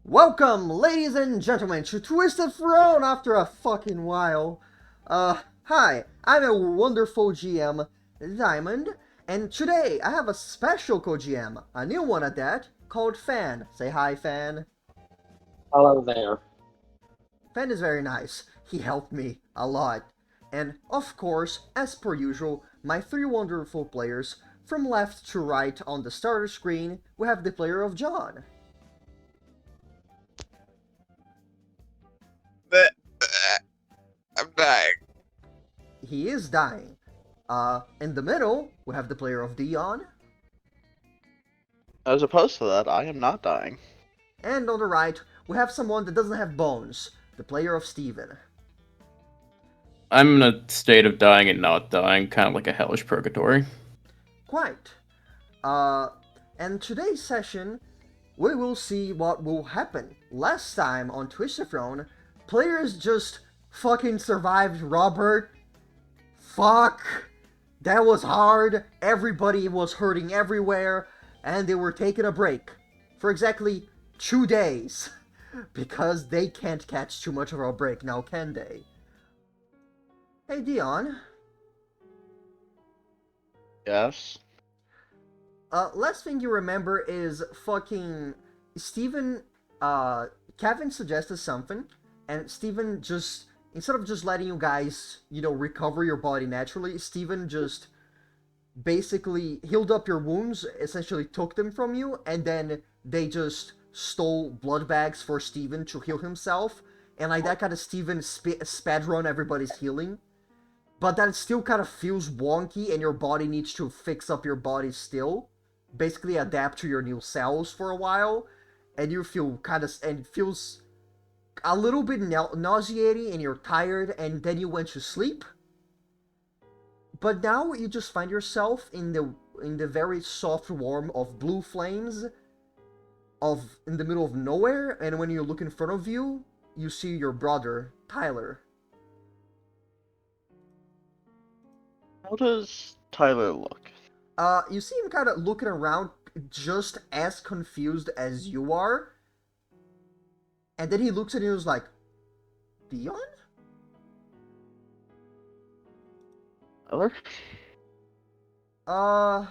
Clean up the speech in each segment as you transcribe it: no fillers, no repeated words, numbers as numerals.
Welcome, ladies and gentlemen, to Twisted Throne after a fucking while. Hi, I'm a wonderful GM, Diamond, and today I have a special co-GM, a new one at that, called Fan. Say hi, Fan. Hello there. Fan is very nice. He helped me a lot. And, of course, as per usual, my three wonderful players, from left to right on the starter screen, we have the player of John. But I'm dying. He is dying. In the middle, we have the player of Dion. As opposed to that, I am not dying. And on the right, we have someone that doesn't have bones, the player of Steven. I'm in a state of dying and not dying, kind of like a hellish purgatory. Quite. Uh, and today's session, we will see what will happen. Last time on Twisted Throne, players just fucking survived Robert. Fuck. That was hard. Everybody was hurting everywhere, and they were taking a break for exactly 2 days. Because they can't catch too much of a break now, can they? Hey, Dion. Yes. Last thing you remember is fucking Steven, Kevin suggested something, and Steven just, instead of just letting you guys, recover your body naturally, Steven just basically healed up your wounds, essentially took them from you, and then they just stole blood bags for Steven to heal himself, and like that kind of Steven sped run everybody's healing. But that still kind of feels wonky, and your body needs to fix up your body still. Basically adapt to your new cells for a while, and you feel and it feels a little bit nauseating, and you're tired, and then you went to sleep. But now you just find yourself in the very soft warmth of blue flames in the middle of nowhere, and when you look in front of you, you see your brother, Tyler. How does Tyler look? You see him kind of looking around just as confused as you are. And then he looks at you and is like, Dion? Tyler? Uh,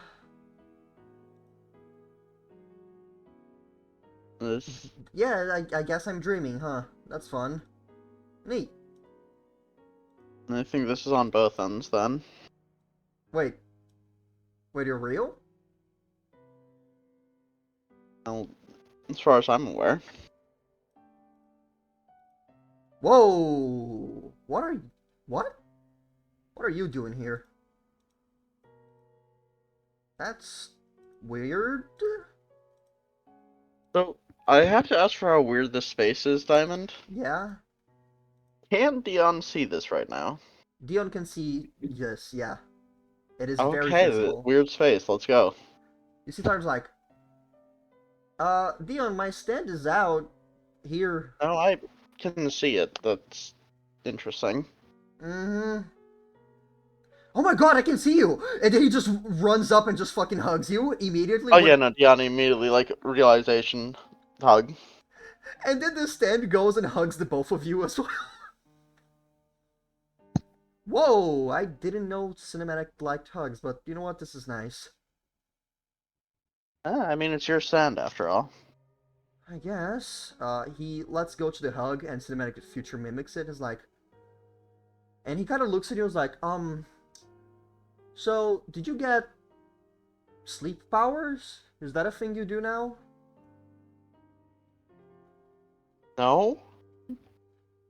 This... yeah, I guess I'm dreaming, huh? That's fun. Neat. I think this is on both ends, then. Wait. Wait, you're real? Well, as far as I'm aware. Whoa! What? What are you doing here? That's weird. So, I have to ask for how weird this space is, Diamond. Yeah. Can Dion see this right now? Dion can see this, yeah. It is very Okay, visible. weird space, let's go. You see Tyler's like, Dion, my stand is out here. Oh, I can see it. That's interesting. Mm-hmm. Oh my god, I can see you! And then he just runs up and just fucking hugs you immediately. Oh yeah, no, Dion immediately, realization, hug. And then the stand goes and hugs the both of you as well. Whoa, I didn't know cinematic liked hugs, but you know what? This is nice. I mean, it's your stand after all. I guess. He lets go to the hug, and cinematic future mimics it. Is like, and he kind of looks at you and is like, so did you get sleep powers? Is that a thing you do now? No?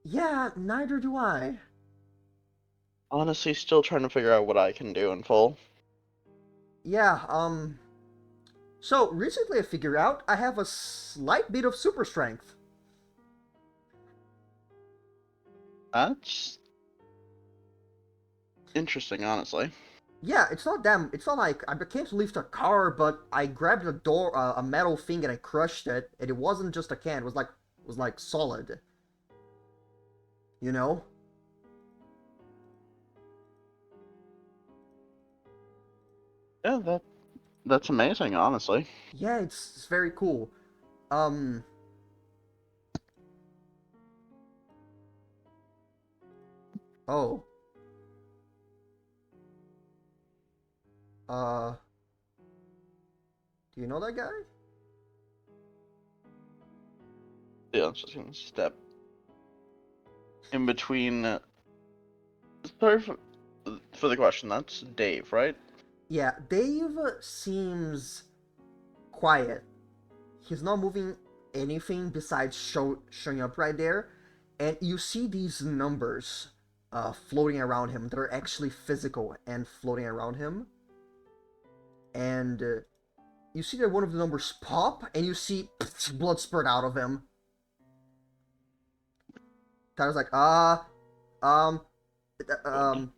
Yeah, neither do I. Honestly, still trying to figure out what I can do in full. Yeah, so recently I figured out I have a slight bit of super strength. That's interesting, honestly. Yeah, it's not like I can't lift a car, but I grabbed a door, a metal thing, and I crushed it, and it wasn't just a can. It was like solid. You know? Yeah, that's amazing, honestly. Yeah, it's very cool. Um, Oh. Uh, do you know that guy? Yeah, I'm just gonna step in between. Sorry for the question. That's Dave, right? Yeah, Dave seems quiet. He's not moving anything besides showing up right there, and you see these numbers floating around him that are actually physical and floating around him, and you see that one of the numbers pop, and you see blood spurt out of him. Tyler's like, um, um,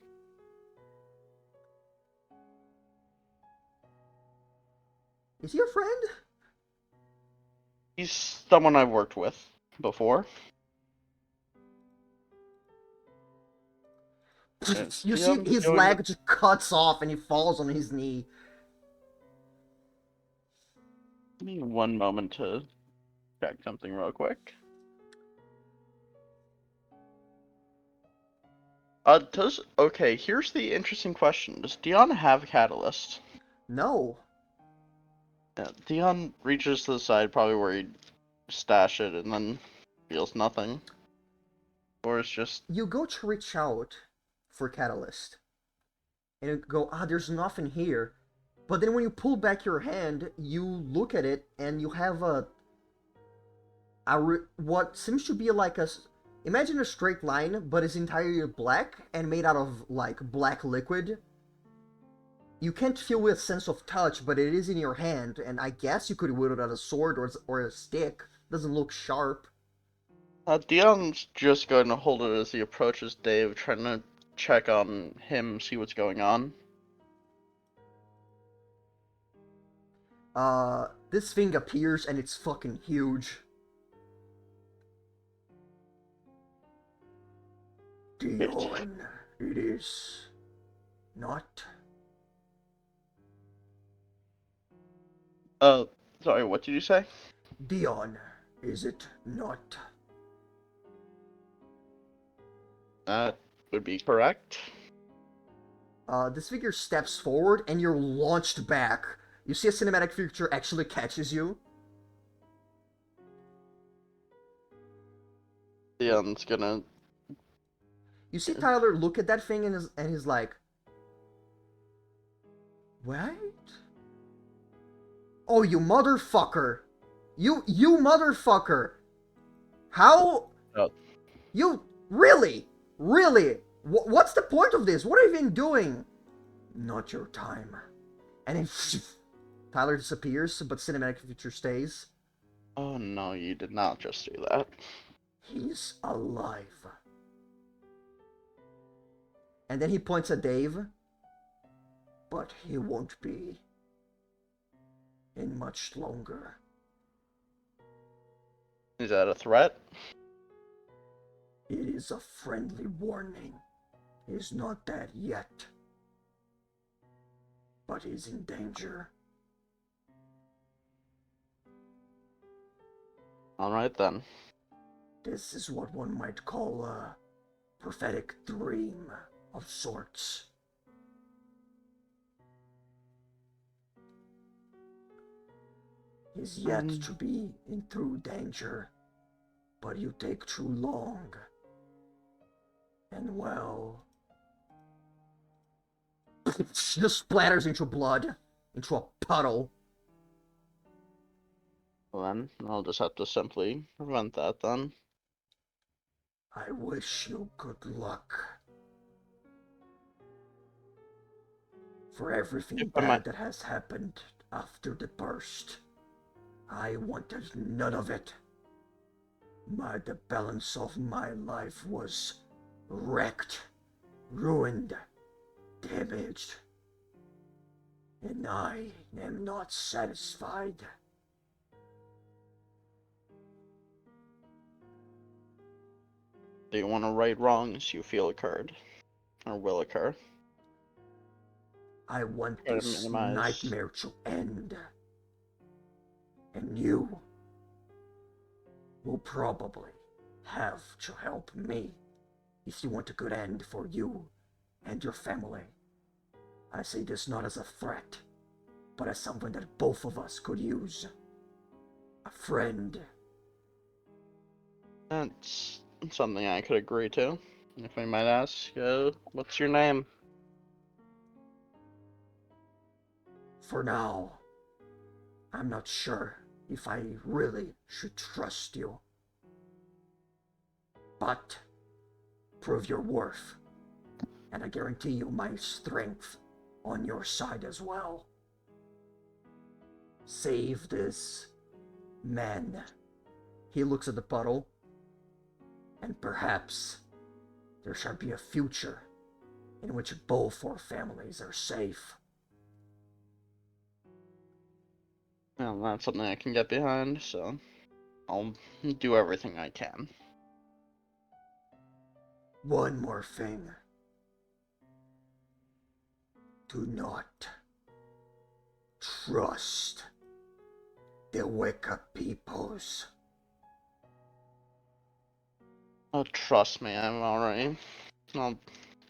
is he a friend? He's someone I've worked with before. You see Dion's his going to... leg just cuts off and he falls on his knee. Give me one moment to check something real quick. Okay, here's the interesting question. Does Dion have Catalyst? No. Yeah, Dion reaches to the side, probably where he'd stash it, and then feels nothing. Or it's just... You go to reach out for Catalyst. And you go, there's nothing here. But then when you pull back your hand, you look at it and you have what seems to be like imagine a straight line, but it's entirely black and made out of like black liquid. You can't feel with a sense of touch, but it is in your hand, and I guess you could wield it as a sword or a stick. Doesn't look sharp. Dion's just going to hold it as he approaches Dave, trying to check on him, see what's going on. This thing appears and it's fucking huge. Dion, it is not. Sorry, what did you say? Dion, is it not? That would be correct. This figure steps forward and you're launched back. You see a cinematic feature actually catches you. Dion's gonna... You see Tyler look at that thing and he's like, "What? Oh, you motherfucker! You motherfucker! How? Oh. You really? Really? What's the point of this? What are you even doing? Not your time." And then Tyler disappears, but cinematic feature stays. Oh no, you did not just do that. He's alive. And then he points at Dave. But he won't be in much longer. Is that a threat? It is a friendly warning. He's not dead yet. But he's in danger. Alright then. This is what one might call a prophetic dream of sorts. He's yet to be in true danger, but you take too long. And well, just splatters into blood, into a puddle. Well then, I'll just have to simply prevent that then. I wish you good luck. For everything bad that has happened after the burst, I wanted none of it. The balance of my life was wrecked, ruined, damaged, and I am not satisfied. Do you want to right wrongs you feel occurred, or will occur? I want this nightmare to end. And you will probably have to help me. if you want a good end for you and your family. I say this not as a threat, but as something that both of us could use. A friend. That's something I could agree to. If I might ask, what's your name? For now, I'm not sure if I really should trust you. But prove your worth, and I guarantee you my strength on your side as well. Save this man. He looks at the puddle, and perhaps there shall be a future in which both our families are safe. Well, that's something I can get behind, so I'll do everything I can. One more thing. Do not trust the Wicca peoples. Oh, trust me, I'm alright. Well,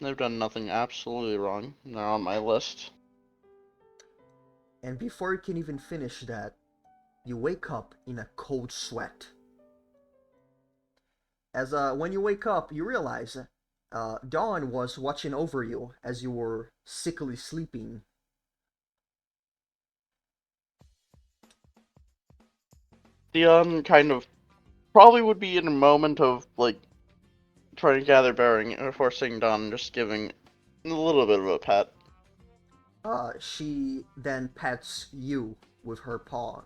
they've done nothing absolutely wrong. They're on my list. And before you can even finish that, you wake up in a cold sweat. As when you wake up, you realize Dawn was watching over you as you were sickly sleeping. Dion kind of probably would be in a moment of, like, trying to gather bearing before sitting down and just giving a little bit of a pet. She then pats you with her paw,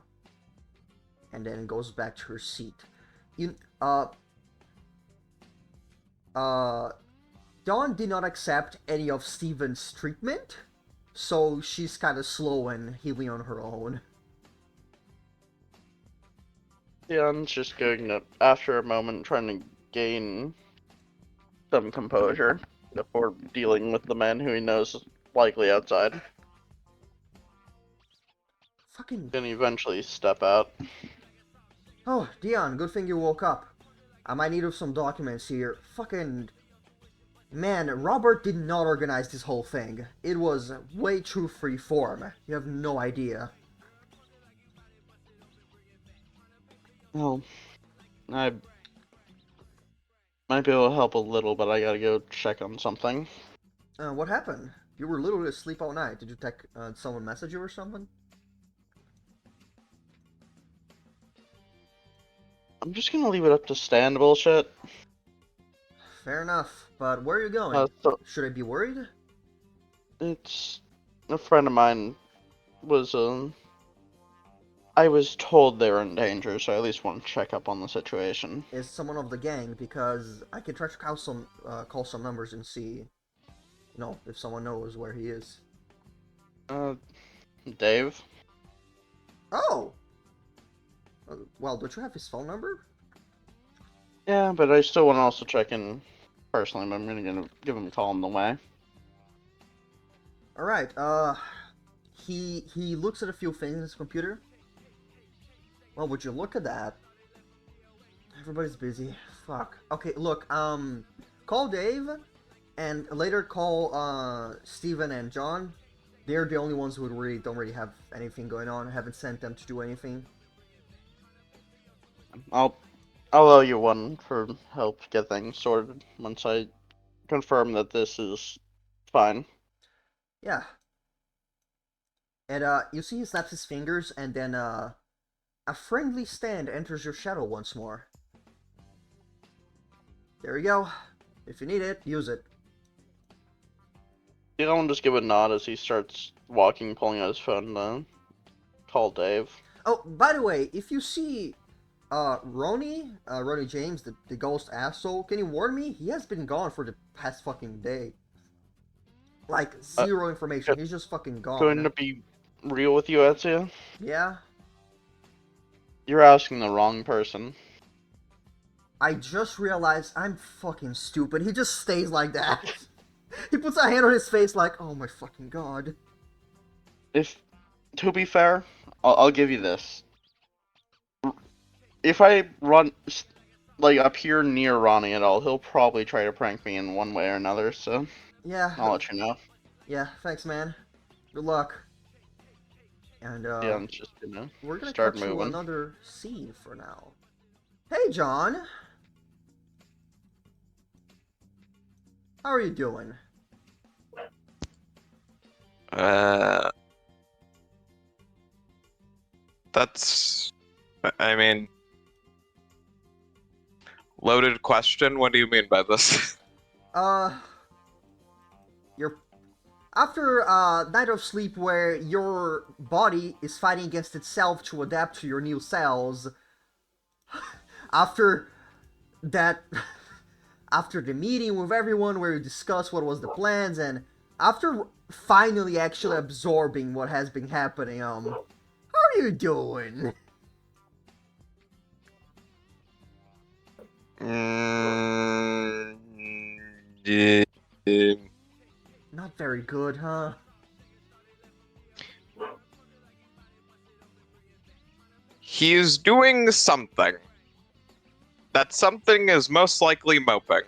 and then goes back to her seat. You, Dawn did not accept any of Steven's treatment, so she's kind of slow and healing on her own. Dion's just going to, after a moment, trying to gain some composure before dealing with the man who he knows is likely outside. Fucking... Then eventually step out. Oh, Dion, good thing you woke up. I might need some documents here. Fucking... Man, Robert did not organize this whole thing. It was way too free-form. You have no idea. Well, I might be able to help a little, but I gotta go check on something. What happened? You were literally asleep all night. Did you take someone message you or something? I'm just gonna leave it up to Stan bullshit. Fair enough, but where are you going? So Should I be worried? it's a friend of mine was I was told they were in danger, so I at least want to check up on the situation. Is someone of the gang? Because I can try to call some numbers and see, you know, if someone knows where he is. Dave? Oh! Well, don't you have his phone number? Yeah, but I still want to also check in personally, but I'm gonna give him a call on the way. Alright, he looks at a few things in his computer. Well, would you look at that? Everybody's busy. Fuck. Okay, look, call Dave, and later call, Steven and John. They're the only ones who really don't really have anything going on. I haven't sent them to do anything. I'll owe you one for help get things sorted once I confirm that this is fine. Yeah. And, you see he snaps his fingers, and then, a friendly stand enters your shadow once more. There you go. If you need it, use it. You don't just give a nod as he starts walking, pulling out his phone to call Dave. Oh, by the way, if you see Ronnie James, the ghost asshole, can you warn me? He has been gone for the past fucking day. Like, zero information. He's just fucking gone. Going to be real with you, Ezio? Yeah? You're asking the wrong person. I just realized I'm fucking stupid. He just stays like that. He puts a hand on his face like, oh my fucking god. To be fair, I'll give you this. If I run like appear near Ronnie at all, he'll probably try to prank me in one way or another. So Yeah. I'll let you know. Yeah. Thanks, man. Good luck. And Yeah, I'm just gonna we're gonna start cut to moving. another scene for now. Hey, John. How are you doing? That's. I mean, loaded question. What do you mean by this? You're after a night of sleep where your body is fighting against itself to adapt to your new cells. After that, after the meeting with everyone where you discuss what was the plans, and after finally actually absorbing what has been happening, how are you doing? Mm, yeah. Not very good, huh? He's doing something. That something is most likely moping.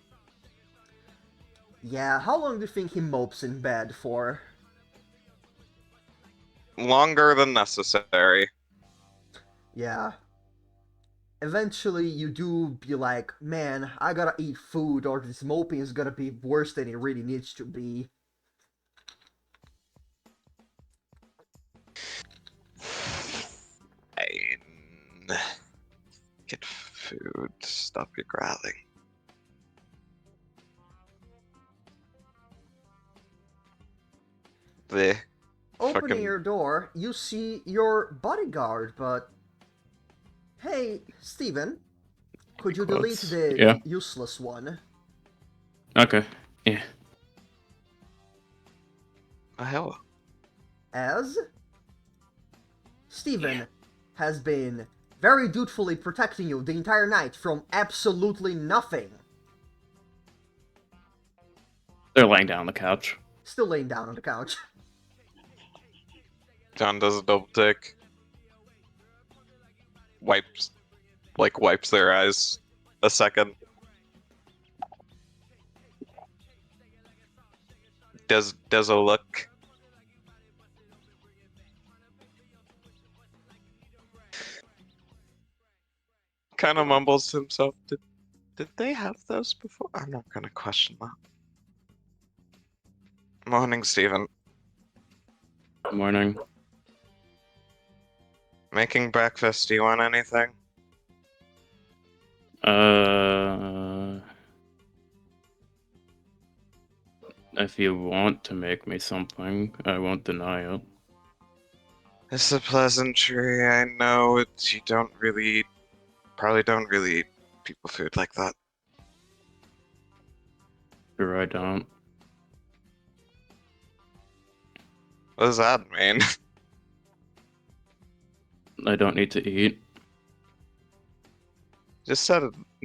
Yeah, how long do you think he mopes in bed for? Longer than necessary. Yeah. Eventually, you do be like, man, I gotta eat food, or this moping is gonna be worse than it really needs to be. Fine. Get food. Stop your growling. The Opening fucking. your door, you see your bodyguard, but. Hey, Steven, could you delete Quotes. the Yeah. useless one? Okay. Yeah. Oh, hell. As Steven has been very dutifully protecting you the entire night from absolutely nothing. They're laying down on the couch. Still laying down on the couch. John does a double take. Wipes their eyes a second. Does a look. Kind of mumbles to himself. Did they have those before? I'm not gonna question that. Morning, Steven. Good morning. Making breakfast. Do you want anything? If you want to make me something, I won't deny it. It's a pleasantry. I know you probably don't really eat people food like that. Sure, I don't. What does that mean? I don't need to eat. You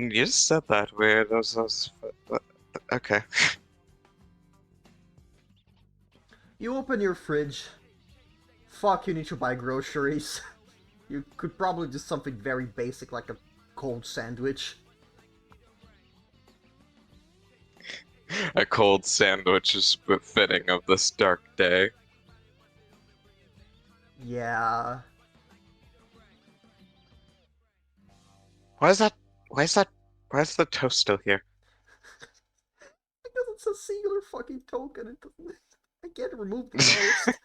just said that weird. Okay. You open your fridge. Fuck, you need to buy groceries. You could probably do something very basic like a cold sandwich. A cold sandwich is fitting of this dark day. Yeah. Why is the toast still here? Because it's a singular fucking token. It doesn't. I can't remove the toast.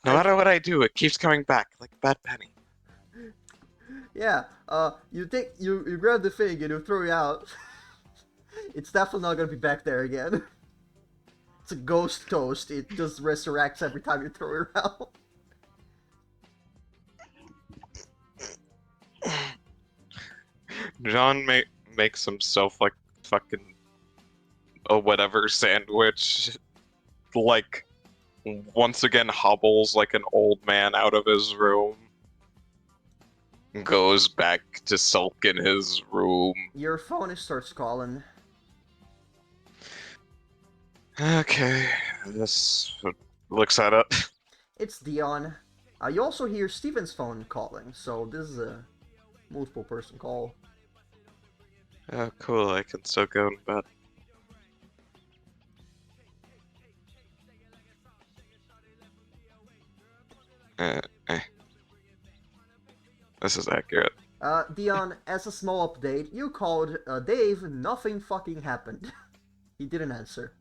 No matter what I do, it keeps coming back like a bad penny. Yeah. You grab the thing and you throw it out. It's definitely not gonna be back there again. It's a ghost toast. It just resurrects every time you throw it out. John makes himself like fucking a whatever sandwich. Like once again hobbles like an old man out of his room. Goes back to sulk in his room. Your phone starts calling. Okay, this looks at it. It's Dion. You also hear Steven's phone calling, so this is a multiple person call. Oh, cool. I can still go in bed. Uh, eh. This is accurate. Dion, as a small update, you called Dave, nothing fucking happened. He didn't answer.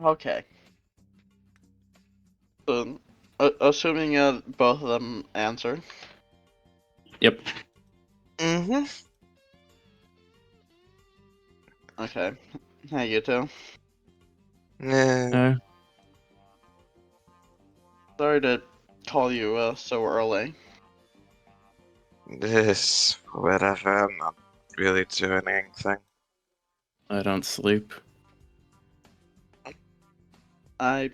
Okay. So, assuming both of them answer. Yep. Mm-hmm. Okay. Hey, you two. Yeah. Sorry to call you so early. This, whatever. I'm not really doing anything. I don't sleep. I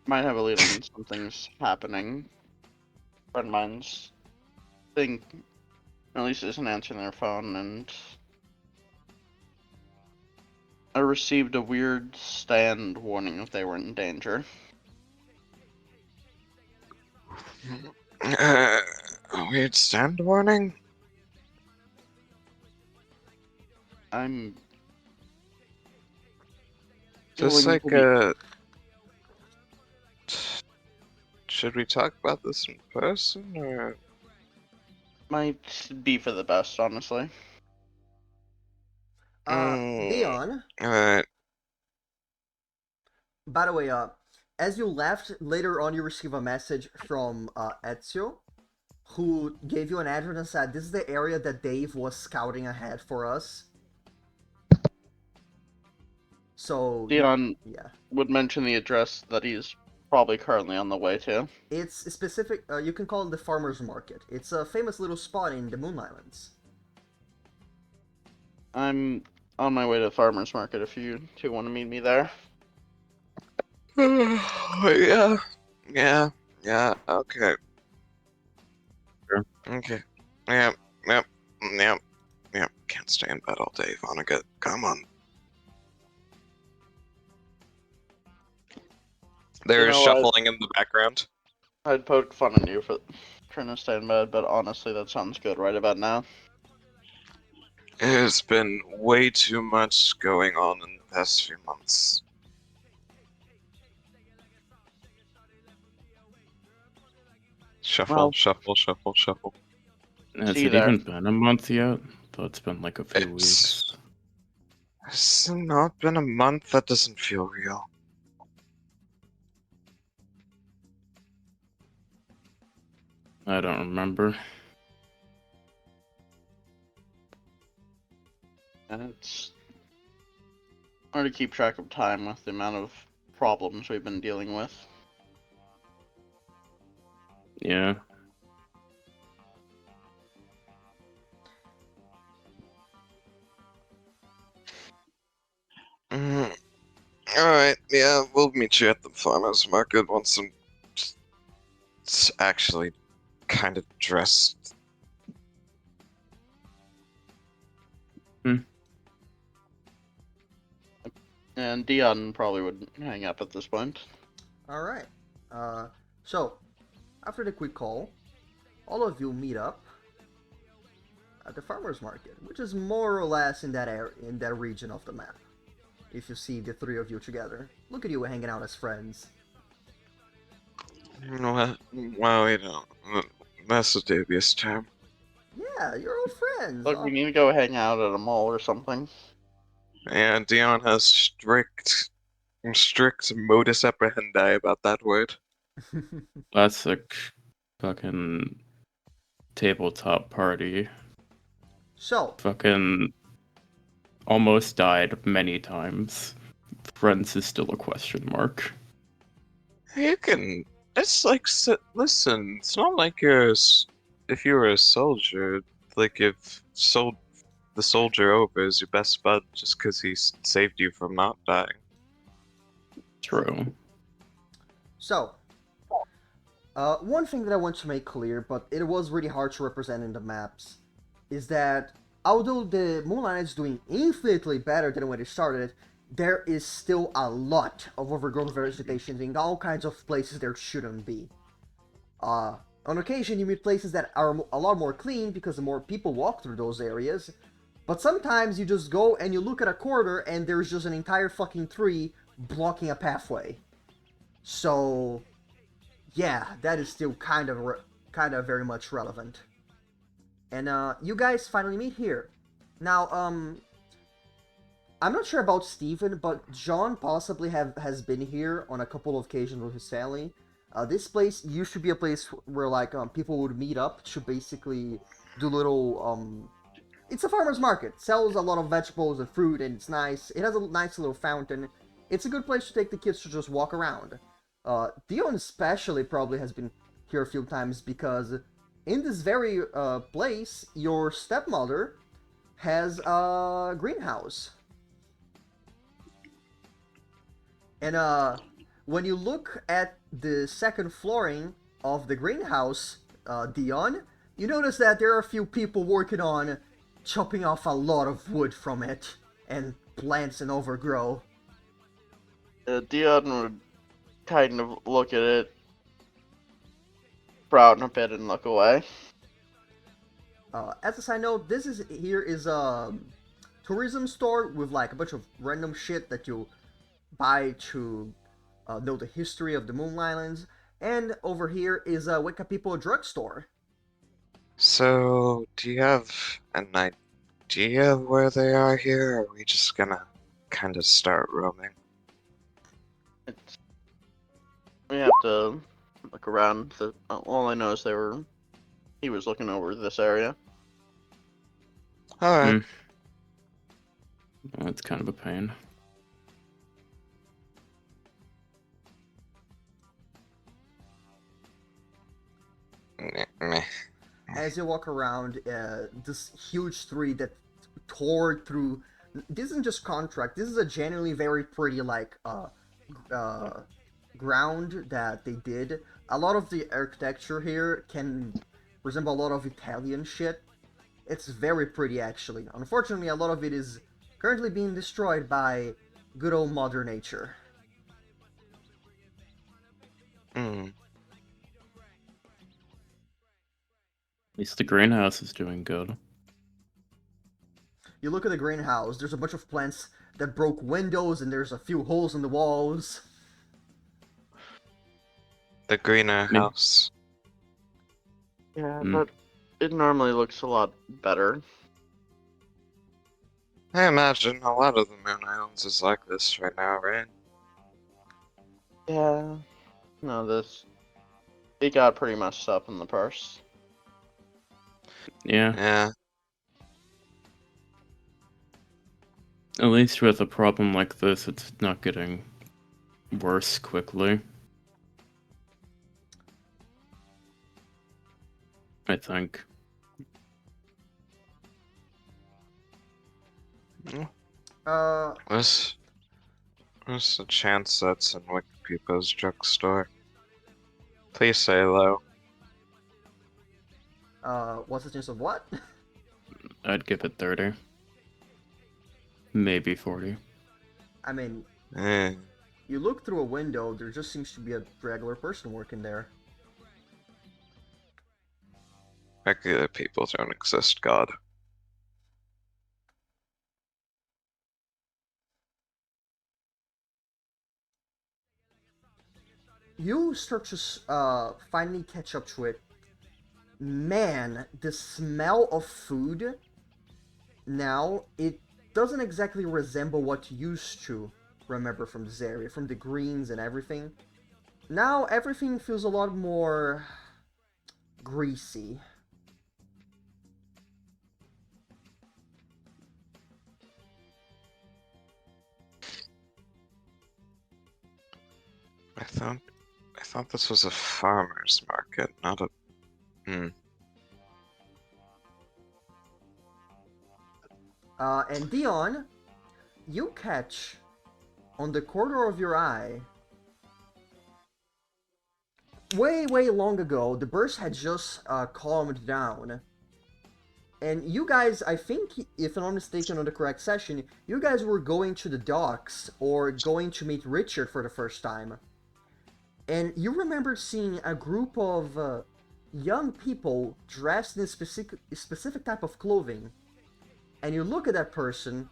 might have a lead on something's happening. A friend of mine's think at least isn't answering their phone, and I received a weird stand warning if they were in danger. A weird stand warning? I'm Just feeling like, pretty. should we talk about this in person, or? Might be for the best, honestly. Dion, Alright. by the way, as you left, later on you receive a message from Ezio, who gave you an address and said, this is the area that Dave was scouting ahead for us. So, Dion yeah. would mention the address that he's probably currently on the way to. It's specific, you can call it the Farmer's Market. It's a famous little spot in the Moon Islands. I'm on my way to the farmer's market if you two want to meet me there. Yeah. Yeah, okay. Sure. Okay. Yep. Can't stay in bed all day, Vonnegut. Come on. There is shuffling in the background. I'd poke fun at you for trying to stay in bed, but honestly, that sounds good right about now. There's been way too much going on in the past few months. Shuffle. Has See you it there. even been a month yet? Thought it's been like a few It's weeks. It's not been a month. That doesn't feel real. I don't remember. And it's hard to keep track of time with the amount of problems we've been dealing with. Yeah. Mm. Alright, yeah, we'll meet you at the farmer's market once I'm actually kind of dressed. And Dion probably would hang up at this point. Alright. So, after the quick call, all of you meet up at the farmer's market, which is more or less in that area, in that region of the map. If you see the three of you together, look at you hanging out as friends. Well, you know, that's a dubious term. Yeah, you're all friends. Look, we need to go hang out at a mall or something. And Dion has strict modus operandi about that word. Classic fucking tabletop party. So, Fucking almost died many times. Friends is still a question mark. You can. It's like, listen. It's not like if you were a soldier, like if the soldier over is your best bud just because he saved you from not dying. True. So, one thing that I want to make clear, but it was really hard to represent in the maps, is that although the Moonlight is doing infinitely better than when it started, there is still a lot of overgrown vegetation in all kinds of places there shouldn't be. On occasion, you meet places that are a lot more clean because more people walk through those areas. But sometimes you just go and you look at a corner and there's just an entire fucking tree blocking a pathway. So, yeah, that is still kind of very much relevant. And you guys finally meet here. Now, I'm not sure about Steven, but John possibly has been here on a couple of occasions with his family. This place used to be a place where like people would meet up to basically do little it's a farmer's market. Sells a lot of vegetables and fruit, and it's nice. It has a nice little fountain. It's a good place to take the kids to just walk around. Dion especially probably has been here a few times because in this very place, your stepmother has a greenhouse. And when you look at the second flooring of the greenhouse, Dion, you notice that there are a few people working on chopping off a lot of wood from it, and plants and overgrow. Dion would kind of look at it, frown a bit, and look away. As a side note, this is here is a tourism store with like a bunch of random shit that you buy to know the history of the Moon Islands, and over here is a Wake Up People drugstore. So, do you have an idea of where they are here, or are we just gonna kind of start roaming? We have to look around. All I know is he was looking over this area. Alright. That's kind of a pain. Meh. As you walk around, this huge tree that tore through. This isn't just contract. This is a genuinely very pretty like ground that they did. A lot of the architecture here can resemble a lot of Italian shit. It's very pretty actually. Unfortunately, a lot of it is currently being destroyed by good old Mother Nature. Hmm. At least the greenhouse is doing good. You look at the greenhouse, there's a bunch of plants that broke windows and there's a few holes in the walls. The greener Me- house. Yeah, Mm. but it normally looks a lot better. I imagine a lot of the Moon Islands is like this right now, right? Yeah. No, it got pretty messed up in the purse. Yeah, Yeah. at least with a problem like this, it's not getting worse quickly. I think. What's the chance that's in Wikipedia's drugstore? Please say low. What's the chance of what? I'd give it 30. Maybe 40. I mean, Eh. you look through a window, there just seems to be a regular person working there. Regular people don't exist, God. You start to finally catch up to it. Man, the smell of food now, it doesn't exactly resemble what you used to remember from this area, from the greens and everything. Now, everything feels a lot more greasy. I thought this was a farmer's market, not a... And Dion, you catch on the corner of your eye. Way, way long ago, the burst had just calmed down. And you guys, I think, if I'm not mistaken on the correct session, you guys were going to the docks or going to meet Richard for the first time. And you remember seeing a group of young people dressed in a specific type of clothing, and you look at that person,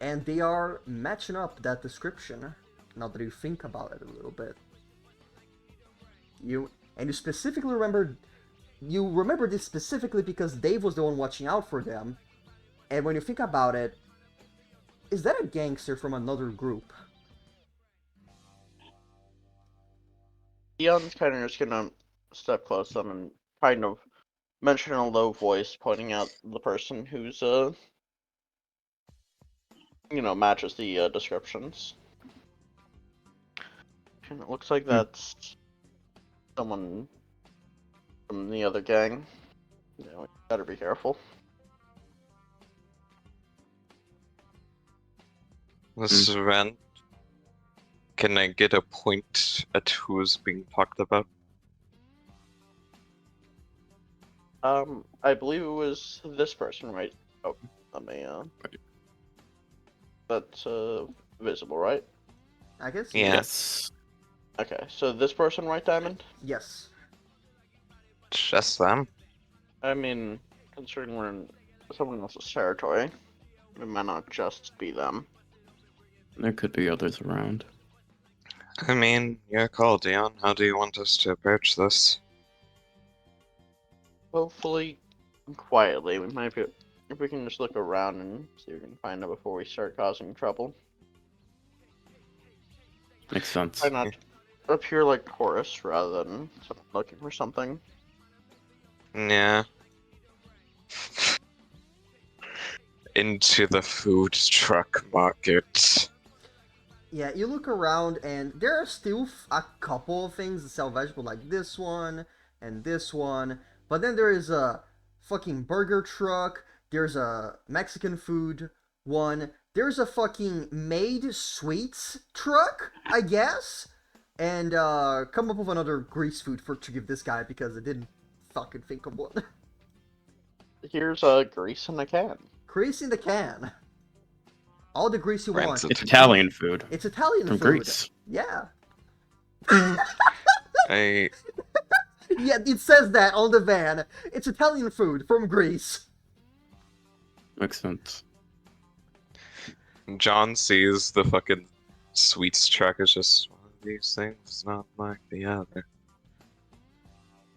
and they are matching up that description. Now that you think about it a little bit, you specifically remember. You remember this specifically because Dave was the one watching out for them, and when you think about it, is that a gangster from another group? Dion's kind of just gonna step close to them and kind of mention in a low voice, pointing out the person who's matches the descriptions. And it looks like that's someone from the other gang. You better be careful. This event. Can I get a point at who's being talked about? I believe it was this person, right? Oh, let me, that's, visible, right? I guess. Yeah. Yes. Okay, so this person, right, Diamond? Yes. Just them. I mean, considering we're in someone else's territory, it might not just be them. There could be others around. I mean, your call, Dion. How do you want us to approach this? Hopefully, quietly, we might be, if we can just look around and see if we can find it before we start causing trouble. Makes sense. Try not to appear like tourists rather than looking for something. Yeah. Into the food truck market. Yeah, you look around and there are still a couple of things that sell vegetable, like this one and this one. But then there is a fucking burger truck. There's a Mexican food one. There's a fucking made sweets truck, I guess. And come up with another grease food to give this guy because I didn't fucking think of one. Here's grease in a can. Grease in the can. All the grease you want. Rancid. It's Italian food. It's Italian From food. Greece. Yeah. I Yeah, it says that on the van. It's Italian food from Greece. Makes sense. John sees the fucking sweets truck as just one of these things, not like the other.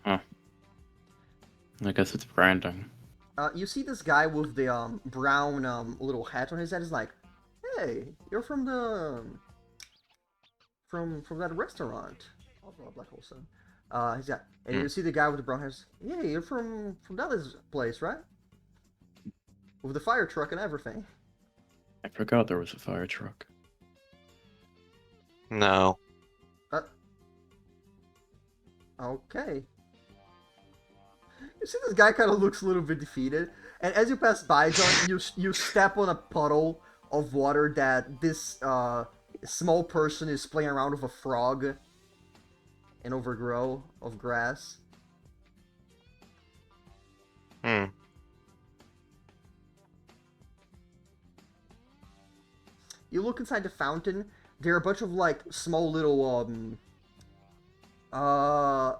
I guess it's branding. You see this guy with the brown little hat on his head is like, hey, you're from the from that restaurant. Oh, Black Hole Sun. He's got, and you see the guy with the brown hair. Yeah, you're from that place, right? With the fire truck and everything. I forgot there was a fire truck. No. Okay. You see this guy kind of looks a little bit defeated, and as you pass by, John, you step on a puddle of water that this small person is playing around with a frog. An overgrow of grass. Hmm. You look inside the fountain. There are a bunch of like small little I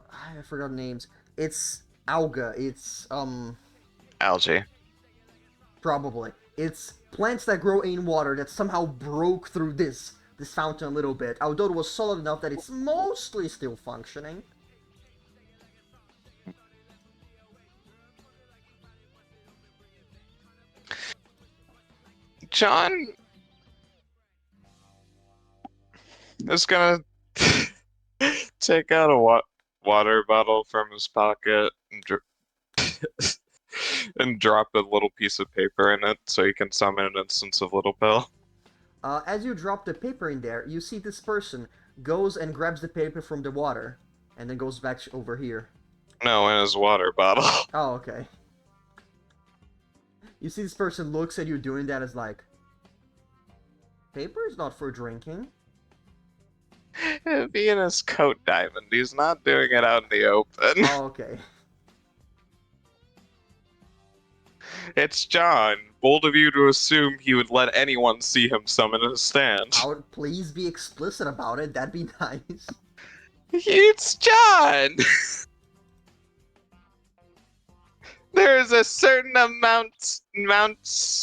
forgot the names. It's alga. It's Algae. probably. It's plants that grow in water that somehow broke through this fountain a little bit, although it was solid enough that it's mostly still functioning. John is gonna take out a water bottle from his pocket and, and drop a little piece of paper in it so he can summon an instance of Little Pill. As you drop the paper in there, you see this person goes and grabs the paper from the water, and then goes back over here. No, in his water bottle. Oh, okay. You see this person looks at you doing that as like, paper is not for drinking. It'd be in his coat, Diamond. He's not doing it out in the open. Oh, okay. It's John. Bold of you to assume he would let anyone see him summon his stand. I would please be explicit about it. That'd be nice. It's John! There's a certain amount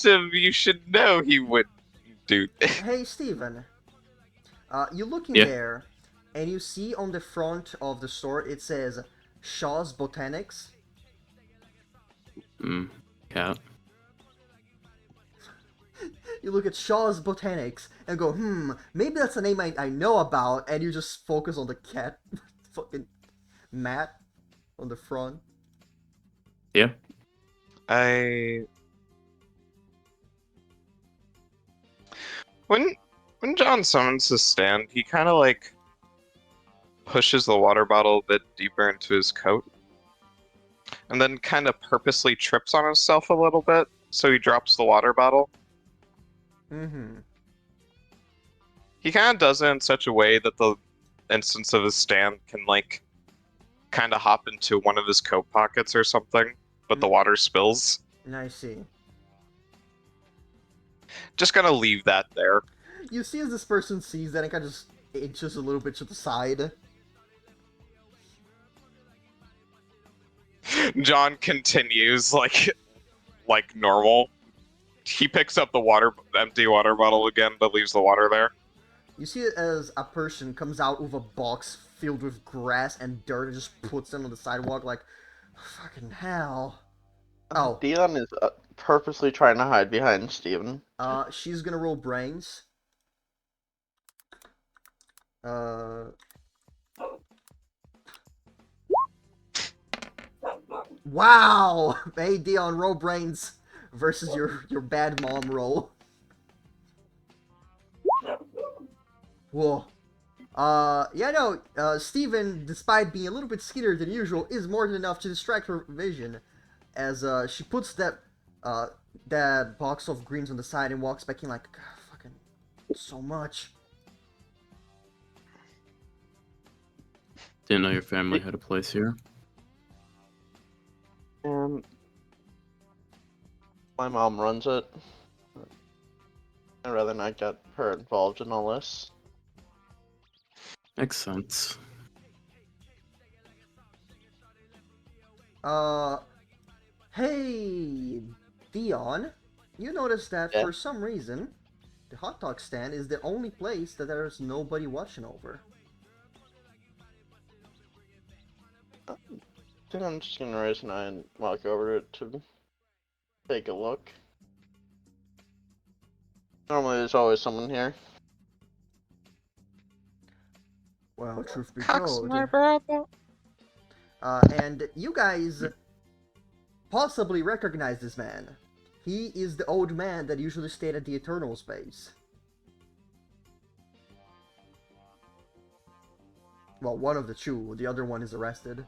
of you should know he would do. Hey, Steven. You look in Yeah. there, and you see on the front of the store it says Shaw's Botanics. Cat. You look at Shaw's Botanics and go, maybe that's a name I know about, and you just focus on the cat fucking mat on the front. Yeah. When John summons his stand, he kind of like pushes the water bottle a bit deeper into his coat, and then kind of purposely trips on himself a little bit, so he drops the water bottle. Mm-hmm. He kind of does it in such a way that the instance of his stand can like kind of hop into one of his coat pockets or something, but the water spills. I see. Just gonna leave that there. You see as this person sees that and kind of just inches a little bit to the side. John continues like normal. He picks up the empty water bottle again, but leaves the water there. You see it as a person comes out with a box filled with grass and dirt and just puts them on the sidewalk like, fucking hell. Oh. Dion is purposely trying to hide behind Steven. She's gonna roll brains. Wow! Hey, Dion, roll brains versus your bad mom roll. Whoa. Yeah, no, Steven, despite being a little bit skinnier than usual, is more than enough to distract her vision as, she puts that box of greens on the side and walks back in like, God, fucking, so much. Didn't know your family had a place here. My mom runs it. I'd rather not get her involved in all this. Makes sense. Hey, Dion, you notice that Yeah? for some reason, the hot dog stand is the only place that there's nobody watching over. I think I'm just gonna raise an eye and walk over to it to take a look. Normally there's always someone here. Well, truth be Cocks told. my brother. And you guys possibly recognize this man. He is the old man that usually stayed at the Eternals base. Well, one of the two. The other one is arrested.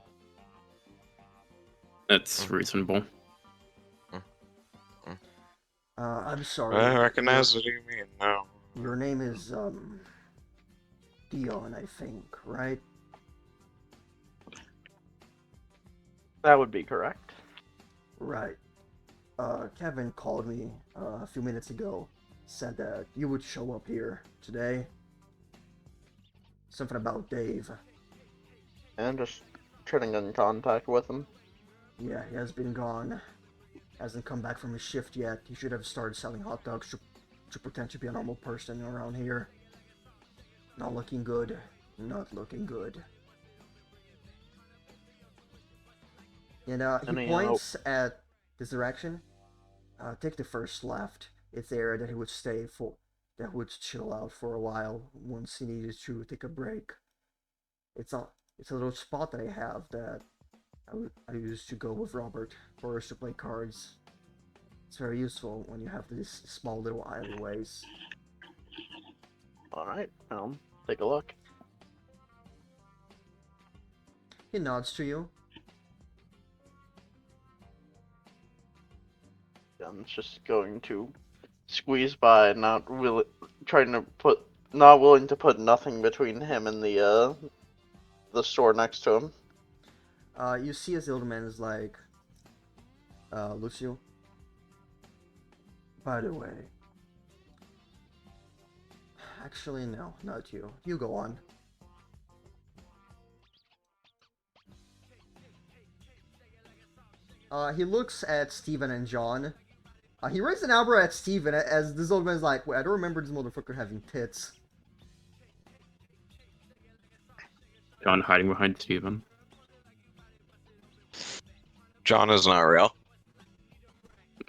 That's reasonable. I'm sorry. I recognize what you mean now. Your name is, Dion, I think, right? That would be correct. Right. Kevin called me a few minutes ago. Said that you would show up here today. Something about Dave. And just trying to get in contact with him. Yeah, he has been gone. Hasn't come back from his shift yet. He should have started selling hot dogs to pretend to be a normal person around here. Not looking good. Not looking good. And he points at this direction. Take the first left. It's the area that he would stay for, that would chill out for a while once he needed to take a break. It's a little spot that I have that I used to go with Robert for us to play cards. It's very useful when you have these small little alleyways. Alright, take a look. He nods to you. I'm just going to squeeze by, not willing to put nothing between him and the store next to him. You see as the old man is like, Lucio, by the way, actually no, not you. You go on. He looks at Steven and John. He raises an eyebrow at Steven as this old man's like, wait, I don't remember this motherfucker having tits. John hiding behind Steven. John is not real.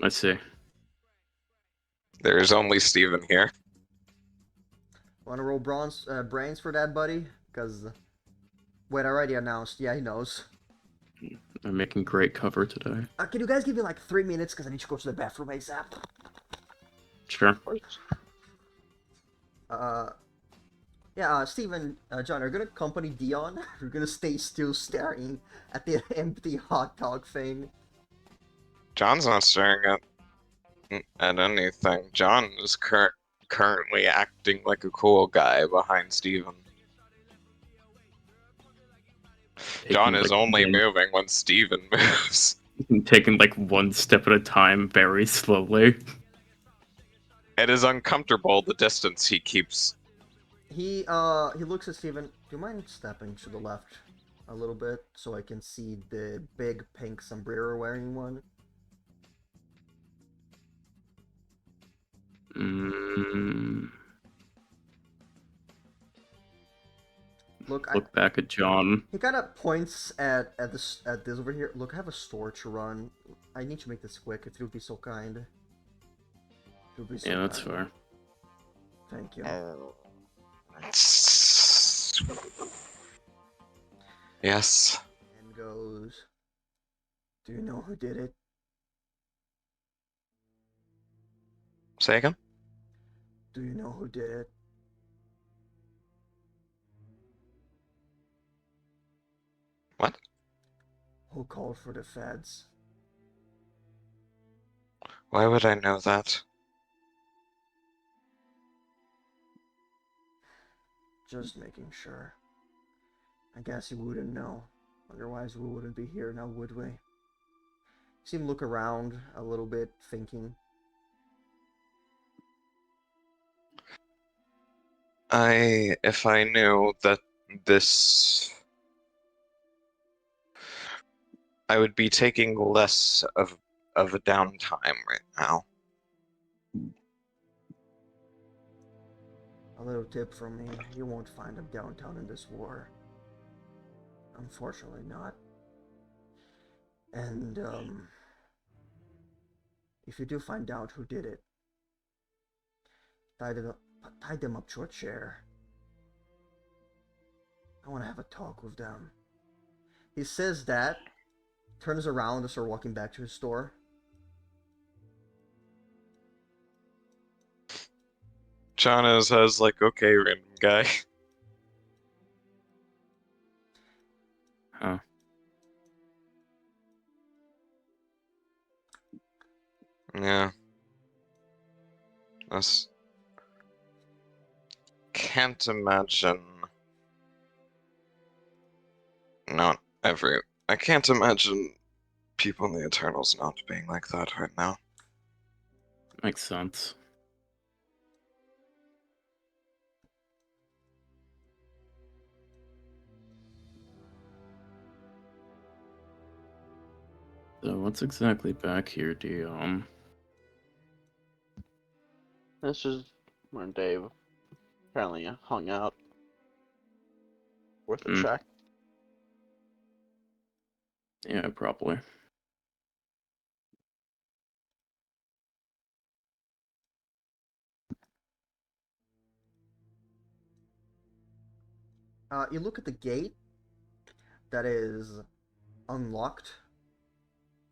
I see. There's only Steven here. Wanna roll brains for that, buddy? Because, wait, I already announced. Yeah, he knows. I'm making great cover today. Can you guys give me like 3 minutes? Because I need to go to the bathroom ASAP. Sure. Steven, John, are you gonna accompany Dion? You're gonna stay still staring at the empty hot dog thing. John's not staring at anything. John is currently acting like a cool guy behind Steven. John is only moving when Steven moves. Taking like one step at a time, very slowly. It is uncomfortable the distance he keeps. He looks at Steven. Do you mind stepping to the left a little bit so I can see the big pink sombrero wearing one? Look back at John. He kind of points at this over here. Look, I have a store to run. I need to make this quick. If you would be so kind. If you would be so Yeah, that's kind. fair. Thank you. Yes. And goes. Do you know who did it? Say again? Do you know who did it? What? Who called for the feds? Why would I know that? Just making sure. I guess you wouldn't know. Otherwise, we wouldn't be here now, would we? See him look around a little bit, thinking. If I knew that this, I would be taking less of a downtime right now. A little tip from me, you won't find him downtown in this war. Unfortunately not. And, if you do find out who did it, tie them up to a chair. I want to have a talk with them. He says that, turns around and starts walking back to his store. Chana says, like, okay, random guy. Huh. Yeah. Can't imagine. I can't imagine people in the Eternals not being like that right now. Makes sense. So what's exactly back here, Dion? This is where Dave apparently hung out with the check. Yeah, probably. You look at the gate that is unlocked.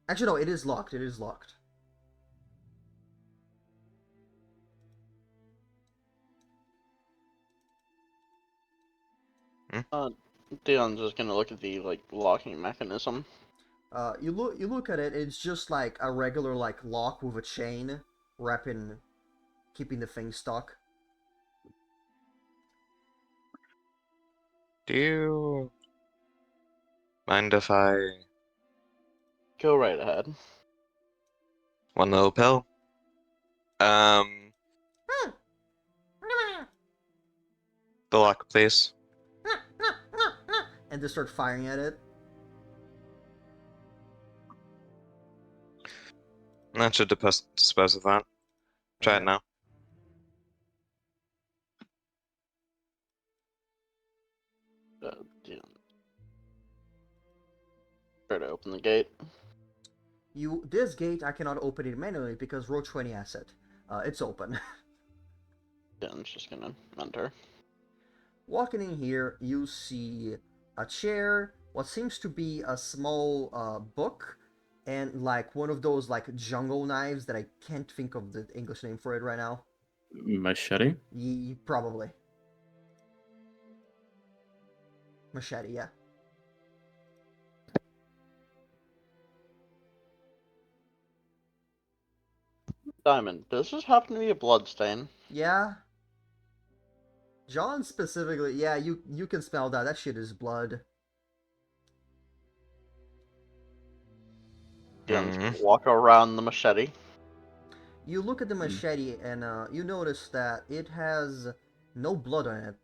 Actually, no, it is locked. It is locked. Dion's just gonna look at the locking mechanism. You look at it. It's just like a regular lock with a chain wrapping, keeping the thing stuck. Do you mind if I... Go right ahead. One little pill? The lock, please. And just start firing at it. That should dispose of that. Try it Okay. now. Yeah. Try to open the gate. This gate, I cannot open it manually because row 20 asset. It's open. Dylan's just gonna enter. Walking in here, you see a chair, what seems to be a small book, and like one of those like jungle knives that I can't think of the English name for it right now. Machete? Probably. Machete, yeah. Diamond, does this happen to be a bloodstain? Yeah. John specifically, yeah, you can smell that. That shit is blood. Dylan's Hmm. gonna walk around the machete. You look at the machete and you notice that it has no blood on it.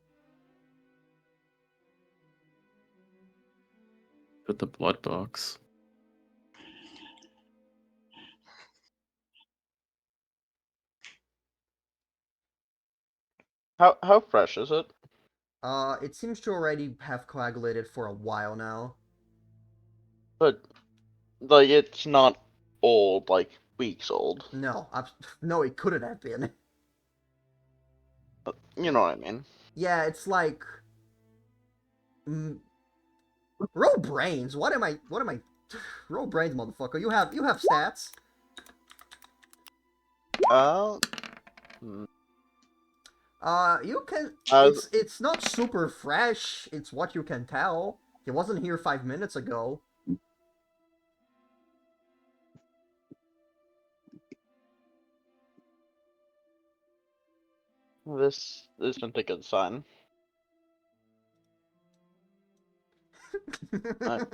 Put the blood box. How fresh is it? It seems to already have coagulated for a while now. But like it's not old, like weeks old. No, no, it couldn't have been. You know what I mean? Yeah, it's like mm, roll brains. What am I? Roll brains, motherfucker. You have stats. Uh, hmm. You can. As It's not super fresh. It's what you can tell. He wasn't here 5 minutes ago. this isn't a good sign. I-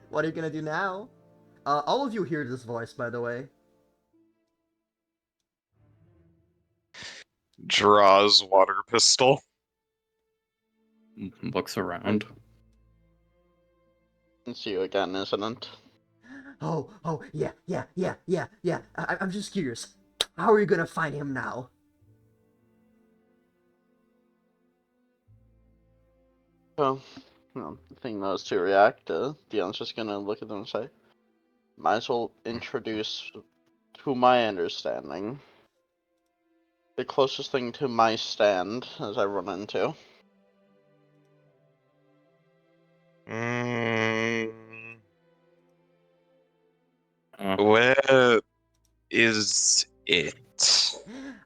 What are you gonna do now? All of you hear this voice, by the way. Draws water pistol. Looks around. It's you again, isn't it? Oh, yeah. I'm just curious. How are you gonna find him now? So, the thing those two react, Dion's just gonna look at them and say, might as well introduce, to my understanding, the closest thing to my stand as I run into. Mm, Uh, where is it?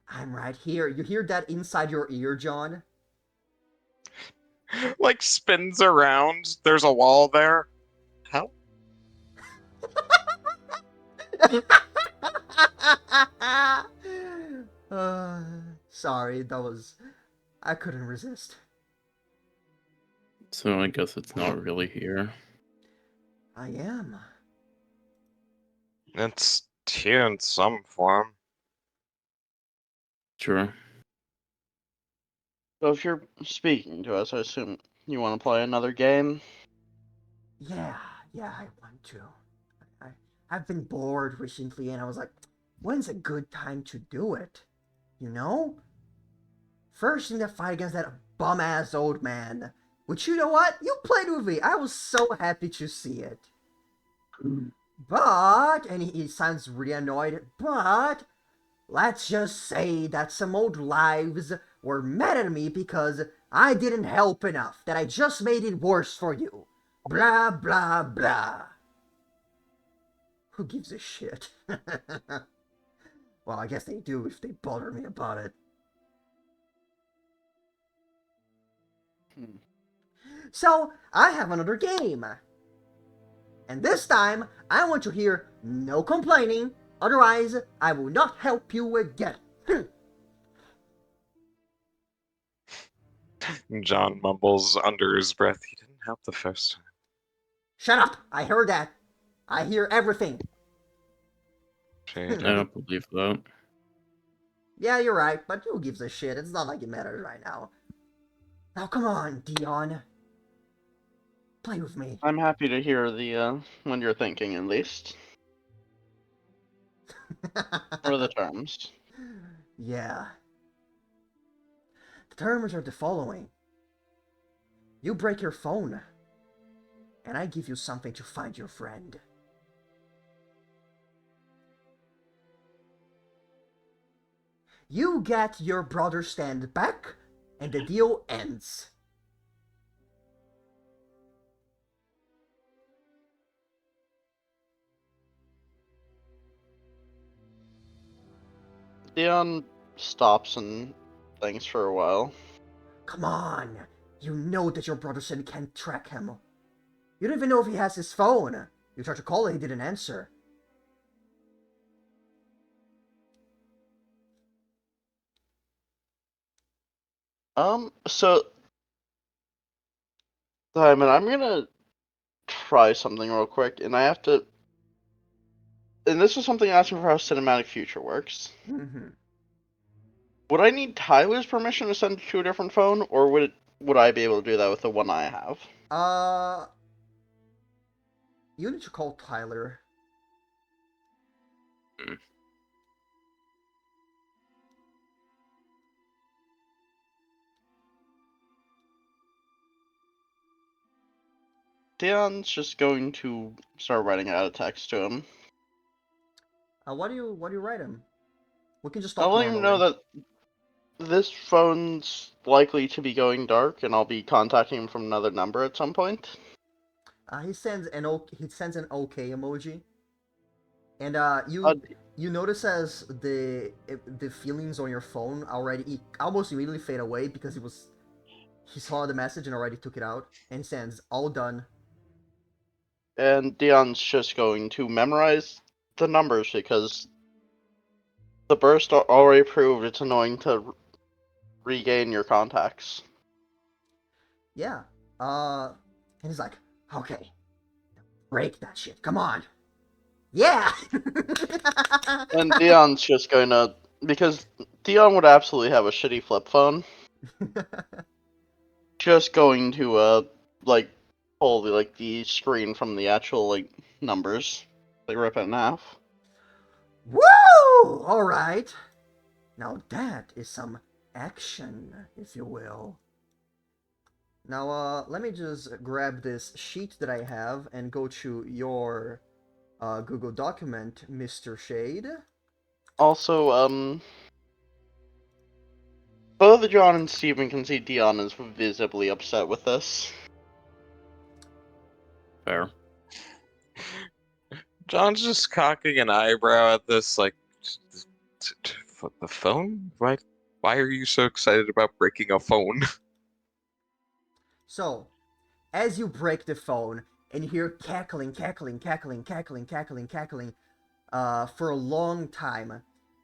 I'm right here. You hear that inside your ear, John? Like spins around. There's a wall there. How? uh, Sorry, that was. I couldn't resist. so I guess it's not really here. I am. It's here in some form. Sure. So if you're speaking to us, I assume you want to play another game? Yeah, I want to. I, I've been bored recently, and I was like, when's a good time to do it? You know? First in the fight against that bum ass old man. Which, you know what? You played with me. I was so happy to see it. But, and he sounds really annoyed, but let's just say that some old lives were mad at me because I didn't help enough, that I just made it worse for you. Blah, blah, blah. Who gives a shit? Well, I guess they do if they bother me about it. Hmm. So, I have another game. And this time, I want to hear no complaining, otherwise, I will not help you again. John mumbles under his breath. He didn't help the first time. Shut up! I heard that. I hear everything. I don't believe that. Yeah, you're right, but who gives a shit? It's not like it matters right now. Now come on, Dion. Play with me. I'm happy to hear the when you're thinking, at least, or the terms. Yeah. The terms are the following. You break your phone, and I give you something to find your friend. You get your brother's stand back, and the deal ends. Dion stops and thinks for a while. Come on! You know that your brother stand can't track him. You don't even know if he has his phone. You tried to call it, he didn't answer. So, Simon, I'm gonna try something real quick, and I have to. And this is something asking for how cinematic future works. Mm-hmm. Would I need Tyler's permission to send it to a different phone, or would I be able to do that with the one I have? You need to call Tyler. Dion's just going to start writing out a text to him. What do you write him? We can just I'll talk let him know normally. that this phone's likely to be going dark, and I'll be contacting him from another number at some point. He sends an OK emoji, and Uh, you notice as the feelings on your phone already almost immediately fade away because he saw the message and already took it out and sends all done. and Dion's just going to memorize the numbers because the burst already proved it's annoying to regain your contacts. Yeah. And he's like, okay, break that shit. Come on. Yeah. And Dion's just going to, because Dion would absolutely have a shitty flip phone, just going to like pull the screen from the actual numbers, like rip it in half. Woo! All right. Now that is some action, if you will. Now, let me just grab this sheet that I have and go to your Google document, Mr. Shade. Also, both John and Steven can see Dion is visibly upset with this. Fair. John's just cocking an eyebrow at this, like, the phone? Why are you so excited about breaking a phone? So, as you break the phone and you hear cackling, cackling, cackling, cackling, cackling, cackling, for a long time,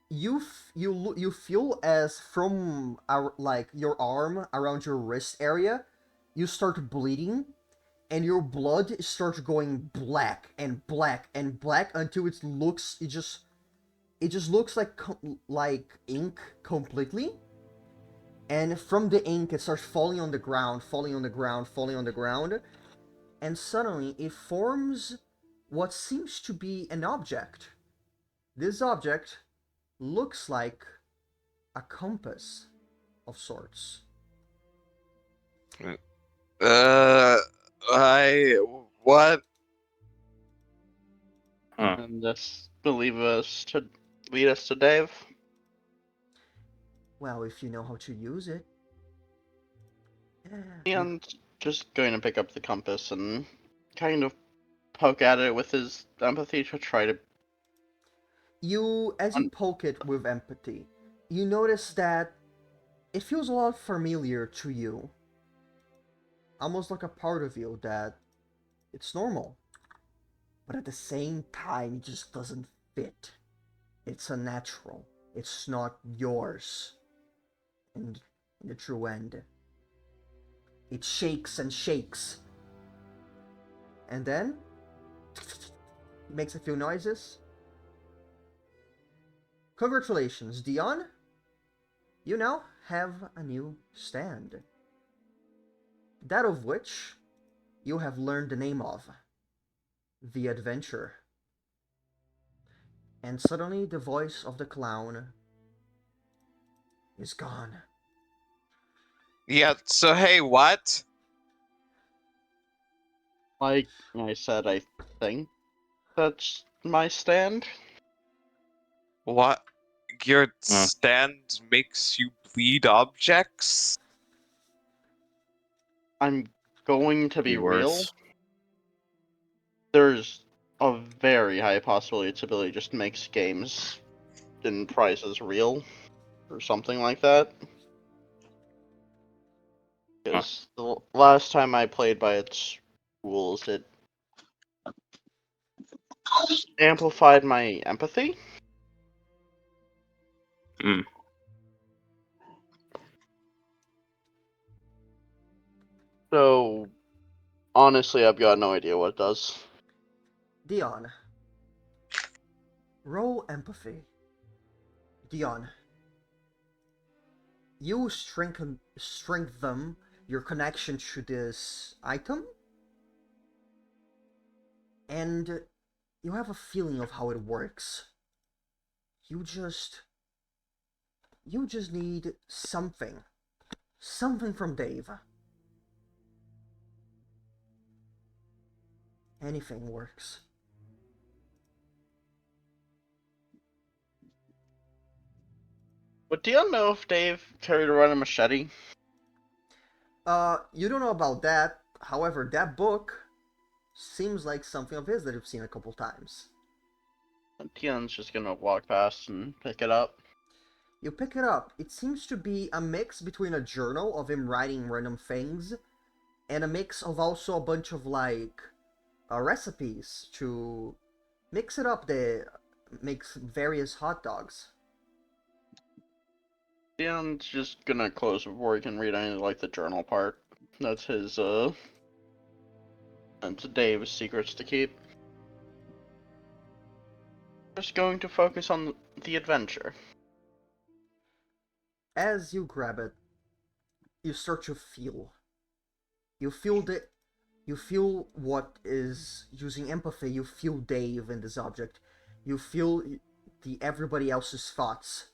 you feel as from like your arm around your wrist area, you start bleeding, and your blood starts going black and black and black until it just looks like ink completely. And from the ink, it starts falling on the ground, falling on the ground, falling on the ground, and suddenly it forms what seems to be an object. This object looks like a compass of sorts. Uh, I what? Huh. And this will lead us to Dave. Well, if you know how to use it. Dion's just going to pick up the compass and kind of poke at it with his empathy to try to. As you poke it with empathy, you notice that it feels a lot familiar to you. Almost like a part of you that it's normal. But at the same time, it just doesn't fit. It's unnatural. It's not yours. And in the true end, it shakes and shakes. And then, it makes a few noises. Congratulations, Dion. You now have a new stand. That of which you have learned the name of the adventure. And suddenly the voice of the clown is gone. Yeah, so hey, what? Like I said, I think that's my stand. What? Your stand makes you bleed objects? I'm going to be Be real. worse. There's a very high possibility its ability just makes games and prizes real, or something like that. Because the last time I played by its rules, it amplified my empathy. Mm. So, honestly, I've got no idea what it does. Dion, roll empathy. Dion, you strengthen your connection to this item, and you have a feeling of how it works. You just need something from Dave. Anything works. But do you know if Dave carried around a machete? You don't know about that. However, that book seems like something of his that you've seen a couple times. Tion's just gonna walk past and pick it up. You pick it up. It seems to be a mix between a journal of him writing random things and a mix of also a bunch of like recipes to mix it up. Makes various hot dogs. Tion's just gonna close before he can read any like the journal part. That's his that's Dave's secrets to keep. Just going to focus on the adventure. As you grab it, you start to feel. You feel the you feel what is using empathy. You feel Dave in this object. You feel the everybody else's thoughts,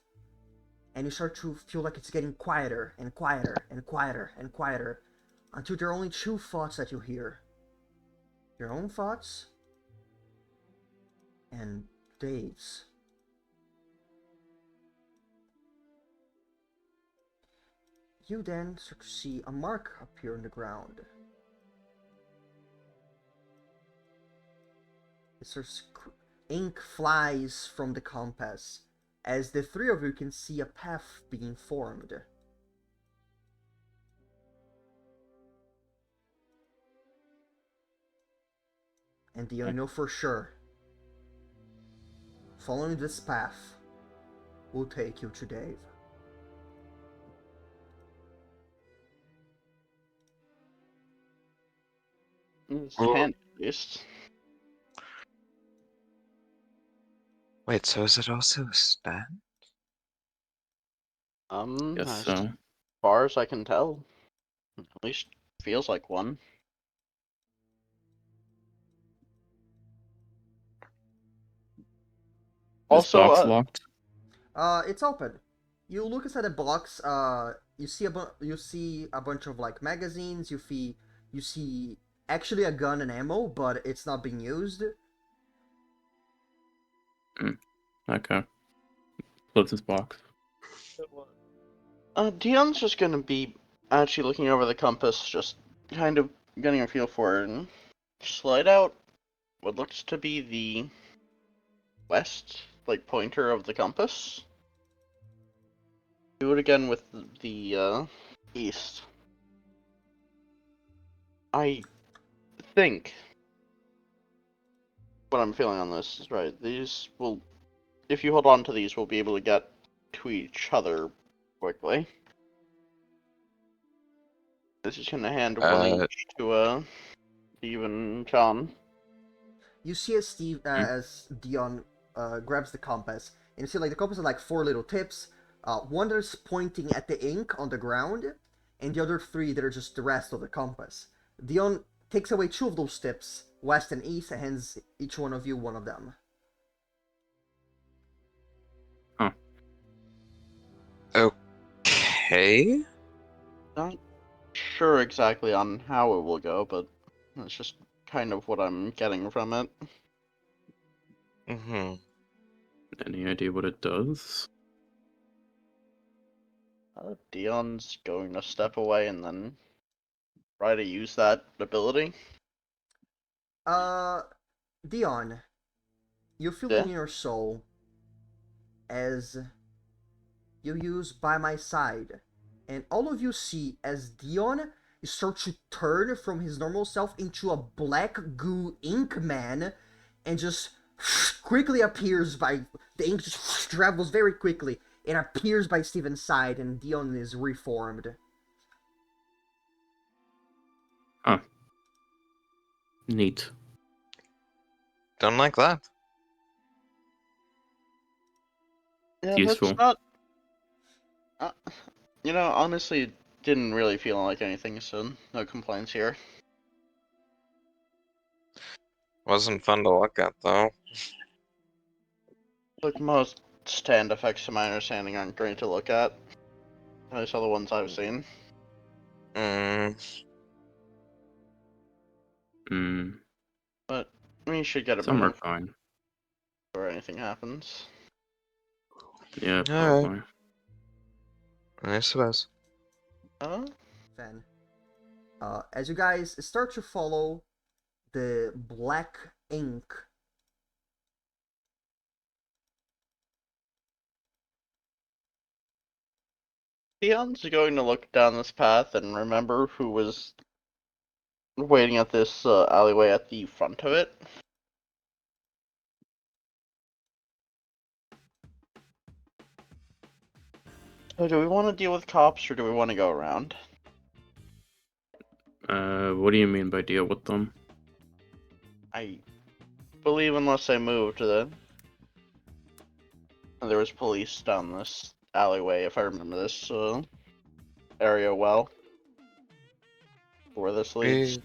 and you start to feel like it's getting quieter and quieter and quieter and quieter until there are only two thoughts that you hear: your own thoughts and Dave's. You then start to see a mark appear in the ground. It starts ink flies from the compass as the three of you can see a path being formed. And you know for sure, following this path will take you to Dave. It's Well, handy at least. wait, so is it also a stand? Guess As so. far as I can tell, at least feels like one. This Also, box locked? It's open. You look inside the box. You see a bunch of like magazines. You see actually a gun and ammo, but it's not being used. Okay. Close this box. Dion's just gonna be actually looking over the compass, just kind of getting a feel for it, and slide out what looks to be the west, like, pointer of the compass. Do it again with the east. I think what I'm feeling on this is right. These will, if you hold on to these, we'll be able to get to each other quickly. This is gonna hand one each to Steve and John. You see as Dion grabs the compass, and you see like the compass are like four little tips. One that's pointing at the ink on the ground, and the other three that are just the rest of the compass. Dion takes away 2 of those tips, west and east, and hands each one of you one of them. Huh. Okay. Not sure exactly on how it will go, but it's just kind of what I'm getting from it. Mm-hmm. Any idea what it does? Dion's going to step away and then try to use that ability. Dion, you feel Yeah. in your soul as you use By My Side, and all of you see as Dion starts to turn from his normal self into a black goo ink man, and just quickly appears by the ink just travels very quickly and appears by Steven's side, and Dion is reformed. Huh. Neat. Don't like that. Yeah, that's Useful. not. Uh, honestly, didn't really feel like anything, so no complaints here. Wasn't fun to look at though. Look, most stand effects, to my understanding, aren't great to look at. At least all the ones I've seen. Mm. Hmm. But we should get it Some are moved fine. before anything happens. Yeah, Alright. probably. I suppose. Then, as you guys start to follow the black ink, Dion's going to look down this path and remember who was waiting at this alleyway at the front of it. So do we want to deal with cops or do we want to go around? What do you mean by deal with them? I believe unless I moved, there was police down this alleyway, if I remember this area well. Where this leads.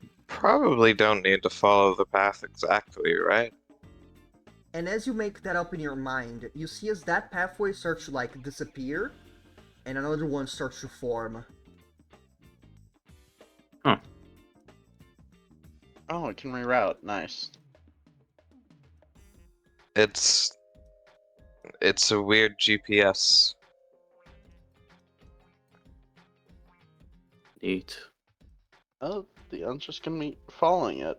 We probably don't need to follow the path exactly, right? and as you make that up in your mind, you see as that pathway starts to like disappear, and another one starts to form. Huh. Oh, it can reroute. Nice. It's a weird GPS. Neat. Oh, the owl's just gonna be following it.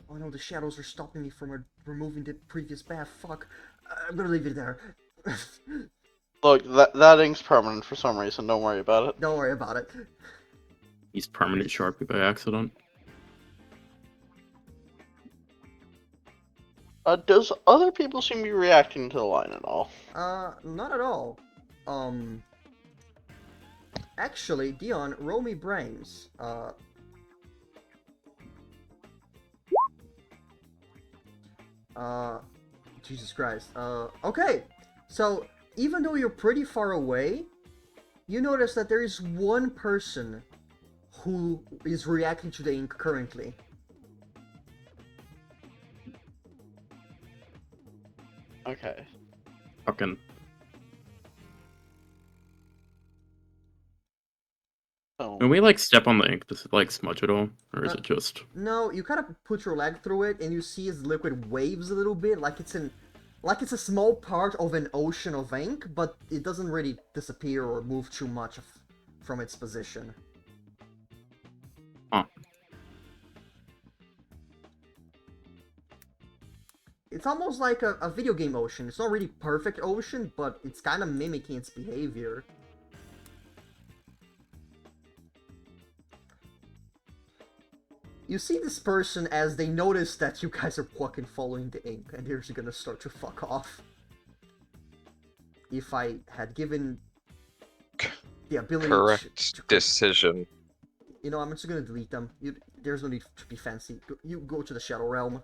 Oh no, the shadows are stopping me from removing the previous path. Fuck. I'm gonna leave it there. Look, that ink's permanent for some reason. Don't worry about it. Don't worry about it. He's permanent Sharpie by accident. Does other people seem to be reacting to the line at all? Not at all. Actually, Dion, roll me brains. Jesus Christ. Okay. So, even though you're pretty far away, you notice that there is one person who is reacting to the ink currently. Okay. Fucking. So, When we like step on the ink, does it like smudge at all? Or is Uh, it just No, you kind of put your leg through it, and you see as the liquid waves a little bit, like it's a small part of an ocean of ink, but it doesn't really disappear or move too much from its position. Huh. It's almost like a video game ocean. It's not really perfect ocean, but it's kind of mimicking its behavior. You see this person as they notice that you guys are fucking following the ink, and they're just gonna start to fuck off. If I had given the ability Correct to decision. You know, I'm just gonna delete them. There's no need to be fancy. You go to the Shadow Realm.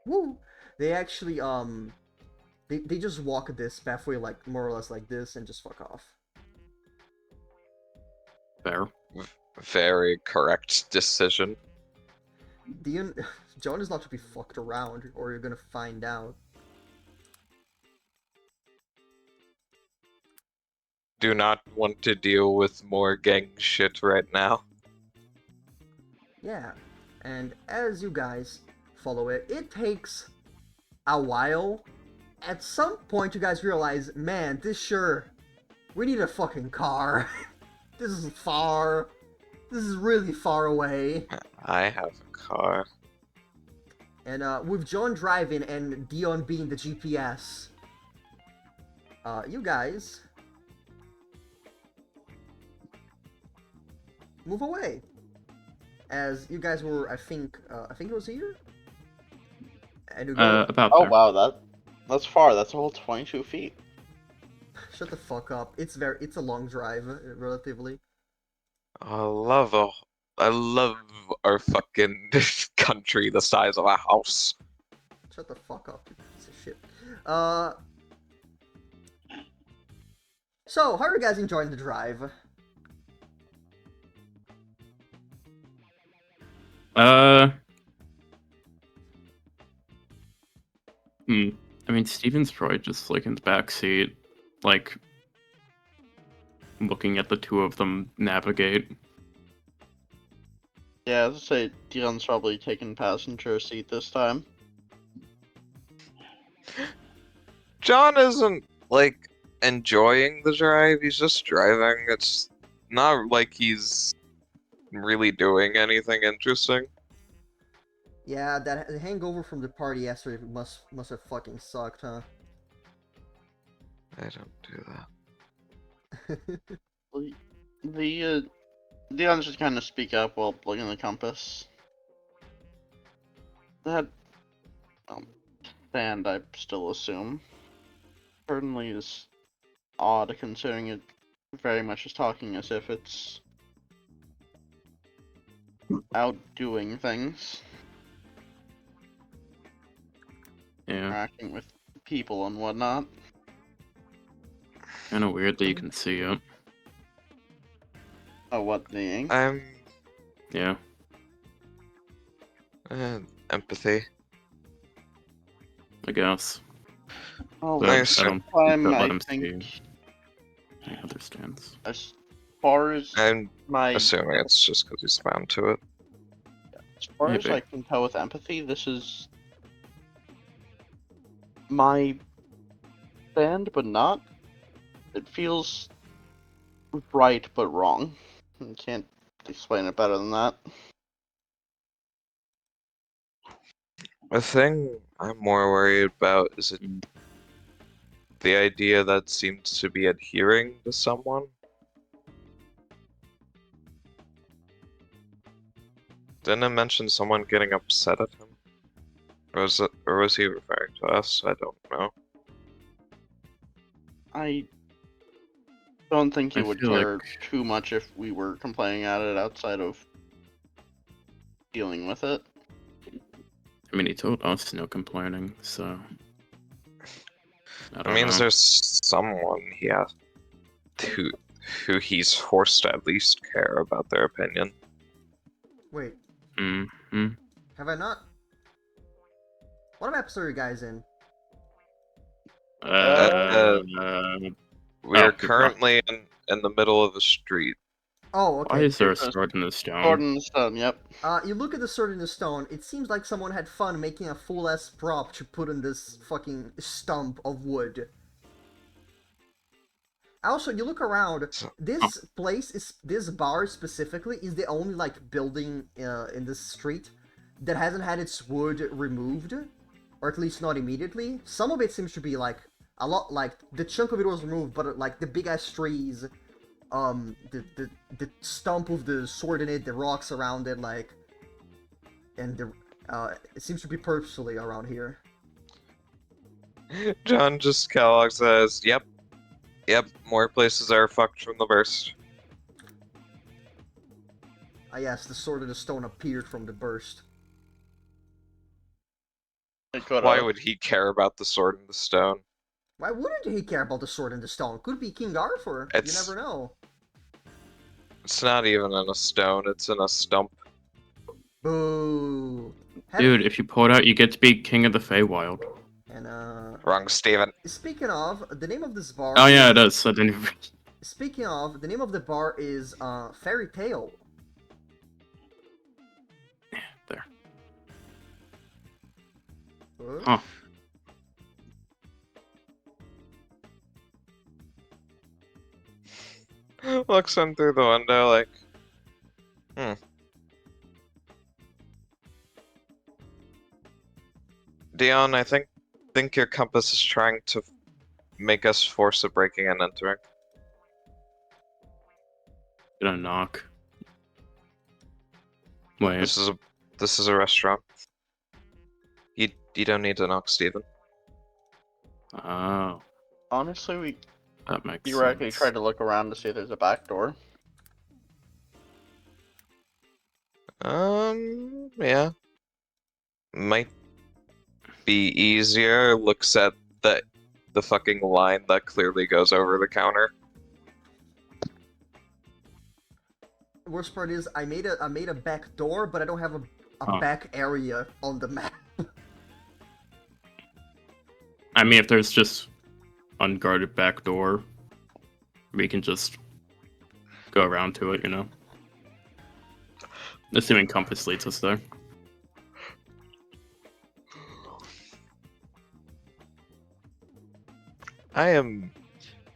Woo! They actually, They just walk this pathway like more or less like this and just fuck off. Fair. Very correct decision. Dion, John is not to be fucked around, or you're gonna find out. Do not want to deal with more gang shit right now. Yeah, and as you guys follow it, it takes a while. At some point, you guys realize, man, we need a fucking car. This is far. This is really far away. I have a car. And with John driving and Dion being the GPS, you guys move away. As you guys were, I think it was here. And you go, About Oh there. wow, that's far. That's a whole 22 feet. shut the fuck up. It's a long drive, relatively. I love our fucking country the size of a house. Shut the fuck up, you piece of shit. So how are you guys enjoying the drive? I mean, Steven's probably just like in the back seat, like looking at the two of them navigate. Yeah, I'd say Dion's probably taking passenger seat this time. John isn't like enjoying the drive, he's just driving. It's not like he's really doing anything interesting. Yeah, that hangover from the party yesterday must have fucking sucked, huh? I don't do that. Dion's just kind of speak up while looking at the compass. That sand, I still assume, certainly is odd considering it very much is talking as if it's out doing things, Yeah, interacting with people and whatnot. kind of weird that you can see it. Oh, what the ink? I'm Yeah. empathy. I guess. Oh, But Nice. I don't time, think that I let him think, see any other stands. as far as I'm my assuming it's just because he's bound to it. as far as Maybe. I can tell with empathy, this is my stand, but not. It feels right, but wrong. I can't explain it better than that. The thing I'm more worried about is the idea that seems to be adhering to someone. Didn't it mention someone getting upset at him? Or was he referring to us? I don't know. I don't think he I would feel care like too much if we were complaining at it outside of dealing with it. I mean he told us no complaining, so I It don't means know. there's someone he has who he's forced to at least care about their opinion. Wait, Mm-hmm. have I not? What episode are you guys in? Uh, we Oh, are you're currently in the middle of a street. Oh, why okay. is there a Because sword in the stone? Sword in the stone, yep. You look at the sword in the stone. It seems like someone had fun making a full-ass prop to put on this fucking stump of wood. Also, you look around. So- This this bar specifically is the only like building in this street that hasn't had its wood removed, or at least not immediately. Some of it seems to be like a lot, like the chunk of it was removed, but like the big ass trees, the stump of the sword in it, the rocks around it, like, and the it seems to be purposefully around here. John just Kellogg says, "Yep, more places are fucked from the burst." Ah, yes, the sword in the stone appeared from the burst. It could Why have. would he care about the sword in the stone? Why wouldn't he care about the sword and the stone? Could be King Arthur. You It's never know. it's not even in a stone, it's in a stump. Boo. Dude, if you pull it out, you get to be king of the Feywild. And Wrong, Steven. speaking of, the name of this bar. Oh yeah, is, it is. I didn't even... Speaking of, the name of the bar is Fairy Tale. There. Huh? Huh. Looks in through the window like, Dion, I think your compass is trying to make us force a breaking and entering. Gonna knock. Wait. This is a restaurant. You don't need to knock, Steven. Oh, Honestly, we that makes theoretically sense. tried to look around to see if there's a back door. Yeah. Might be easier. Looks at the fucking line that clearly goes over the counter. The worst part is I made a back door, but I don't have a Huh. back area on the map. I mean, if there's just unguarded back door, we can just go around to it, you know? Assuming compass leads us there. I am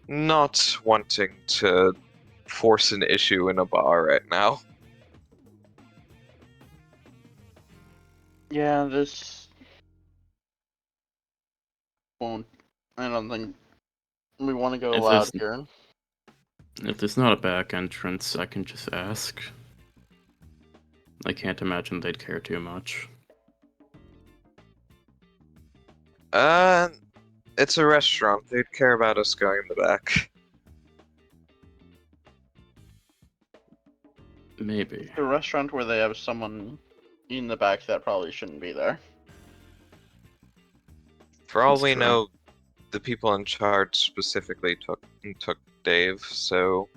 not wanting to force an issue in a bar right now. Yeah, this won't. I don't think we want to go If loud there's, here. if there's not a back entrance, I can just ask. I can't imagine they'd care too much. It's a restaurant. They'd care about us going in the back. Maybe. The restaurant where they have someone in the back that probably shouldn't be there. For all That's we true. know, the people in charge specifically took Dave, so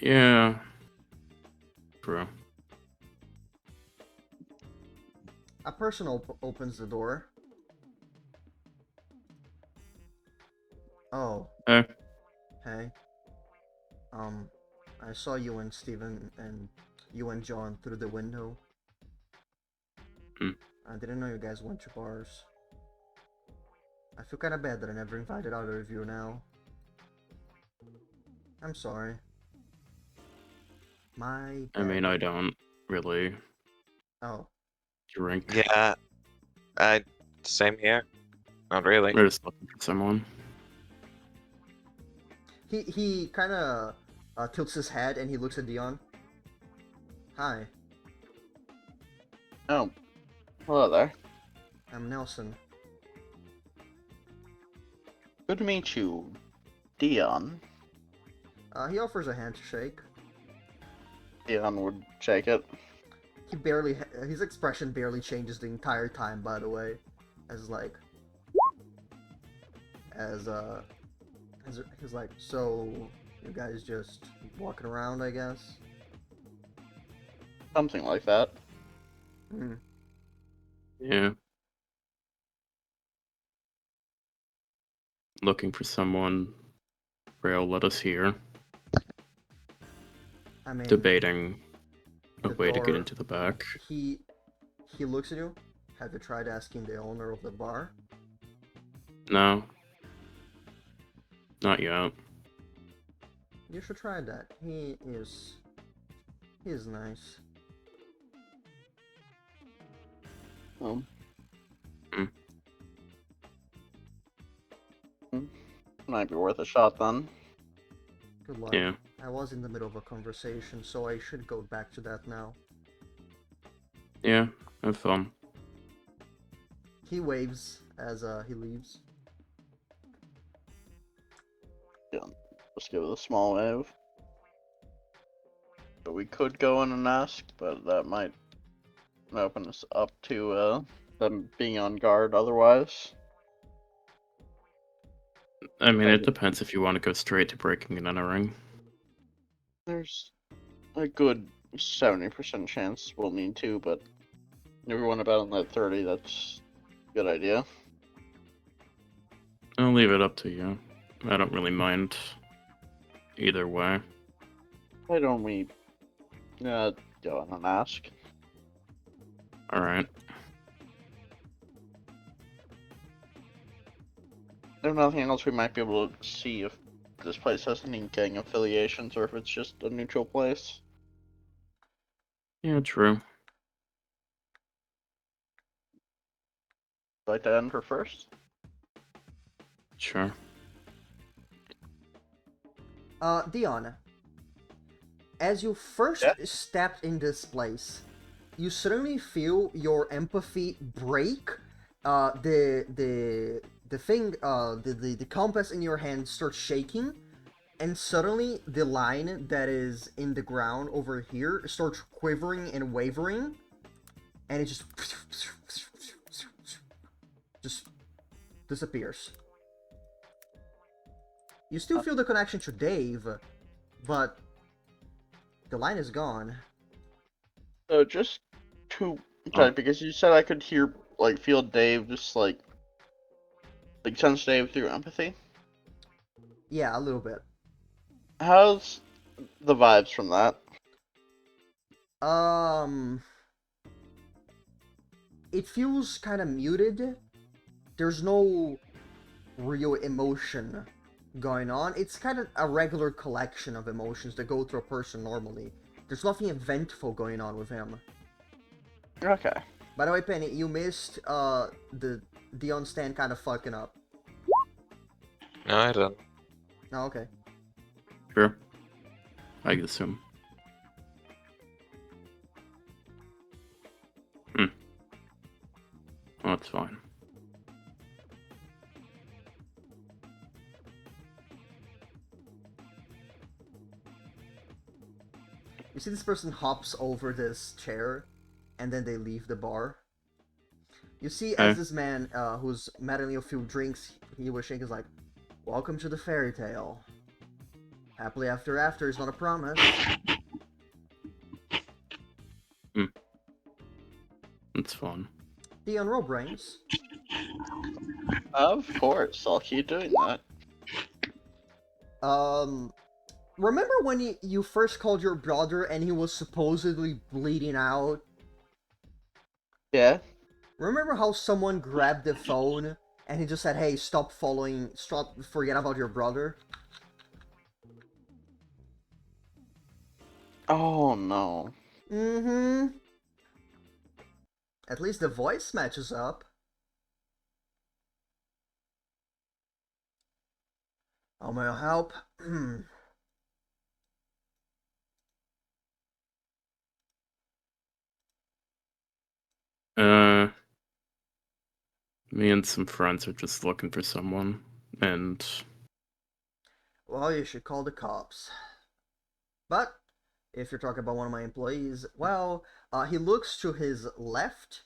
Yeah. True. A person opens the door. Oh, Eh, hey. I saw you and Steven and you and John through the window. Hmm. I didn't know you guys went to bars. I feel kind of bad that I never invited either of you now. I'm sorry. My I mean, bad. I don't really Oh, drink. yeah. Same here. Not really. We're just looking for someone. he kind of tilts his head and he looks at Dion. Hi, Oh, hello there. I'm Nelson. Good to meet you, Dion. He offers a handshake. Dion would shake it. He barely, his expression barely changes the entire time, by the way. As like, as he's like, so you guys just walking around, I guess. Something like that. Hmm. Yeah. Looking for someone. Rail let us here. I mean, Debating a the way to get door- into the back. he looks at you. Have you tried asking the owner of the bar? No. Not yet. You should try that. He is nice. Um. Hmm. Might be worth a shot then. Good luck. Yeah. I was in the middle of a conversation, so I should go back to that now. Yeah. Have fun. He waves as he leaves. Just give it a small wave. But we could go in and ask, but that might open us up to them being on guard otherwise. I mean, it Okay. depends if you want to go straight to breaking and entering. There's a good 70% chance we'll need to, but everyone about on that 30, that's a good idea. I'll leave it up to you. I don't really mind either way. Why don't we go on and ask? Alright. If nothing else, we might be able to see if this place has any gang affiliations or if it's just a neutral place. Yeah, true. Like to enter first? Sure. Dion, as you first Yeah? stepped in this place, you suddenly feel your empathy break. The compass in your hand starts shaking, and suddenly the line that is in the ground over here starts quivering and wavering, and it just disappears. You still feel the connection to Dave, but the line is gone. So just to because you said I could feel Dave just like sense Dave through empathy. Yeah, a little bit. How's the vibes from that? Um, it feels kind of muted. There's no real emotion going on. It's kind of a regular collection of emotions that go through a person normally. There's nothing eventful going on with him. Okay. By the way, Penny, you missed the Dion stand kind of fucking up. No, I didn't. Oh, okay. Sure. I assume. Well, that's fine. You see this person hops over this chair, and then they leave the bar. You see, as Okay. this man, who's meddling a few drinks, he was shaking, like, "Welcome to the fairy tale. Happily after is not a promise." That's fun. Dion, roll brains. Of course, I'll keep doing that. Remember when you first called your brother and he was supposedly bleeding out? Yeah. Remember how someone grabbed the phone and he just said, "Hey, stop forget about your brother"? Oh no. Mm-hmm. At least the voice matches up. How may I help? Uh, Me and some friends are just looking for someone, and Well, you should call the cops. But if you're talking about one of my employees, well, he looks to his left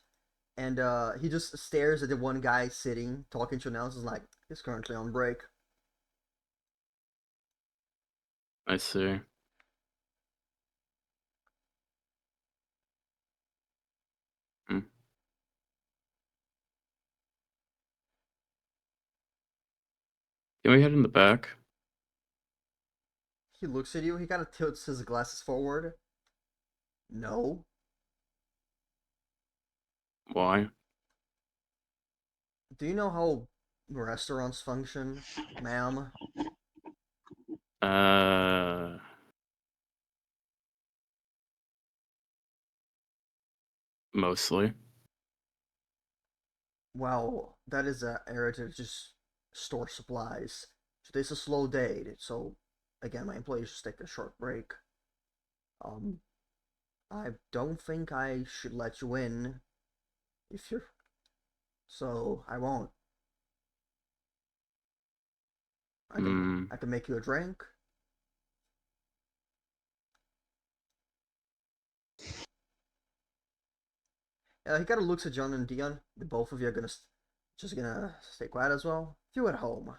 and he just stares at the one guy sitting talking to announcers like he's currently on break. I see. Hmm. Can we head in the back? He looks at you, he kind of tilts his glasses forward. No. Why? Do you know how restaurants function, ma'am? Uh, Mostly. Well, that is a area to just store supplies. Today's a slow day, so again, my employees just take a short break. Um, I don't think I should let you in if you're. So I won't. Hmm. I can make you a drink. He kind of looks at John and Dion. The both of you are just gonna stay quiet as well. You at home.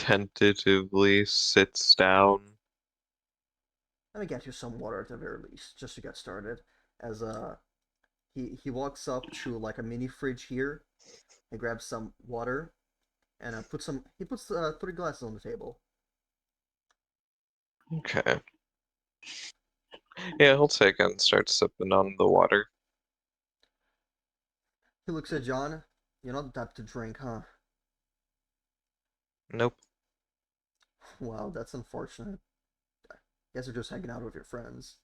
tentatively sits down. Let me get you some water at the very least, just to get started. As he walks up to like a mini fridge here, and grabs some water, and he puts 3 glasses on the table. Okay. Yeah, he'll take it and start sipping on the water. He looks at John. You're not the type to drink, huh? Nope. Well, that's unfortunate. Guess you're just hanging out with your friends.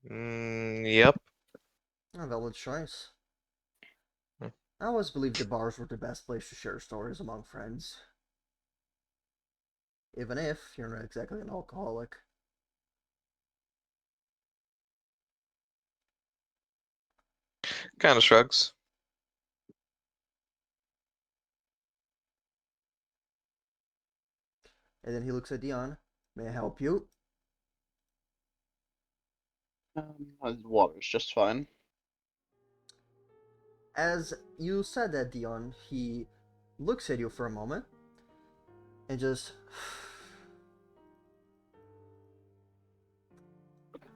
Yep. A valid choice. Hmm. I always believed the bars were the best place to share stories among friends. Even if you're not exactly an alcoholic. Kind of shrugs. And then he looks at Dion. May I help you? Water's just fine. As you said that, Dion, he looks at you for a moment and just.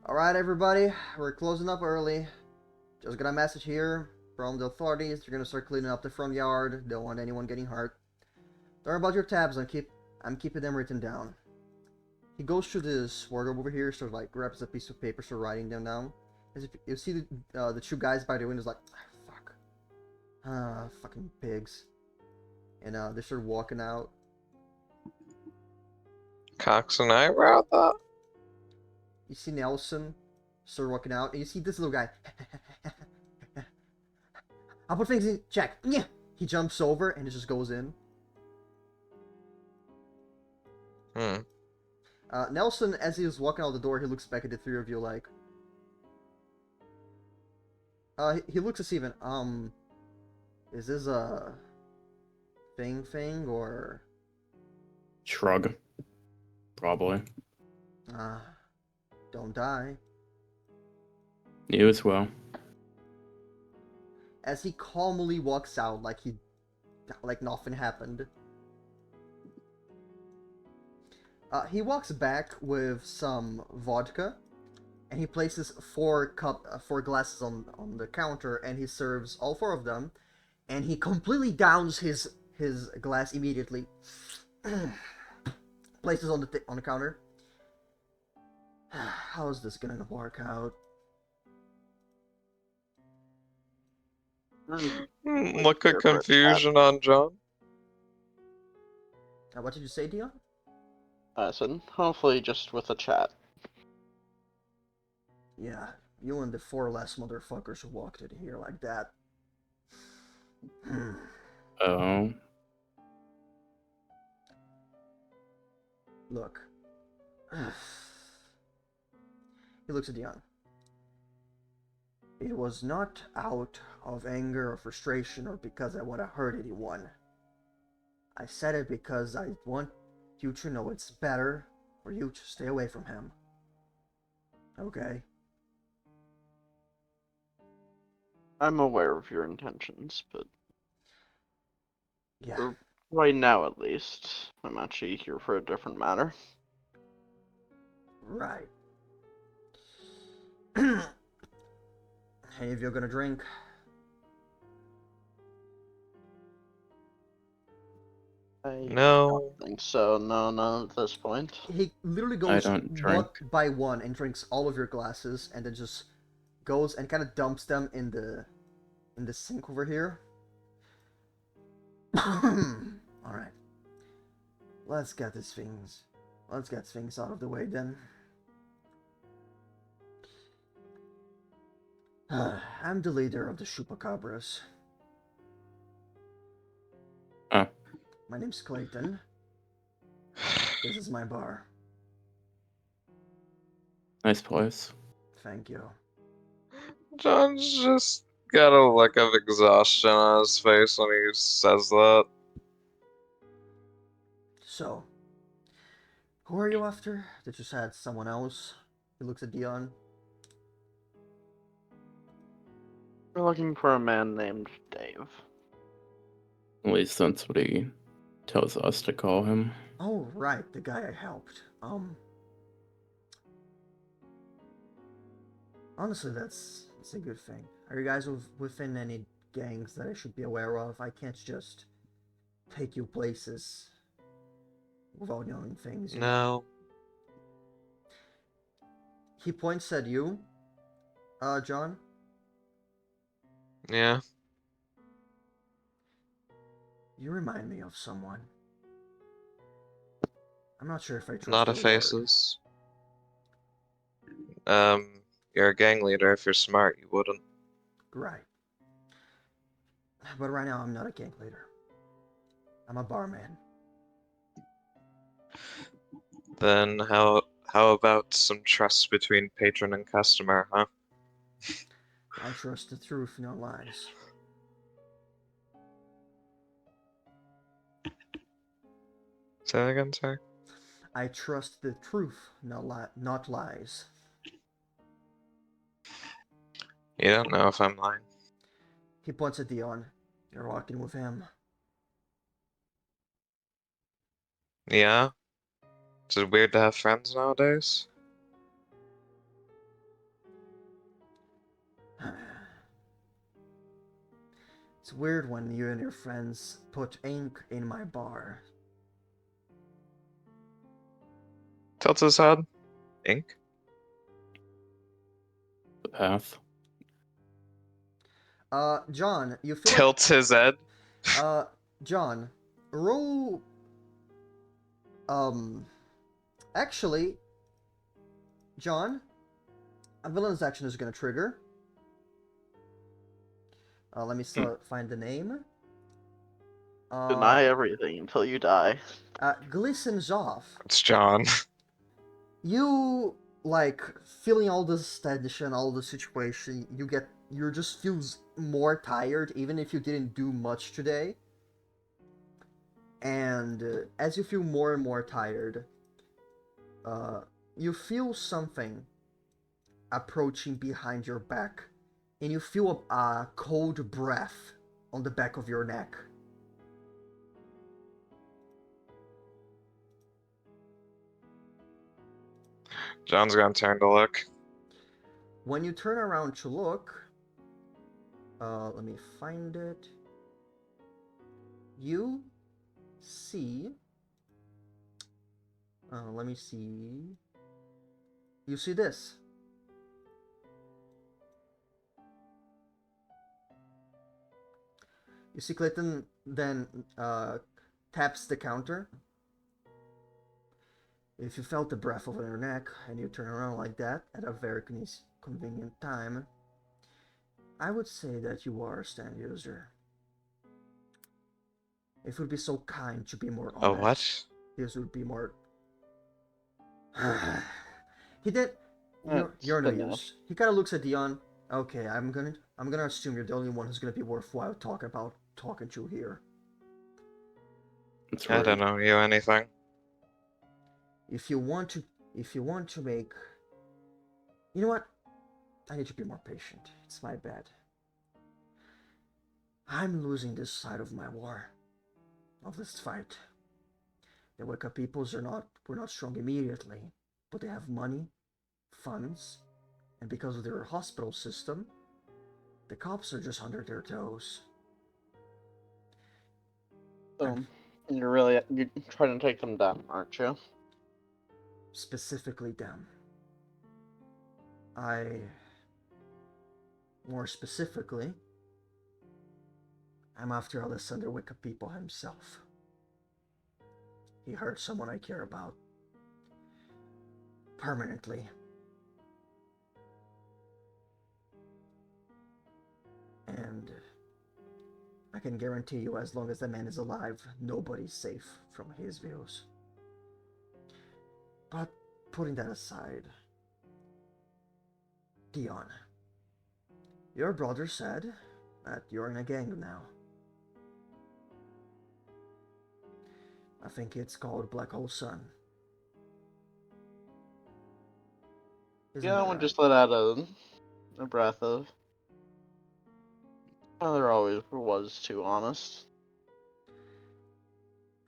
Alright, everybody, we're closing up early. Just got a message here from the authorities. They're gonna start cleaning up the front yard. Don't want anyone getting hurt. Don't worry about your tabs. I'm keeping them written down. He goes to this wardrobe over here, sort of like grabs a piece of paper, start writing them down. As if you see the 2 guys by the windows, like, fuck, fucking pigs, and they start walking out. Cocks an eyebrow at that? You see Nelson start walking out, and you see this little guy. I'll put things in check. Yeah. He jumps over and it just goes in. Nelson, as he was walking out the door, he looks back at the 3 of you like. He looks at Steven. Is this a thing or? Shrug. Probably. Don't die. You as well. As he calmly walks out, like nothing happened. He walks back with some vodka, and he places 4 glasses on the counter, and he serves all 4 of them, and he completely downs his glass immediately. Places on the counter. How's this gonna work out? Look at confusion on John. What did you say, Dion? I said, hopefully just with a chat. Yeah, you and the 4 last motherfuckers who walked in here like that. Oh. Look. He looks at Dion. It was not out of anger or frustration or because I want to hurt anyone. I said it because I want you to know it's better for you to stay away from him. Okay? I'm aware of your intentions, but Yeah. right now at least, I'm actually here for a different matter. Right. Any of you are gonna drink? No. I think so. No, not at this point. He literally I goes don't drink. one by one and drinks all of your glasses, and then just goes and kind of dumps them in the sink over here. All right. Let's get things out of the way then. I'm the leader of the Chupacabras. Oh. My name's Clayton. This is my bar. Nice place. Thank you. John's just got a look of exhaustion on his face when he says that. So, who are you after? Did you say it's someone else? He looks at Dion. We're looking for a man named Dave. At least that's what he tells us to call him. Oh, right, the guy I helped. Honestly, that's a good thing. Are you guys within any gangs that I should be aware of? I can't just take you places without knowing things, you know? No. He points at you, John. Yeah. You remind me of someone. I'm not sure if I A trust lot your of word. faces. You're a gang leader. If you're smart, you wouldn't. Right. But right now, I'm not a gang leader. I'm a barman. Then how about some trust between patron and customer, huh? I trust the truth, no lies. Say that again, sir? I trust the truth, not lies. You don't know if I'm lying. He points at Dion. You're walking with him. Yeah? Is it weird to have friends nowadays? It's weird when you and your friends put ink in my bar. Tilts his head. Ink? The path. John, you feel like... Tilts his head? John, roll... Actually, John, a villain's action is gonna trigger. Let me find the name. Deny everything until you die. Glistens off. It's John. You, like, feeling all this tension, all the situation, you just feels more tired, even if you didn't do much today. And as you feel more and more tired, you feel something approaching behind your back, and you feel a cold breath on the back of your neck. John's gonna turn to look. When you turn around to look, let me find it. You see, let me see. You see this. You see Clayton then taps the counter. If you felt the breath of her neck and you turn around like that at a very convenient time, I would say that you are a stand user. If you would be so kind to be more A honest, what? this would be more. He did. You're That's no enough. use. He kind of looks at Dion. Okay, I'm gonna assume you're the only one who's gonna be worthwhile talking to here. That's I right. don't know you anything. If you want to make, you know what? I need to be more patient. It's my bad. I'm losing this side of my war, of this fight. The Wicca peoples were not strong immediately, but they have money, funds, and because of their hospital system, the cops are just under their toes. So, you're trying to take them down, aren't you? Specifically them. More specifically, I'm after Alessander Wicca people himself. He hurt someone I care about. Permanently. And I can guarantee you, as long as the man is alive, nobody's safe from his views. But putting that aside, Dion, your brother said that you're in a gang now. I think it's called Black Hole Sun. Isn't Yeah, I that would right? just let out a breath of. Well, there always was, to honest.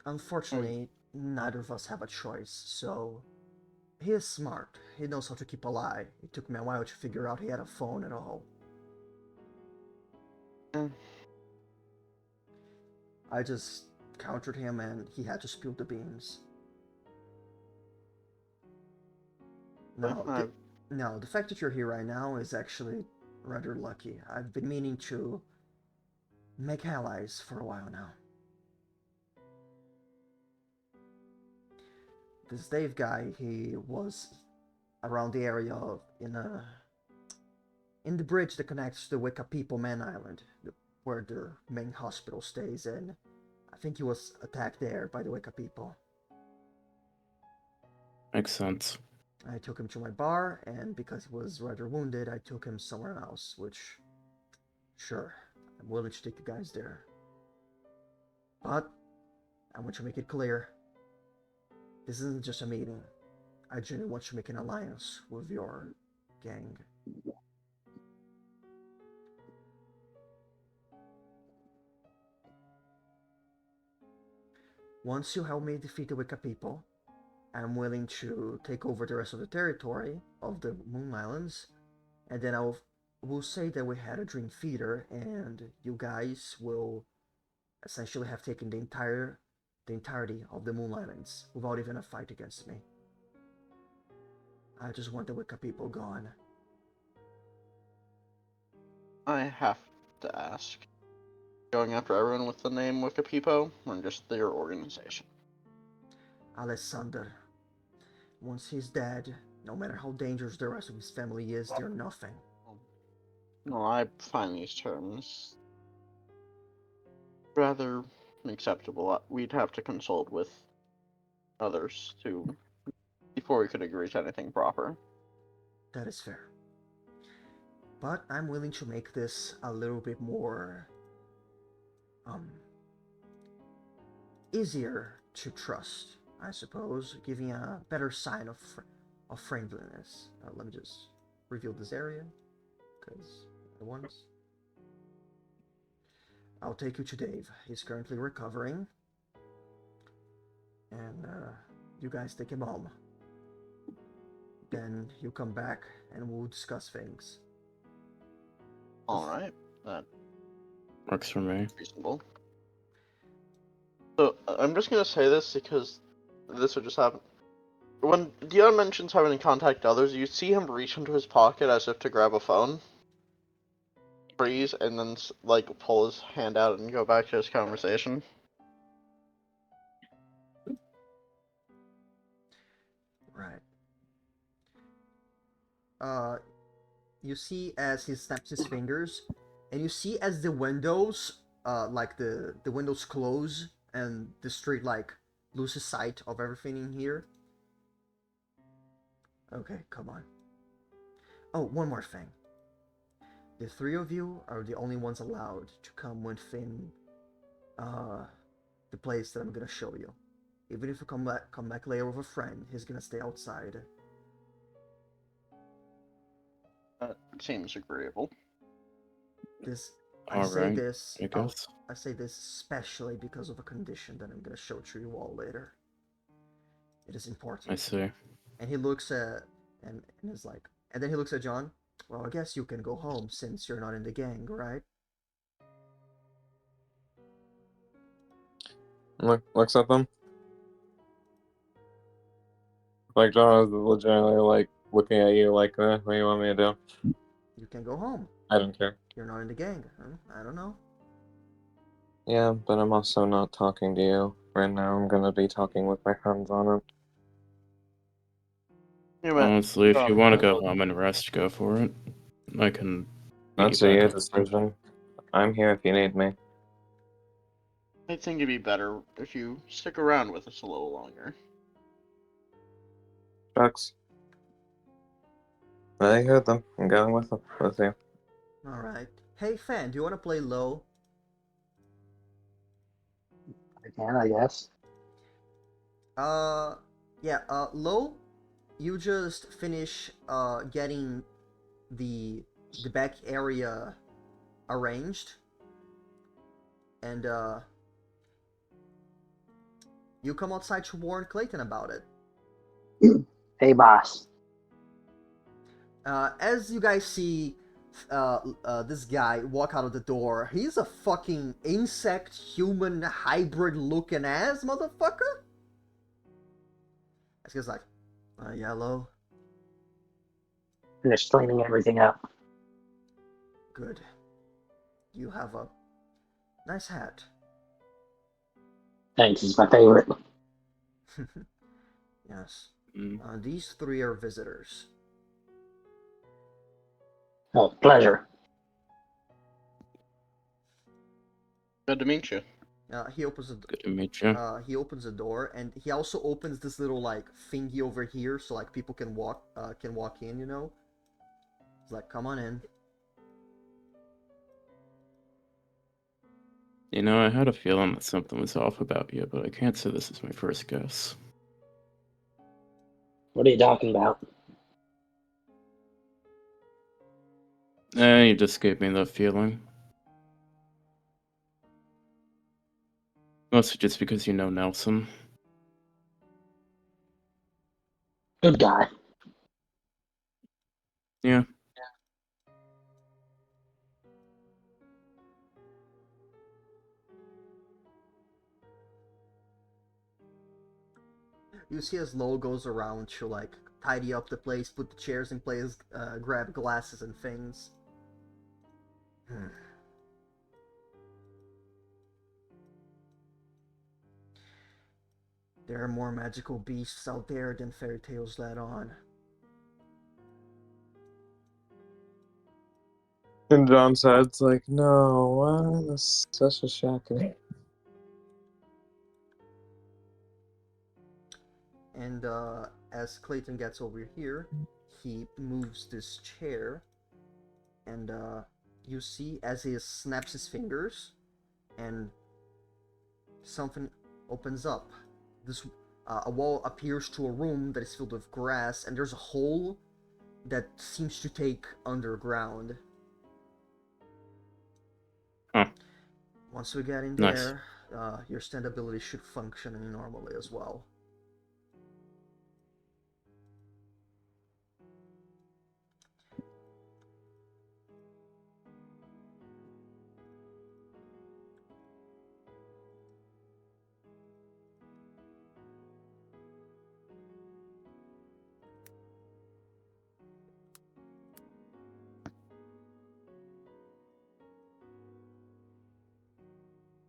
Unfortunately, neither of us have a choice, so he is smart. He knows how to keep a lie. It took me a while to figure out he had a phone at all. Mm. I just countered him and he had to spill the beans. Now, I- the fact that you're here right now is actually rather lucky. I've been meaning to make allies for a while now. This Dave guy, he was around the area in the bridge that connects the Wicca People Man Island, where their main hospital stays, and I think he was attacked there by the Wicca People. Makes sense. I took him to my bar, and because he was rather wounded, I took him somewhere else, which, sure, I'm willing to take you guys there. But, I want to make it clear, this isn't just a meeting. I genuinely want to make an alliance with your gang. Once you help me defeat the Wicca people, I'm willing to take over the rest of the territory of the Moon Islands, and then we'll say that we had a dream feeder, and you guys will essentially have taken the entirety of the Moon Islands without even a fight against me. I just want the Wicca people gone. I have to ask. Going after everyone with the name Wikipedia, or just their organization? Alessander. Once he's dead, no matter how dangerous the rest of his family is, they're nothing. Well, I find these terms rather acceptable. We'd have to consult with others before we could agree to anything proper. That is fair. But I'm willing to make this a little bit more easier to trust, I suppose, giving a better sign of friendliness. Let me just reveal this area, because at once. I'll take you to Dave. He's currently recovering, and you guys take him home. Then you come back, and we'll discuss things. Alright, that Works for me. reasonable. So, I'm just gonna say this because this would just happen. When Dion mentions having to contact others, you see him reach into his pocket as if to grab a phone, freeze, and then like pull his hand out and go back to his conversation. Right. You see as he snaps his fingers, and you see as the windows, like the windows close, and the street like loses sight of everything in here. Okay, come on. Oh, one more thing. The three of you are the only ones allowed to come within the place that I'm gonna show you. Even if you come back later with a friend, he's gonna stay outside. That seems agreeable. This I All say right, this I guess. I say this especially because of a condition that I'm gonna show to you all later. It is important. I see. And he looks at and is like, and then he looks at John. Well, I guess you can go home since you're not in the gang, right? Looks at them. Like John is legitimately like looking at you like, what do you want me to do? You can go home. I don't care. You're not in the gang. Huh? I don't know. Yeah, but I'm also not talking to you. Right now I'm gonna be talking with my friends on it. Honestly, if you want to go home and rest, go for it. I can. That's piggyback your up. decision. I'm here if you need me. I think it'd be better if you stick around with us a little longer. Shucks. I heard them. I'm going with you. All right. Hey, fan, do you want to play low? I can, I guess. Yeah. Low. You just finish getting the back area arranged, and You come outside to warn Clayton about it. Hey, boss. As you guys see this guy walk out of the door, he's a fucking insect human hybrid looking ass motherfucker. This guy's like, yellow. And just cleaning everything up. Good. You have a nice hat. Thanks, it's my favorite. Yes. Mm. These three are visitors. Oh, pleasure. Good to meet you. He opens the Good to meet you. he opens the door, and he also opens this little like thingy over here, so like people can walk in. You know. He's like, "Come on in." You know, I had a feeling that something was off about you, but I can't say this is my first guess. What are you talking about? You just gave me that feeling. Mostly just because you know Nelson. Good guy. Yeah. You see as Lo goes around to like tidy up the place, put the chairs in place, grab glasses and things. There are more magical beasts out there than fairy tales let on. And John said's like, no, why? That's such a shocker. And as Clayton gets over here, he moves this chair, and you see as he snaps his fingers, and something opens up. This a wall appears to a room that is filled with grass, and there's a hole that seems to take underground. Huh. Once we get in Nice. there, your stand ability should function normally as well.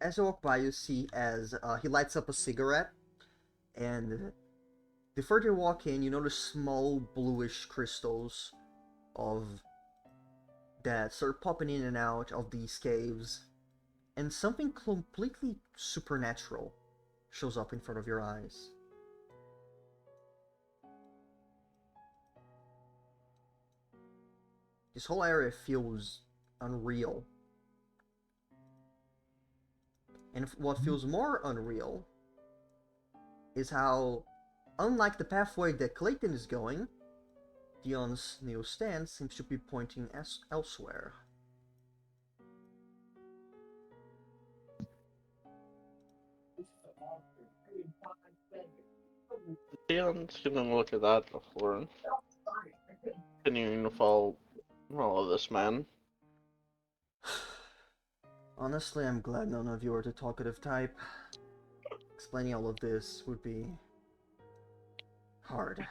As you walk by, you see as he lights up a cigarette, and the further you walk in, you notice small bluish crystals of that start popping in and out of these caves, and something completely supernatural shows up in front of your eyes. This whole area feels unreal. And what feels more unreal is how, unlike the pathway that Clayton is going, Dion's new stand seems to be pointing elsewhere. Dion's gonna look at that before continuing to follow this man. Honestly, I'm glad none of you are the talkative type. Explaining all of this would be hard.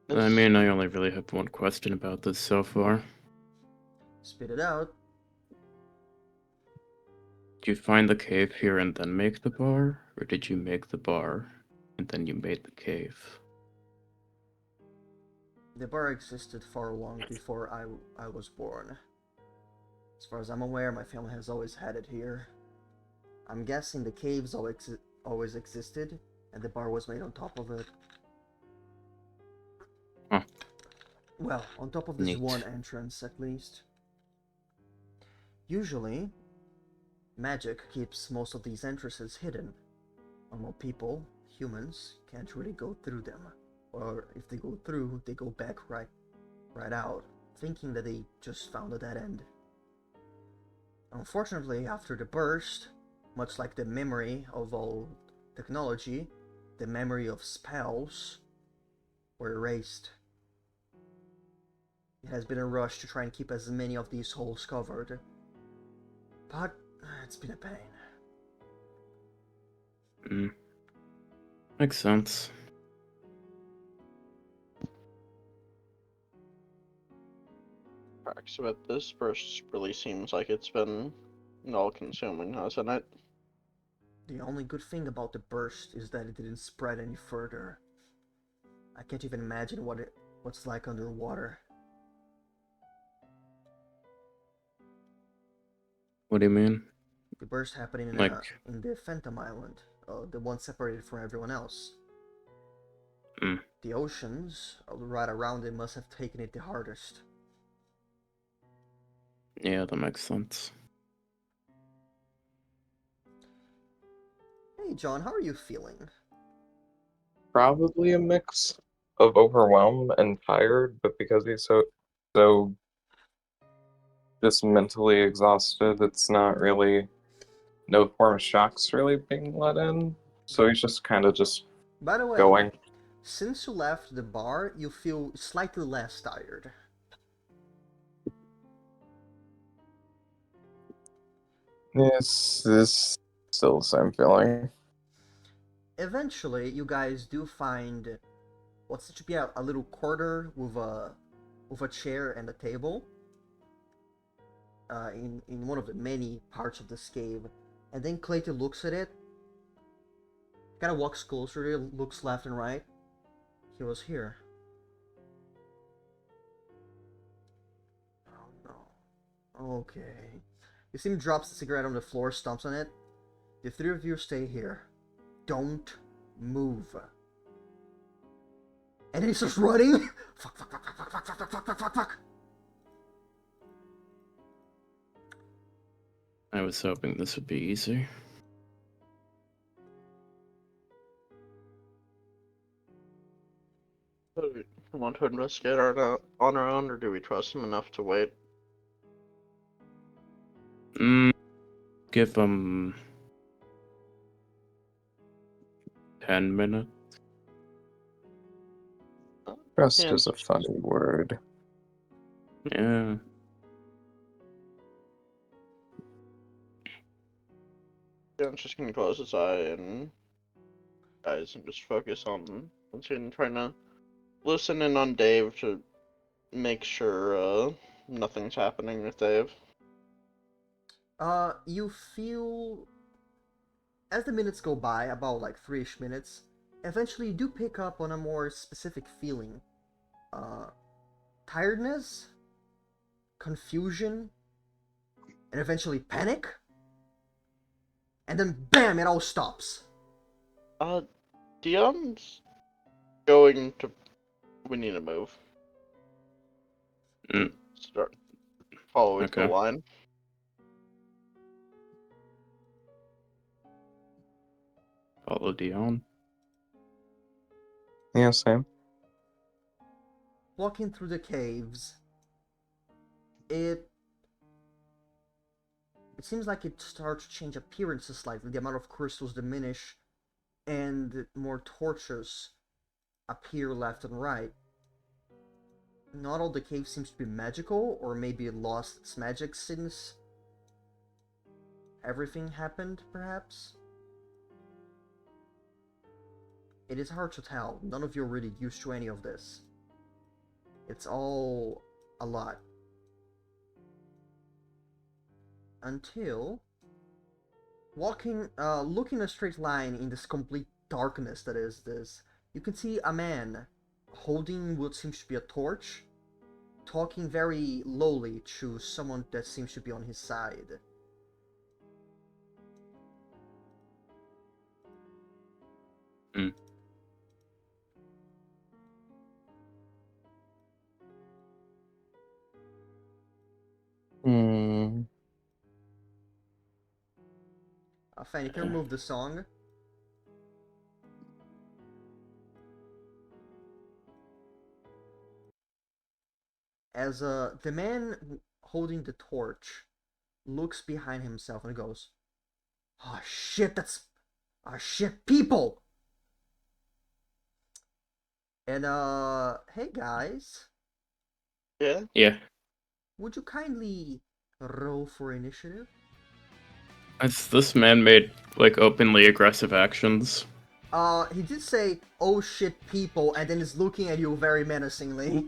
I mean, I only really have one question about this so far. Spit it out. Did you find the cave here and then make the bar? Or did you make the bar and then you made the cave? The bar existed far long before I was born. As far as I'm aware, my family has always had it here. I'm guessing the caves always existed, and the bar was made on top of it. Huh. Well, on top of this Neat. one entrance, at least. Usually, magic keeps most of these entrances hidden. Normal people, humans, can't really go through them. Or if they go through, they go back right out, thinking that they just found a dead end. Unfortunately, after the burst, much like the memory of all technology, the memory of spells were erased. It has been a rush to try and keep as many of these holes covered, but it's been a pain. Makes sense. So but this burst really seems like it's been all-consuming, hasn't it? The only good thing about the burst is that it didn't spread any further. I can't even imagine what's like underwater. What do you mean? The burst happening in the Phantom Island, the one separated from everyone else. The oceans right around it must have taken it the hardest. Yeah, that makes sense. Hey John, how are you feeling? Probably a mix of overwhelmed and tired, but because he's so just mentally exhausted, it's not really no form of shock's really being let in. So he's just kind of just By the way, going. since you left the bar, you feel slightly less tired. This still the same feeling. Eventually, you guys do find what seems to be a little corridor with a chair and a table in one of the many parts of this cave. And then Clayton looks at it, kind of walks closer to it, looks left and right. He was here. Oh no. Okay. You see him drops the cigarette on the floor, stomps on it. The three of you stay here. Don't move. And then he starts running. Fuck, fuck, fuck, fuck, fuck, fuck, fuck, fuck, fuck, fuck, fuck. I was hoping this would be easy. Do we want to investigate on our own, or do we trust him enough to wait? Give him 10 minutes. Trust Yeah. is a funny word. Yeah. I'm just gonna close his eye and eyes and just focus on trying to listen in on Dave to make sure nothing's happening with Dave. You feel as the minutes go by, about like 3-ish minutes, eventually you do pick up on a more specific feeling. Tiredness, confusion, and eventually panic. And then BAM! It all stops. Dion's going to. We need to move. Mm. Start following the Okay. line. Follow Dion. Yeah, same. Walking through the caves, it seems like it starts to change appearances slightly. The amount of crystals diminish, and more torches appear left and right. Not all the cave seems to be magical, or maybe it lost its magic since everything happened, perhaps? It is hard to tell. None of you are really used to any of this. It's all a lot. Until looking a straight line in this complete darkness that is this, you can see a man holding what seems to be a torch, talking very lowly to someone that seems to be on his side. Mm. Hmm. Fine, you can remove the song. As the man holding the torch looks behind himself and goes, Oh shit, that's... Oh shit, people! And hey guys, Yeah. Yeah. would you kindly roll for initiative? This man made like openly aggressive actions. He did say, oh shit, people, and then is looking at you very menacingly.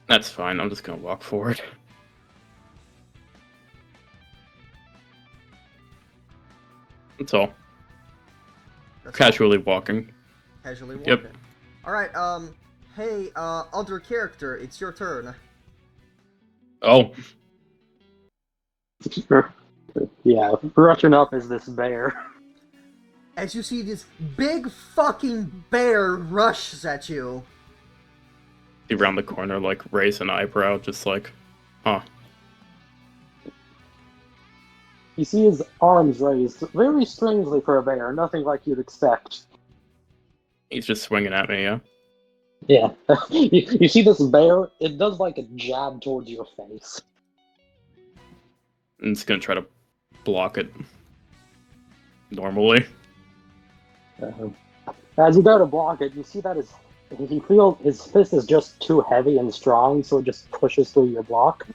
That's fine. I'm just gonna walk forward. That's all. That's all? Casually walking. Casually walking. Yep. Alright, hey, other character, it's your turn. Oh, Yeah, rushing up is this bear. As you see this big fucking bear rushes at you. around the corner, like raise an eyebrow, just like, huh. You see his arms raised, very strangely for a bear, nothing like you'd expect. He's just swinging at me, yeah. Yeah. You see this bear? It does like a jab towards your face. And it's gonna try to block it. Normally. As you go to block it, you see that his fist is just too heavy and strong, so it just pushes through your block.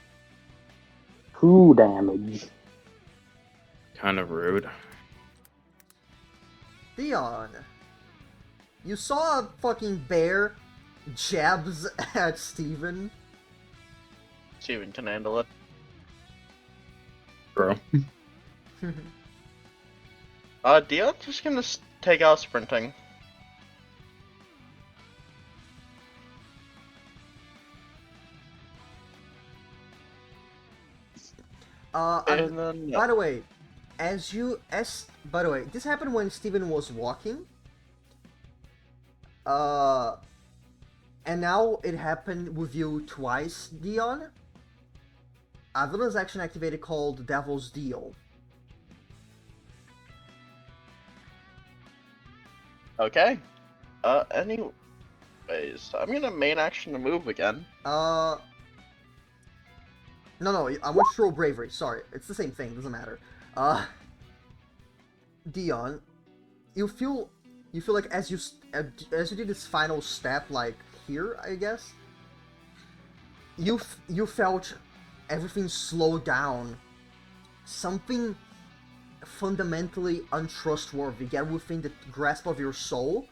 2 damage. Kind of rude. Theon, you saw a fucking bear jabs at Steven. Steven can handle it. Bro. Dion's just gonna take out sprinting. And then, By the way, by the way, this happened when Steven was walking. And now it happened with you twice, Dion. A villain's action activated called Devil's Deal. Okay. Anyways, I'm gonna main action to move again. No, I want you to roll bravery. Sorry, it's the same thing. Doesn't matter. Dion, you feel like as you did this final step, like here, I guess. You felt everything slow down. Something fundamentally untrustworthy get within the grasp of your soul,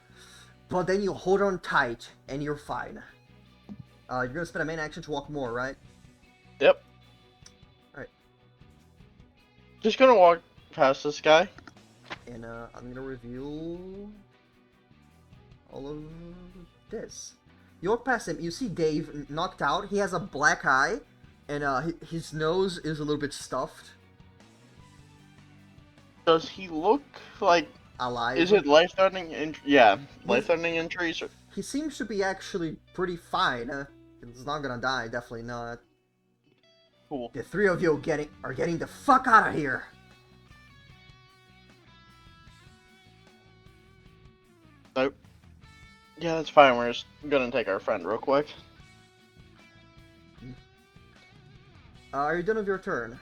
but then you hold on tight and you're fine. You're gonna spend a main action to walk more, right? Yep. Alright. Just gonna walk past this guy. And I'm gonna reveal all of this. You walk past him, you see Dave knocked out. He has a black eye, and his nose is a little bit stuffed. Does he look like... Alive. Is it life-threatening yeah, life-threatening injuries? Or... He seems to be actually pretty fine. He's not gonna die, definitely not. Cool. The 3 of you are getting the fuck out of here! Nope. Yeah, that's fine. We're just gonna take our friend real quick. Are you done with your turn?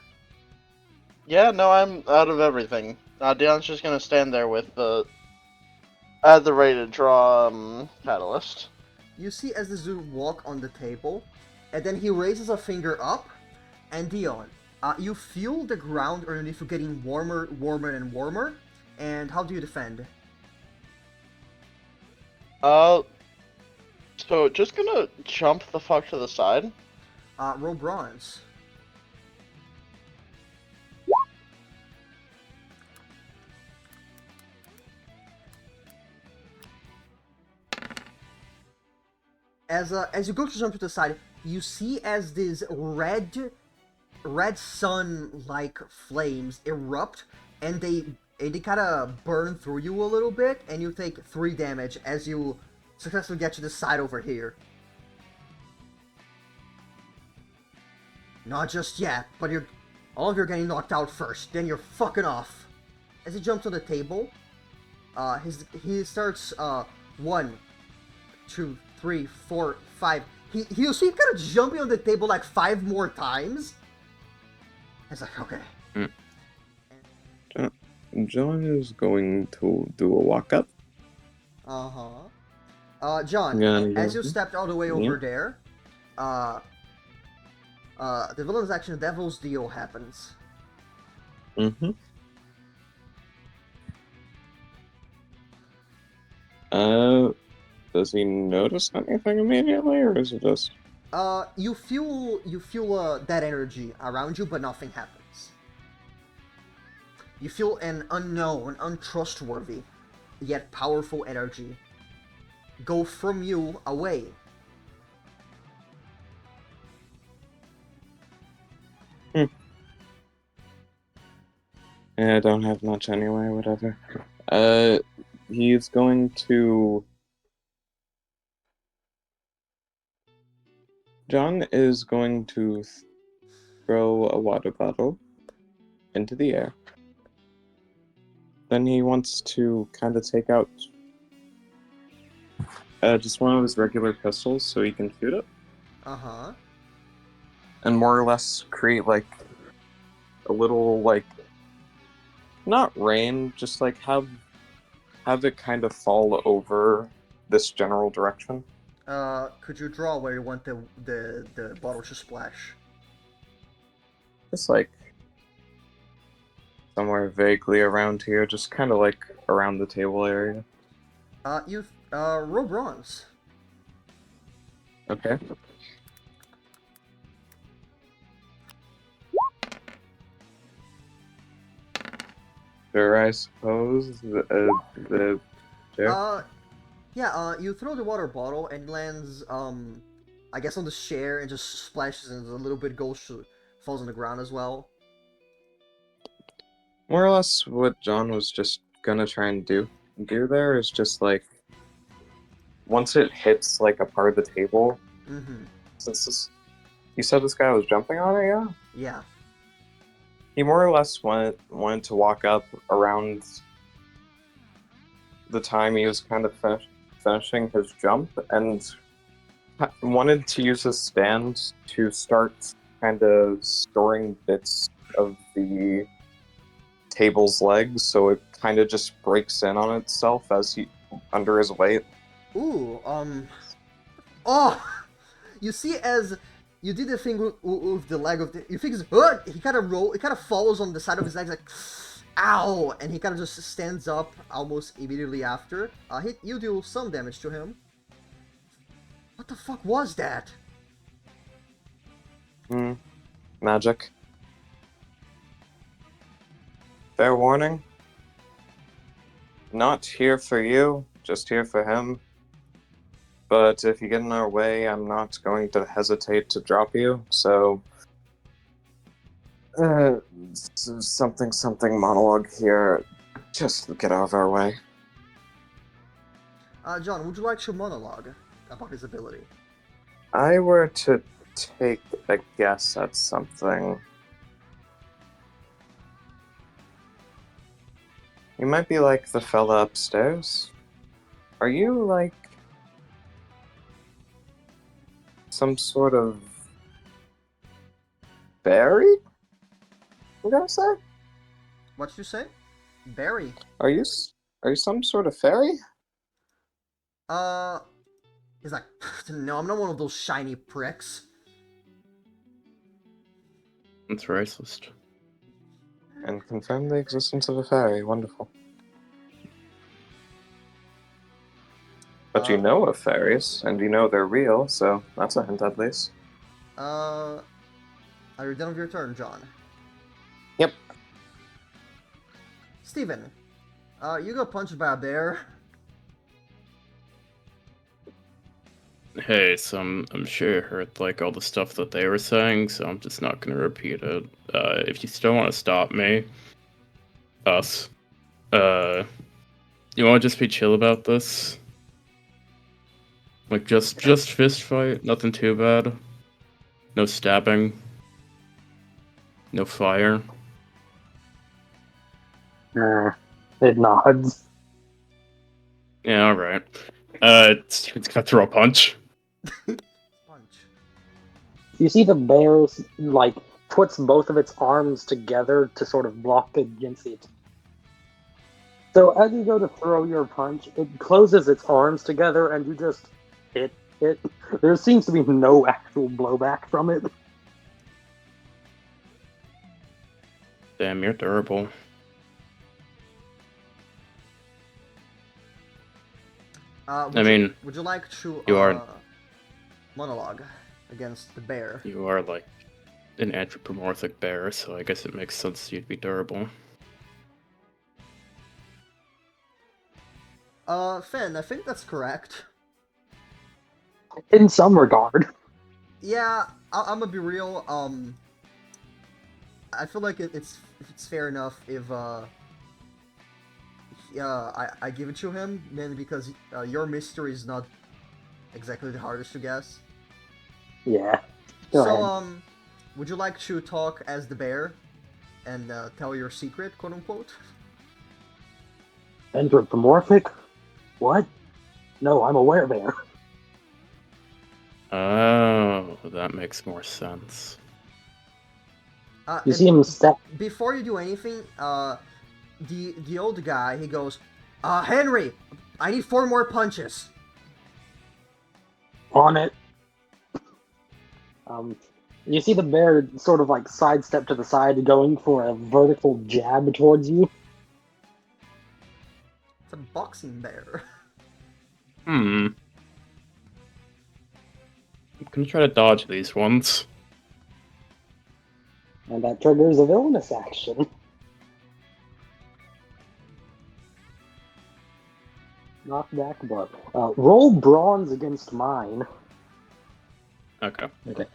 Yeah, no, I'm out of everything. Dion's just gonna stand there with the... at the ready to draw, catalyst. You see as the dude walk on the table, and then he raises a finger up, and Dion, you feel the ground underneath you getting warmer, and warmer, and how do you defend? So just gonna jump the fuck to the side. Roll bronze. As you go to jump to the side, you see as this red sun-like flames erupt, and they kind of burn through you a little bit, and you take 3 damage as you successfully get to the side over here. Not just yet, but all of you are getting knocked out first. Then you're fucking off. As he jumps on the table, he starts 1, 2, 3, 4, 5. You see him kind of jumping on the table like 5 more times. It's like, okay. John is going to do a walk up. John, as you stepped all the way over Yeah. there, the villain's action Devil's Deal happens. Mm-hmm. Does he notice anything immediately, or is it just... You feel that energy around you, but nothing happens. You feel an unknown, untrustworthy, yet powerful energy go from you away. Yeah, I don't have much anyway, whatever. He's going to... John is going to throw a water bottle into the air. Then he wants to kind of take out just one of his regular pistols so he can shoot it. Uh-huh. And more or less create, like, a little, like, not rain, just, like, have it kind of fall over this general direction. Could you draw where you want the bottle to splash? Just, like, somewhere vaguely around here, just kind of, like, around the table area. Roll bronze. Okay. Sure, I suppose. Chair? Yeah, you throw the water bottle and lands, I guess on the chair and just splashes and a little bit falls on the ground as well. More or less what John was just gonna try and do there is just, like, once it hits, like, a part of the table, Mm-hmm. since you said this guy was jumping on it, yeah? Yeah. He more or less wanted to walk up around the time he was kind of finishing his jump, and wanted to use his stand to start kind of storing bits of the table's legs, so it kind of just breaks in on itself as he under his weight. Ooh, oh! You see, as you did the thing with the leg of the, you think he kind of falls on the side of his legs like, ow, and he kind of just stands up almost immediately after. You do some damage to him. What the fuck was that? Magic. Fair warning. Not here for you, just here for him. But if you get in our way, I'm not going to hesitate to drop you, so... something monologue here. Just get out of our way. John, would you like to monologue about his ability? I were to take a guess at something. You might be like the fella upstairs. Are you like some sort of fairy? I'm gonna say. What'd you say? Barry. Are you some sort of fairy? He's like, no, I'm not one of those shiny pricks. That's racist. And confirm the existence of a fairy. Wonderful. But you know of fairies, and you know they're real, so that's a hint at least. Are you done with your turn, John? Yep. Steven, you got punched by a bear. Hey, so I'm sure you heard like all the stuff that they were saying, so I'm just not gonna repeat it. If you still want to stop me, you want to just be chill about this? Like just fist fight, nothing too bad. No stabbing. No fire. It nods. Yeah, alright. Steven's gonna throw a punch. Punch. You see the bear's, like, puts both of its arms together to sort of block against it. So as you go to throw your punch, it closes its arms together, and you just hit it. There seems to be no actual blowback from it. Damn, you're durable. Would you like to you are- monologue against the bear? You are like an anthropomorphic bear, so I guess it makes sense you'd be durable. Finn, I think that's correct. In some regard. Yeah, I'm gonna be real. I feel like it's fair enough if I give it to him, mainly because your mystery is not exactly the hardest to guess. Yeah. Go So ahead. would you like to talk as the bear and tell your secret, quote unquote? Anthropomorphic? What? No, I'm a werebear. Oh, that makes more sense. You see him step. Before you do anything, the old guy, he goes, Henry, I need 4 more punches. On it. You see the bear sort of like sidestep to the side, going for a vertical jab towards you. It's a boxing bear. I'm gonna try to dodge these ones. And that triggers a villainous action. Knockback blow. Roll bronze against mine. Okay. Okay.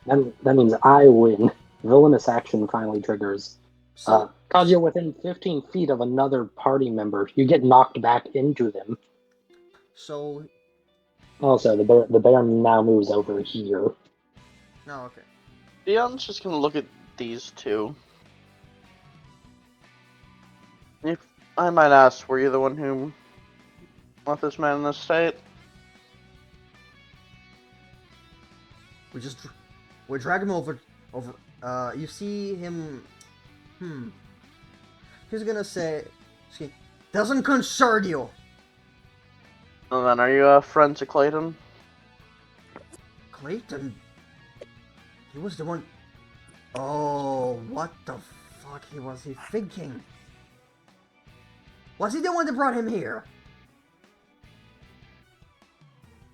That means I win. Villainous action finally triggers. So, Cause you're within 15 feet of another party member, you get knocked back into them. so, Also, the bear now moves over here. no, okay. Dion's just gonna look at these two. If I might ask, were you the one who left this man in this state? We drag him over, you see him, he's gonna say, doesn't concern you. And then, are you friends to Clayton? Clayton? He was the one, oh, what the fuck was he thinking? Was he the one that brought him here?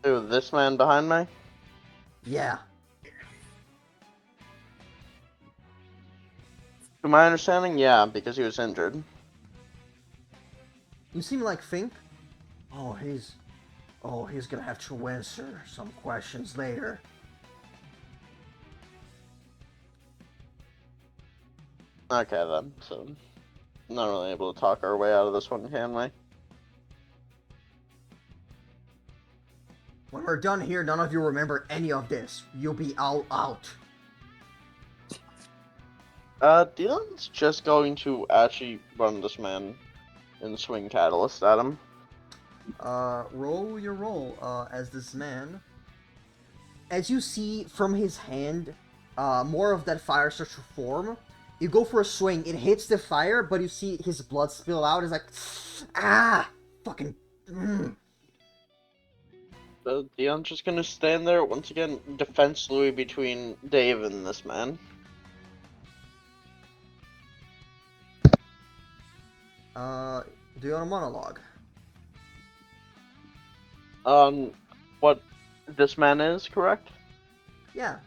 Who, this man behind me? Yeah. To my understanding, yeah, because he was injured. You seem like Fink. He's gonna have to answer some questions later. Okay then, so not really able to talk our way out of this one, can we? When we're done here, none of you remember any of this. You'll be all out. Dylan's just going to actually run this man and swing Catalyst at him. Roll your roll, as this man. As you see from his hand, more of that fire starts to form. You go for a swing, it hits the fire, but you see his blood spill out. It's like, fucking. So Dion's just gonna stand there once again, defensively between Dave and this man. Do you want a monologue? What this man is, correct? Yeah.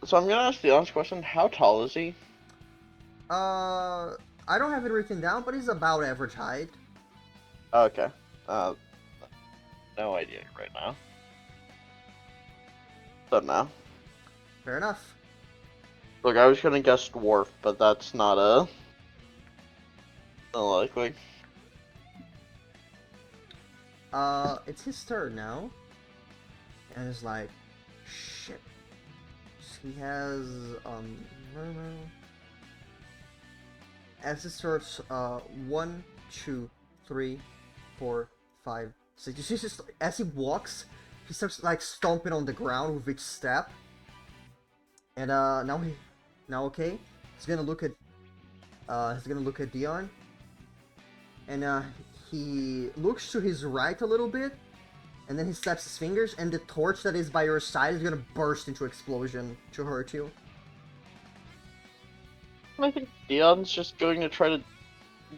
So I'm gonna ask the honest question, how tall is he? I don't have it written down, but he's about average height. Okay. No idea right now. Don't know. Fair enough. Look, I was gonna guess dwarf, but that's not likely. It's his turn now. And it's like, shit. He has, as it starts, 1, 2, 3, 4, 5, 6. You see, just as he walks, he starts like stomping on the ground with each step. And now okay. He's gonna look at Dion, and he looks to his right a little bit, and then he snaps his fingers, and the torch that is by your side is gonna burst into explosion to hurt you. I think Dion's just going to try to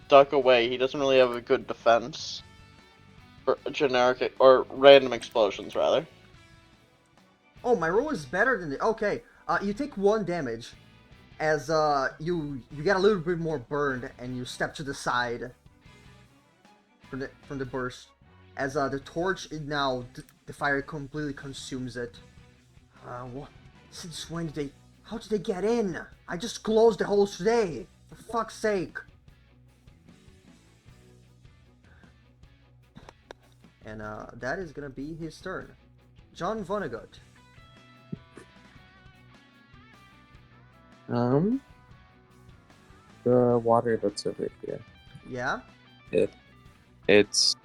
duck away. He doesn't really have a good defense. For generic, or random explosions, rather. Oh, my roll is better than the. Okay, you take 1 damage, as you get a little bit more burned, and you step to the side from the burst, as the torch is now the fire completely consumes it. Since when did they? How did they get in? I just closed the holes today. For fuck's sake. And that is gonna be his turn. John Vonnegut. The water that's over here. Yeah. It's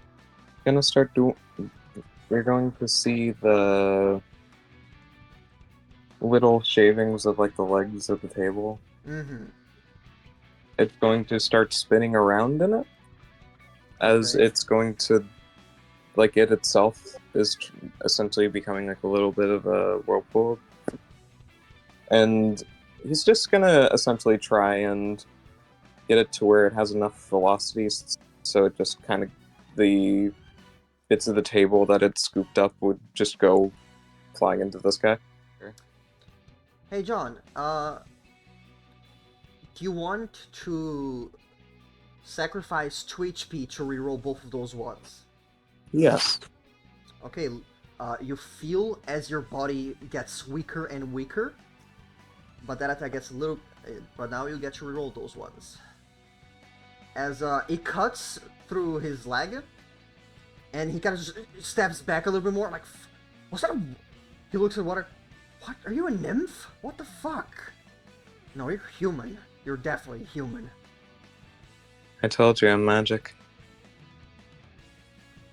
gonna start doing. We're going to see the little shavings of like the legs of the table. Mm-hmm. It's going to start spinning around in it, as Okay. it's going to, like it itself is essentially becoming like a little bit of a whirlpool, and he's just gonna essentially try and get it to where it has enough velocity, so it just kind of the bits of the table that it scooped up would just go flying into this guy. Hey John, do you want to sacrifice 2 HP to reroll both of those ones? Yes. Okay, you feel as your body gets weaker and weaker, but that attack gets a little. But now you get to reroll those ones. As it cuts through his leg, and he kind of just steps back a little bit more, like, what's that? He looks at the water. What? Are you a nymph? What the fuck? No, you're human. You're definitely human. I told you I'm magic.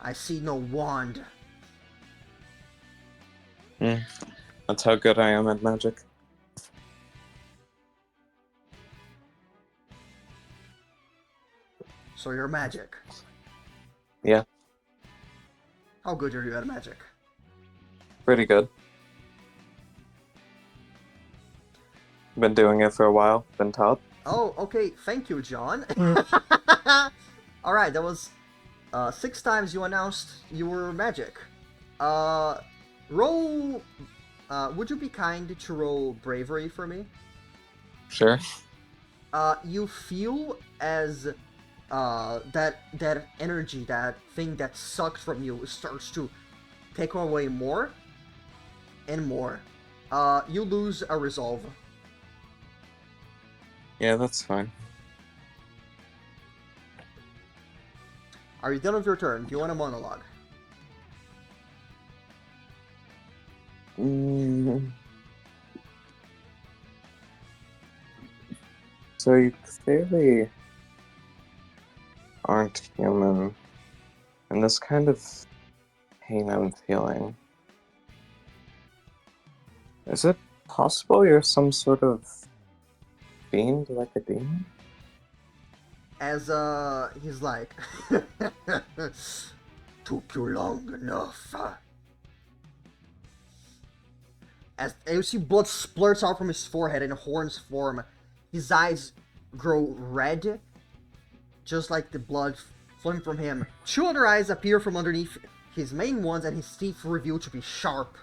I see no wand. That's how good I am at magic. So you're magic. Yeah, How good are you at magic? pretty good. Been doing it for a while. Been taught. Oh, okay. Thank you, John. All right, that was 6 times you announced you were magic. Roll. Would you be kind to roll bravery for me? Sure. You feel as that energy, that thing that sucks from you, starts to take away more and more. You lose a resolve. Yeah, that's fine. Are you done with your turn? Do you want a monologue? So you clearly aren't human, and this kind of pain I'm feeling. Is it possible you're some sort of fiend, like a demon? As he's like, took you long enough. As you see blood splurts out from his forehead and horns form, his eyes grow red, just like the blood flowing from him. 2 other eyes appear from underneath his main ones, and his teeth reveal to be sharp.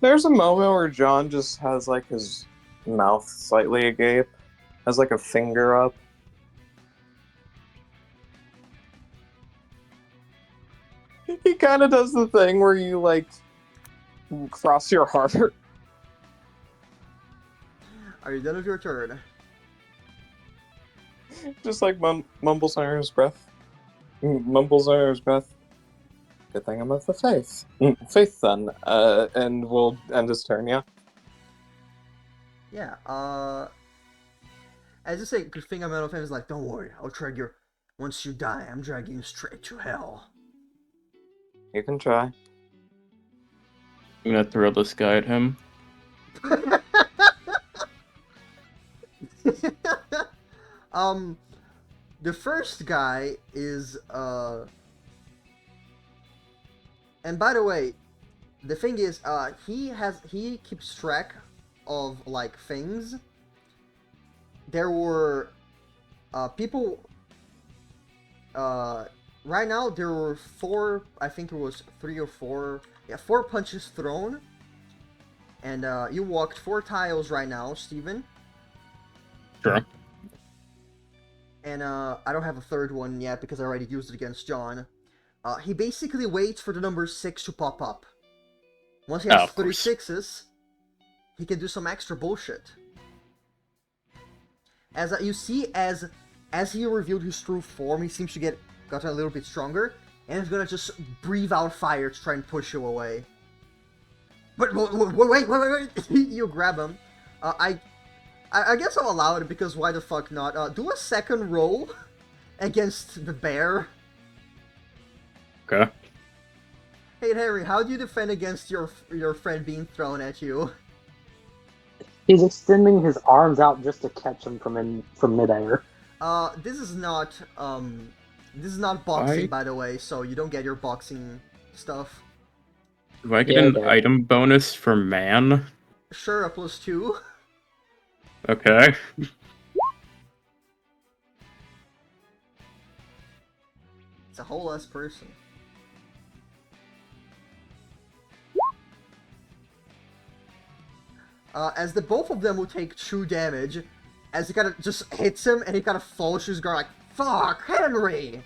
There's a moment where John just has like his mouth slightly agape, has like a finger up. He kind of does the thing where you like cross your heart. Are you done with your turn? Just like mumbles under his breath. Mumbles under his breath. Good thing I'm of the faith. Faith then. And we'll end his turn, yeah? Yeah, as you say, good thing I'm out of him is like, don't worry, I'll drag your. Once you die, I'm dragging you straight to hell. You can try. I'm gonna throw this guy at him. The first guy is and by the way, the thing is, he keeps track of like things. There were people right now there were four, I think it was 3 or 4, yeah, 4 punches thrown, and you walked 4 tiles right now, Steven. Sure. And I don't have a third one yet because I already used it against John. He basically waits for the number 6 to pop up. Once he has Of 3 course. sixes, he can do some extra bullshit. As you see, as he revealed his true form, he seems to gotten a little bit stronger, and he's gonna just breathe out fire to try and push you away. But wait! You grab him. I guess I'll allow it because why the fuck not? Do a second roll against the bear. Okay. Hey Harry, how do you defend against your friend being thrown at you? He's extending his arms out just to catch him from midair. This is not boxing, I- by the way, so you don't get your boxing stuff. Do I get Yeah, an okay. item bonus for man? Sure, a +2. Okay. It's a whole less person. As the both of them will take 2 damage, as he kind of just hits him and he kind of falls to his ground like, fuck, Henry!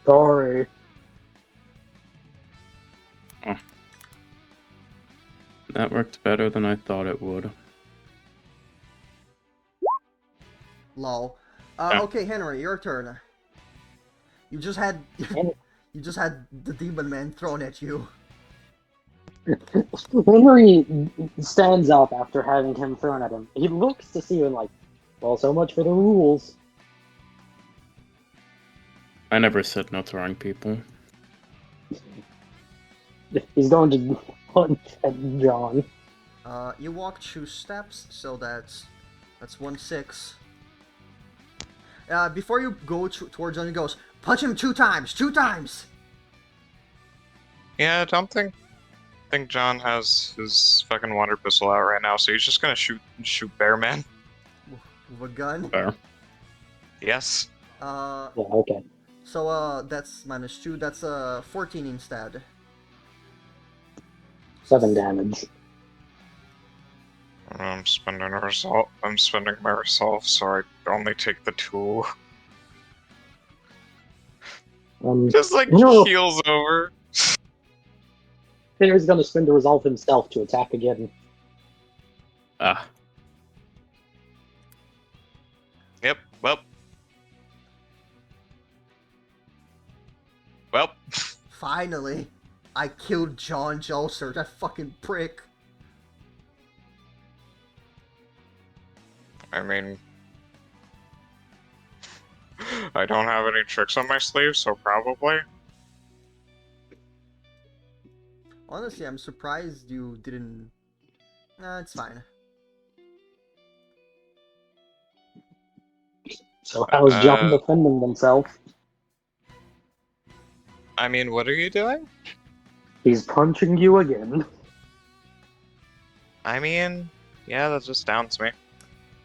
Sorry. That worked better than I thought it would. Lol. Yeah. Okay, Henry, your turn. You just had the demon man thrown at you. Henry stands up after having him thrown at him. He looks to see him like, well, so much for the rules. I never said no to wrong people. He's going to punch at John. You walk 2 steps, so that's 1 6. Before you go towards John, he goes, punch him 2 times! 2 times! Yeah, I don't think John has his fucking water pistol out right now, so he's just gonna shoot Bear Man. With a gun. Fair. Yes. Uh, Yeah, okay. so, that's -2, that's 14 instead. 7 damage. I'm spending my resolve, so I only take the 2. Just like No. heals over. Henry's going to spend a resolve himself to attack again. Ah. Yep. Well. Finally! I killed John Jolser, that fucking prick. I mean, I don't have any tricks on my sleeve, so probably. Honestly, I'm surprised you didn't... Nah, it's fine. So how's John defending himself? I mean, what are you doing? He's punching you again. I mean, yeah, that just downs me.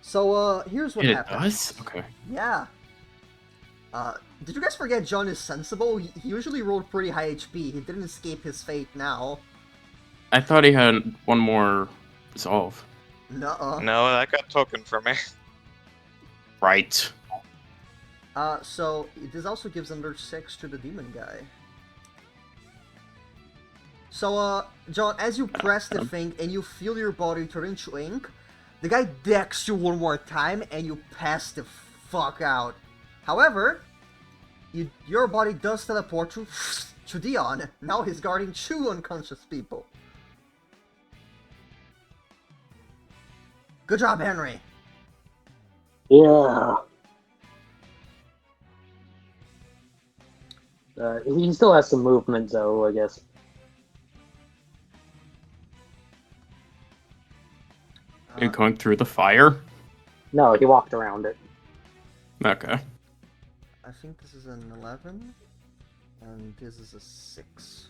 So, here's what It happened. does? Okay. Yeah. Did you guys forget John is sensible? He usually rolled pretty high HP. He didn't escape his fate now. I thought he had one more resolve. Nuh-uh. No, that got token for me. Right. So, this also gives another 6 to the demon guy. So, John, as you press the thing and you feel your body turn into ink, the guy decks you one more time and you pass the fuck out. However, your body does teleport you to Dion. Now he's guarding 2 unconscious people. Good job, Henry. Yeah. He still has some movement, though, I guess. You're going through the fire? No, he walked around it. Okay. I think this is an 11, and this is a 6.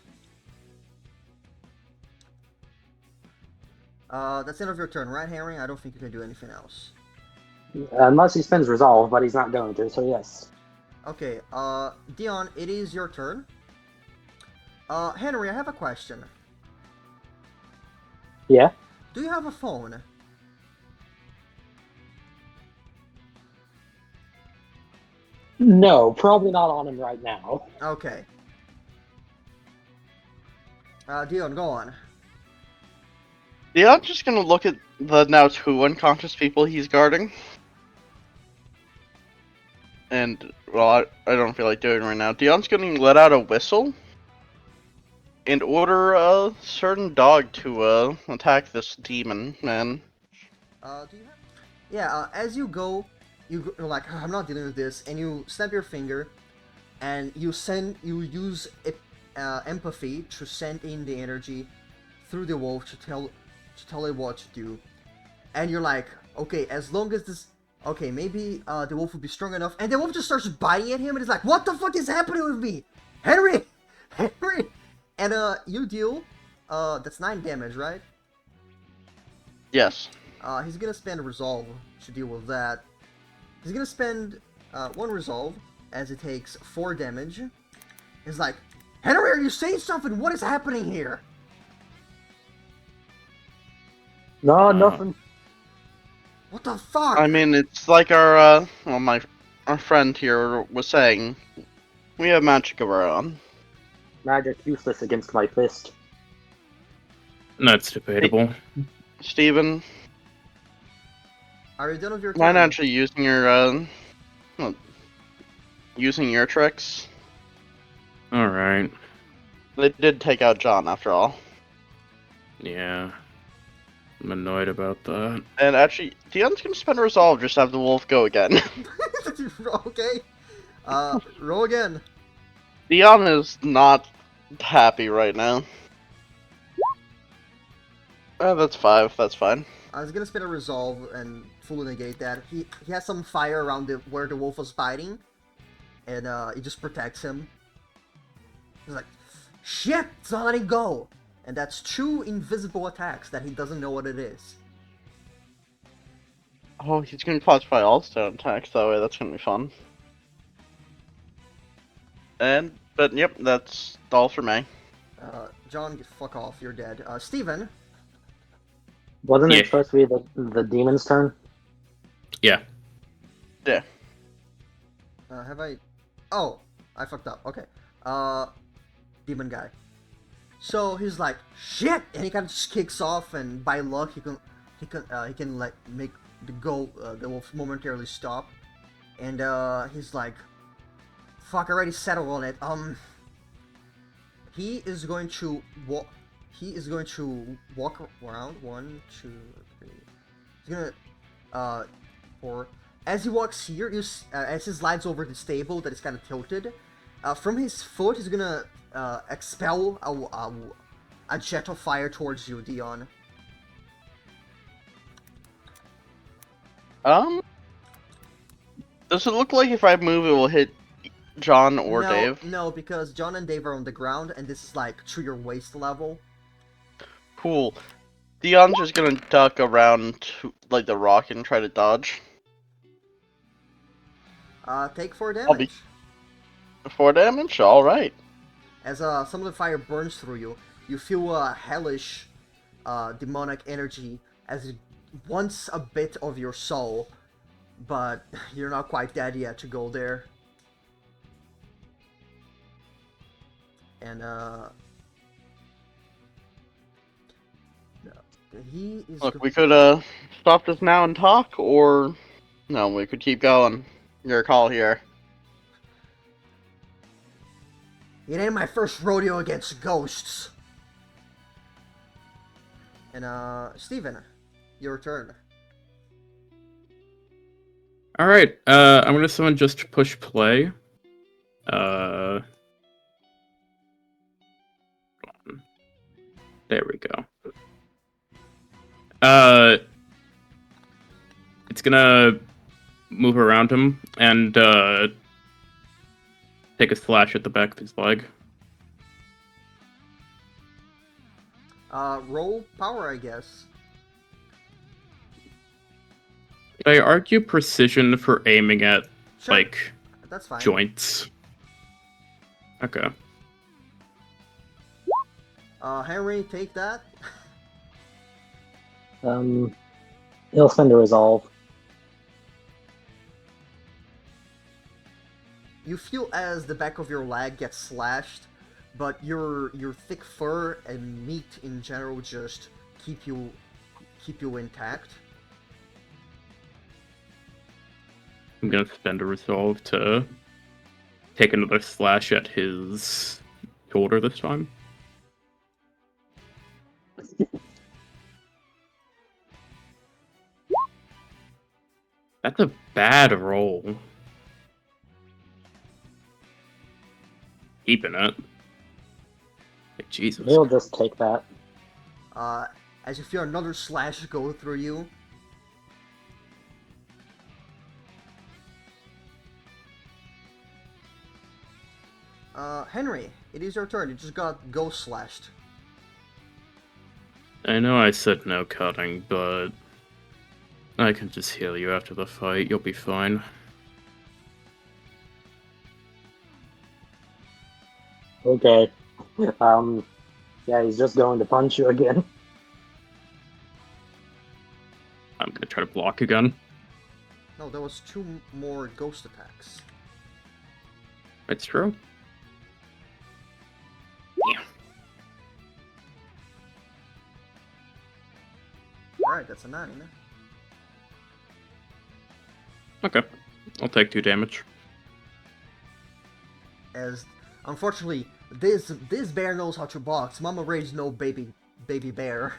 That's the end of your turn, right, Henry? I don't think you can do anything else. Unless he spends resolve, but he's not going to, so yes. Okay, Dion, it is your turn. Henry, I have a question. Yeah? Do you have a phone? No, probably not on him right now. Okay. Dion, go on. Yeah, I'm just gonna look at the now 2 unconscious people he's guarding. And, well, I don't feel like doing it right now. Dion's gonna let out a whistle and order a certain dog to attack this demon man. Do you have? Yeah. As you go, you're like, "Ah, I'm not dealing with this," and you snap your finger, and you use empathy to send in the energy through the wolf to tell it what to do, and you're like, okay, as long as this, okay, maybe the wolf will be strong enough, and the wolf just starts biting at him, and he's like, what the fuck is happening with me, Henry, Henry, and you deal, that's 9 damage, right? Yes. He's gonna spend a resolve to deal with that. He's gonna spend 1 resolve as it takes 4 damage. He's like, Henry, are you saying something? What is happening here? No, nothing. What the fuck? I mean, it's like our friend here was saying, we have magic of our own. Magic useless against my fist. That's debatable. Steven, Are you done with your mind turn? actually well, using your tricks? Alright. They did take out John after all. Yeah. I'm annoyed about that. And actually, Dion's gonna spend a resolve just to have the wolf go again. Okay. Roll again. Dion is not happy right now. That's 5, that's fine. He's gonna spend a resolve and fully negate that. He has some fire around where the wolf was biting, and it just protects him. He's like, shit, it's not letting go. And that's 2 invisible attacks that he doesn't know what it is. Oh, he's gonna classify all stone attacks that way, that's gonna be fun. But yep, that's all for me. John, fuck off, you're dead. Steven. Wasn't Yeah. it supposed to be the demon's turn? Yeah. Yeah. Have I... Oh, I fucked up. Okay. Demon guy. So he's like, shit! And he kind of just kicks off, and by luck, he can like make the wolf momentarily stop. And he's like, fuck, I already settled on it. He is going to walk. He is going to walk around. 1, 2, 3. He's gonna or as he walks here, as he slides over the stable that is kind of tilted, from his foot, he's gonna expel a jet of fire towards you, Dion. Does it look like if I move it will hit John or no, Dave? No, because John and Dave are on the ground, and this is like to your waist level. Cool. Dion's just gonna duck around to, like, the rock and try to dodge. Take 4 I'll be damage. 4 damage? Alright. As some of the fire burns through you, you feel a hellish, demonic energy as it wants a bit of your soul, but you're not quite dead yet to go there. And he is. Look, we could stop this now and talk, or no, we could keep going. Your call here. It ain't my first rodeo against ghosts. And Steven, your turn. Alright, I'm gonna summon just push play. There we go. It's It's gonna move around him and take a slash at the back of his leg. Roll power, I guess. Could I argue precision for aiming at, Sure, like, that's fine. joints? Okay. Henry, take that. He'll spend a resolve. You feel as the back of your leg gets slashed, but your thick fur and meat in general just keep you intact. I'm gonna spend a resolve to take another slash at his shoulder this time. That's a bad roll. Keeping it. Like, Jesus. He'll just take that. As you feel another slash go through you. Henry, it is your turn. You just got ghost slashed. I know I said no cutting, but I can just heal you after the fight. You'll be fine. Okay. Yeah, he's just going to punch you again. I'm gonna try to block again. No, there was 2 more ghost attacks. It's true. Yeah. Alright, that's a 9. Okay. I'll take 2 damage. As unfortunately, this bear knows how to box. Mama raised no baby bear.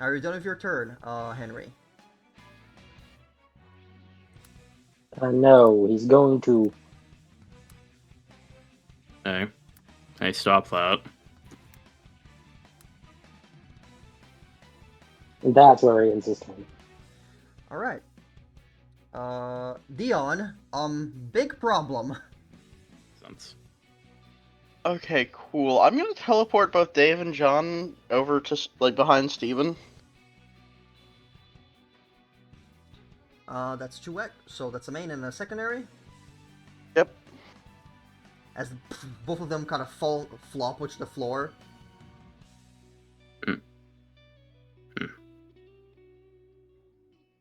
Are you done with your turn, Henry? No, he's going to... Okay. Hey, stop that. That's where he ends his turn. Alright. Dion, big problem. Sense. Okay, cool. I'm gonna teleport both Dave and John over to like behind Steven. That's 2x, so that's a main and a secondary. Yep. As both of them kind of flop to the floor.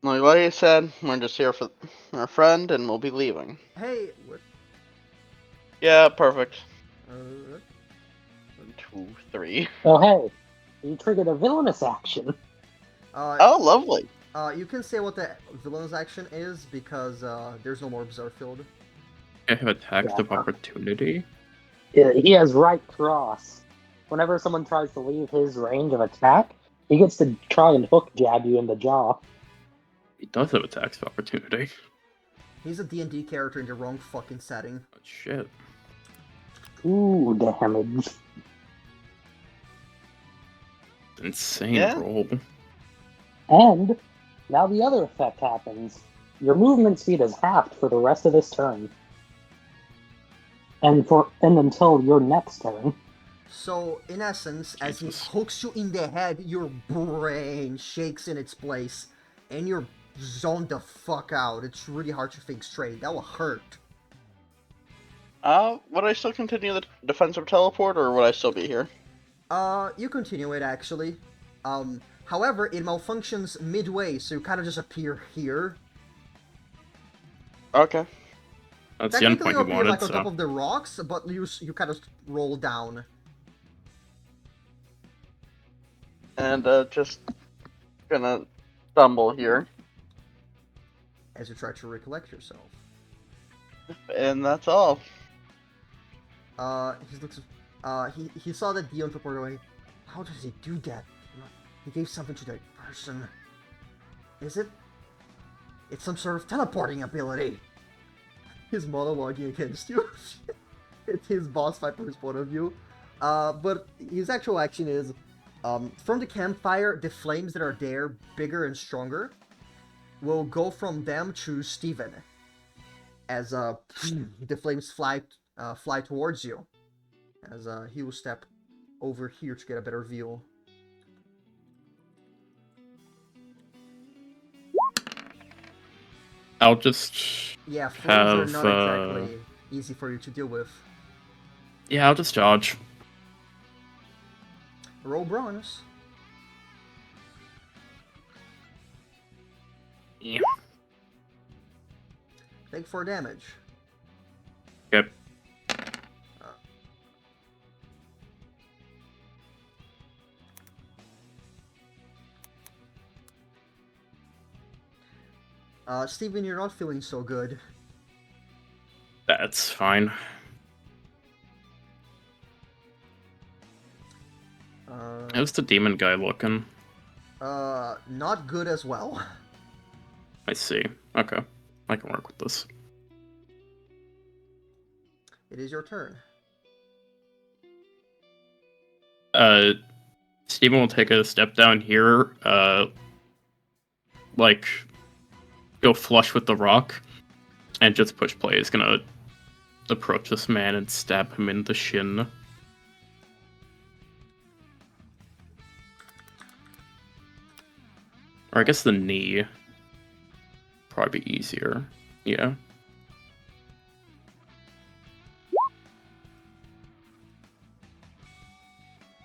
Like I said, we're just here for our friend, and we'll be leaving. Hey, what? Yeah, perfect. Uh, 1, 2, 3. Oh, hey! You triggered a villainous action. Oh, lovely. You can say what the villain's action is because there's no more observe field. I have attacks of Yeah. opportunity. He has right cross. Whenever someone tries to leave his range of attack, he gets to try and hook jab you in the jaw. He does have attacks of opportunity. He's a D&D character in the wrong fucking setting. Oh, shit. Ooh, damage. Insane Yeah. roll. And now the other effect happens. Your movement speed is halved for the rest of this turn. And until your next turn. So, in essence, as he Jesus. hooks you in the head, your brain shakes in its place, and you're zoned the fuck out. It's really hard to think straight. That will hurt. Would I still continue the defensive teleport, or would I still be here? You continue it, actually. However, it malfunctions midway, so you kind of just appear here. Okay. That's the Technically, endpoint you you appear wanted, like on top so... of the rocks, but you kind of roll down. And, just gonna stumble here. As you try to recollect yourself. And that's all. He looks. He saw that Dion teleported away. How does he do that? He gave something to that person. Is it? It's some sort of teleporting ability. He's monologuing against you. It's his boss fight from his point of view. But his actual action is From the campfire, the flames that are there, bigger and stronger, will go from them to Steven. As the flames fly towards you. As he will step over here to get a better view. I'll just Yeah, flames are have. not exactly easy for you to deal with. Yeah, I'll just dodge. Roll bronze. Yeah. Take 4 damage. Yep. Steven, you're not feeling so good. That's fine. How's the demon guy looking? Not good as well. I see. Okay. I can work with this. It is your turn. Steven will take a step down here, like, go flush with the rock, and just push play. He's gonna approach this man and stab him in the shin. Or I guess the knee. Probably be easier. Yeah.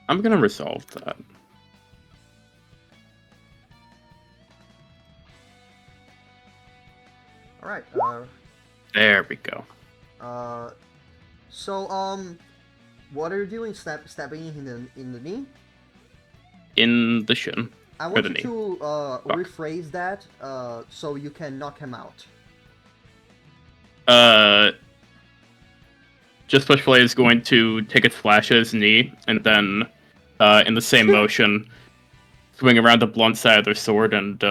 I'm gonna resolve that. Alright, There we go. what are you doing? Stabbing in the knee? In the shin. I want the you knee. to rephrase that so you can knock him out. Just push play is going to take its flash at his knee, and then, in the same motion, swing around the blunt side of their sword and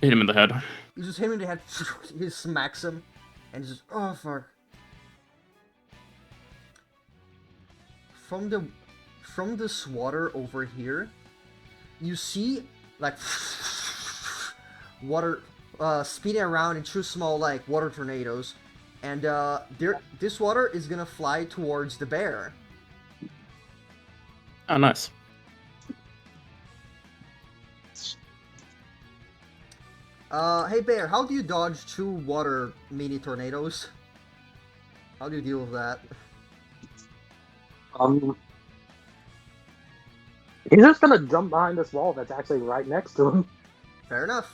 hit him in the head. You just hit him in the head, he smacks him, and just, oh fuck. From this water over here, you see, like, water speeding around in 2 small, like, water tornadoes. And this water is gonna fly towards the bear. Oh, nice. Hey bear, how do you dodge 2 water mini tornadoes? How do you deal with that? He's just gonna jump behind this wall that's actually right next to him. Fair enough.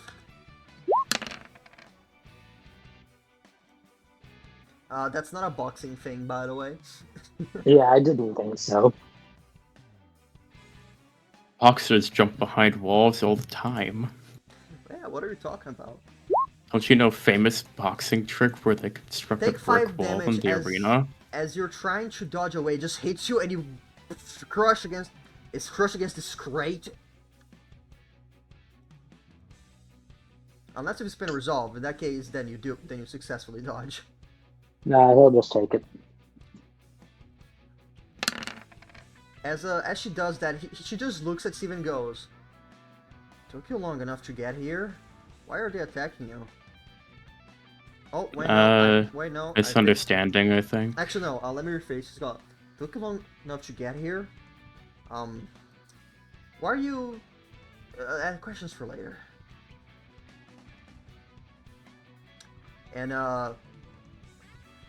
That's not a boxing thing, by the way. Yeah, I didn't think so. Boxers jump behind walls all the time. Yeah, what are you talking about? Don't you know famous boxing trick where they construct Take a 5 brick wall in damage the arena? as you're trying to dodge away, just hits you and you crush against this crate. Unless it's been resolved. In that case, then you successfully dodge. Nah, he'll just take it. As she does that, she just looks at Steven and goes, "Took you long enough to get here? Why are they attacking you?" Oh, wait, no. Wait, no. Misunderstanding, I think. Actually, no. Let me rephrase. She's got, "Took you long enough to get here? Why are you... questions for later." And,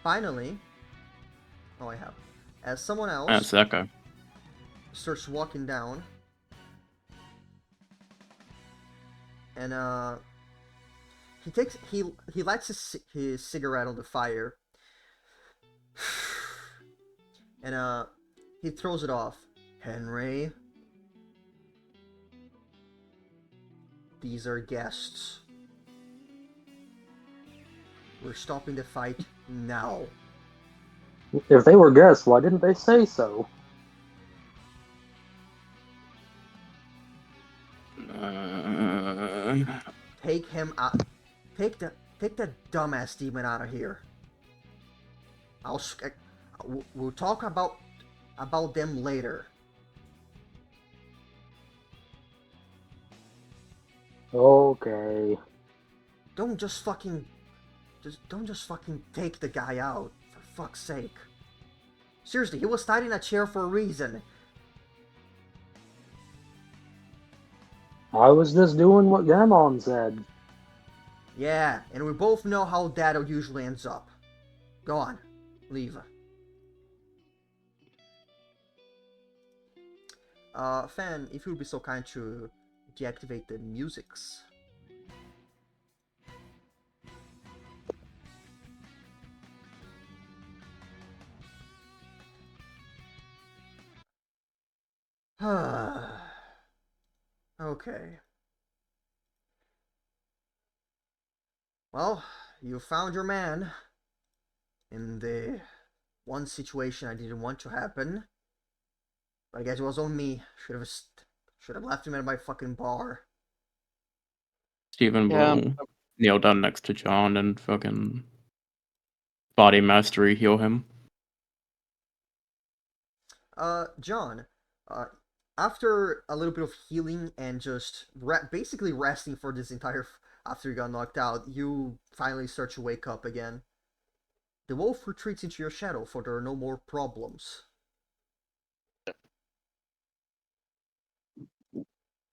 finally... Oh, I have. As someone else... That's that guy. starts walking down, and he lights his cigarette on the fire, and he throws it off. "Henry, these are guests. We're stopping the fight now." If they were guests, why didn't they say so? Take him out. Take that dumbass demon out of here. We'll talk about them later. Okay. Don't just fucking take the guy out, for fuck's sake. Seriously, he was tied in a chair for a reason. I was just doing what Gammon said. Yeah, and we both know how that usually ends up. Go on. Leave. Fan, if you would be so kind to deactivate the musics. Okay. Well, you found your man. In the one situation I didn't want to happen. But I guess it was on me. Should have left him at my fucking bar. Steven Yeah, will kneel down next to John and fucking body mastery heal him. John, after a little bit of healing and just basically resting for this entire after you got knocked out, you finally start to wake up again. The wolf retreats into your shadow, for there are no more problems.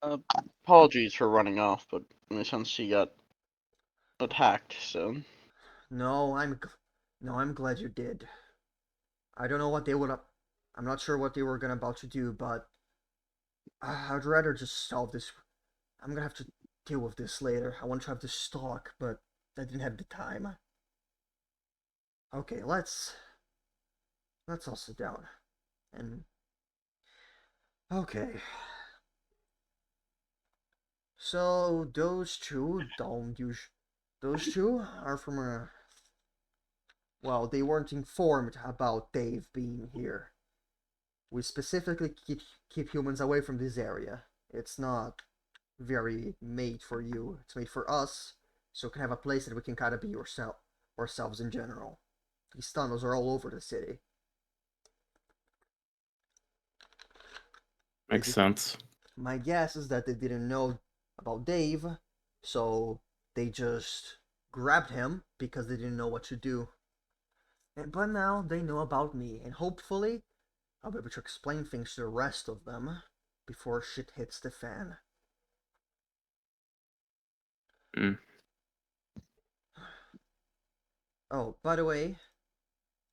apologies for running off, but in a sense he got attacked, so... No, I'm glad you did. I don't know what they would have. I'm not sure what they were gonna about to do, but I'd rather just solve this. I'm gonna have to deal with this later. I want to have this talk, but I didn't have the time. Okay, let's all sit down. And okay. So those two are from a well, they weren't informed about Dave being here. We specifically keep humans away from this area. It's not very made for you. It's made for us, so we can have a place that we can kind of be ourselves in general. These tunnels are all over the city. Makes sense. My guess is that they didn't know about Dave, so they just grabbed him because they didn't know what to do. But now they know about me, and hopefully I'll be able to explain things to the rest of them before shit hits the fan. Mm. Oh, by the way,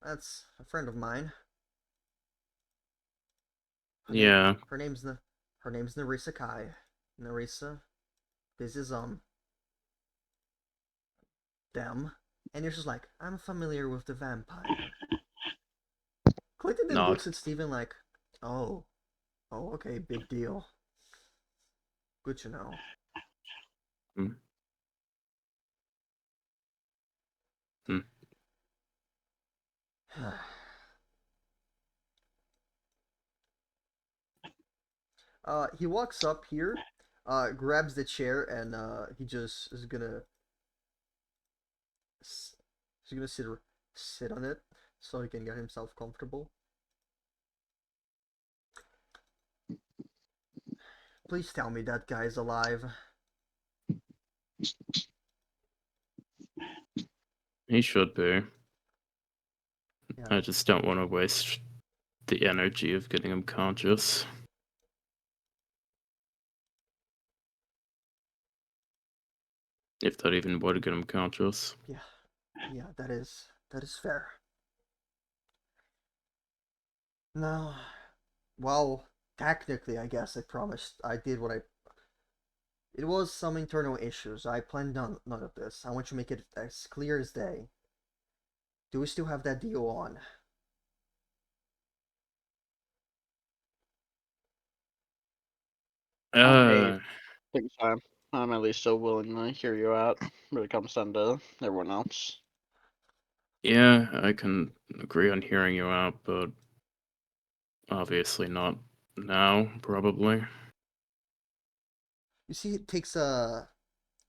that's a friend of mine. Yeah. Her name's Narissa Kai. Narissa, this is them. And you're just like, I'm familiar with the vampire. Clinton then Nod. looks at Steven like, oh, okay, big deal. Good to know. Mm. Mm. He walks up here, grabs the chair, and he just is gonna sit on it so he can get himself comfortable. Please tell me that guy's alive. He should be. Yeah. I just don't want to waste the energy of getting him conscious. If that even would get him conscious. Yeah, that is fair. No, well, technically, I guess I promised I did what I. It was some internal issues. I planned none of this. I want to make it as clear as day. Do we still have that deal on? Hey, take your time. I'm at least still willing to hear you out when it comes down to everyone else. Yeah, I can agree on hearing you out, but obviously not now, probably. You see, it takes a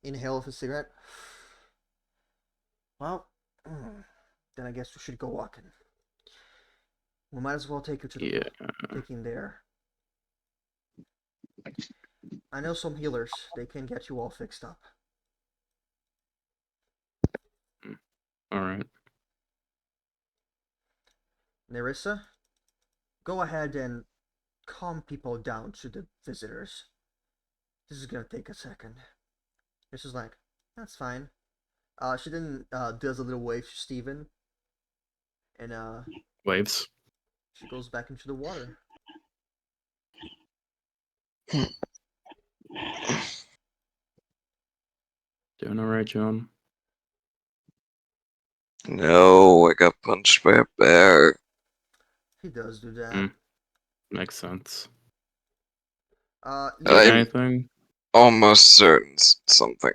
inhale of a cigarette. Well, then I guess we should go walking. We might as well take you to the Yeah. taking there. I know some healers. They can get you all fixed up. Alright. Nerissa, go ahead and calm people down to the visitors. This is gonna take a second. Nerissa's like, that's fine. She then does a little wave to Steven, and Waves. she goes back into the water. Doing alright, John? No, I got punched by a bear. He does do that. Mm. Makes sense. You Did I'm- anything? Almost certain something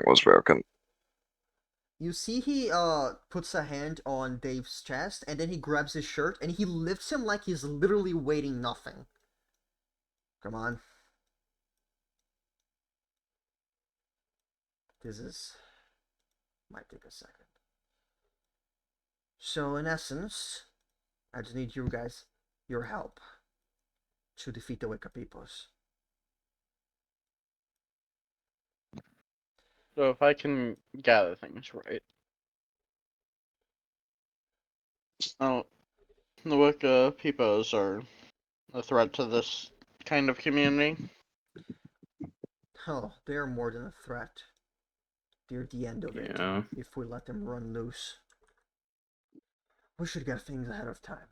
was broken. You see he puts a hand on Dave's chest, and then he grabs his shirt and he lifts him like he's literally weighing nothing. Come on. This might take a second. So in essence, I just need you guys, your help, to defeat the Wicca Peoples. So if I can gather things right, oh, the Wicca peoples are a threat to this kind of community. Oh, they're more than a threat. They're the end of it, Yeah. if we let them run loose. We should get things ahead of time.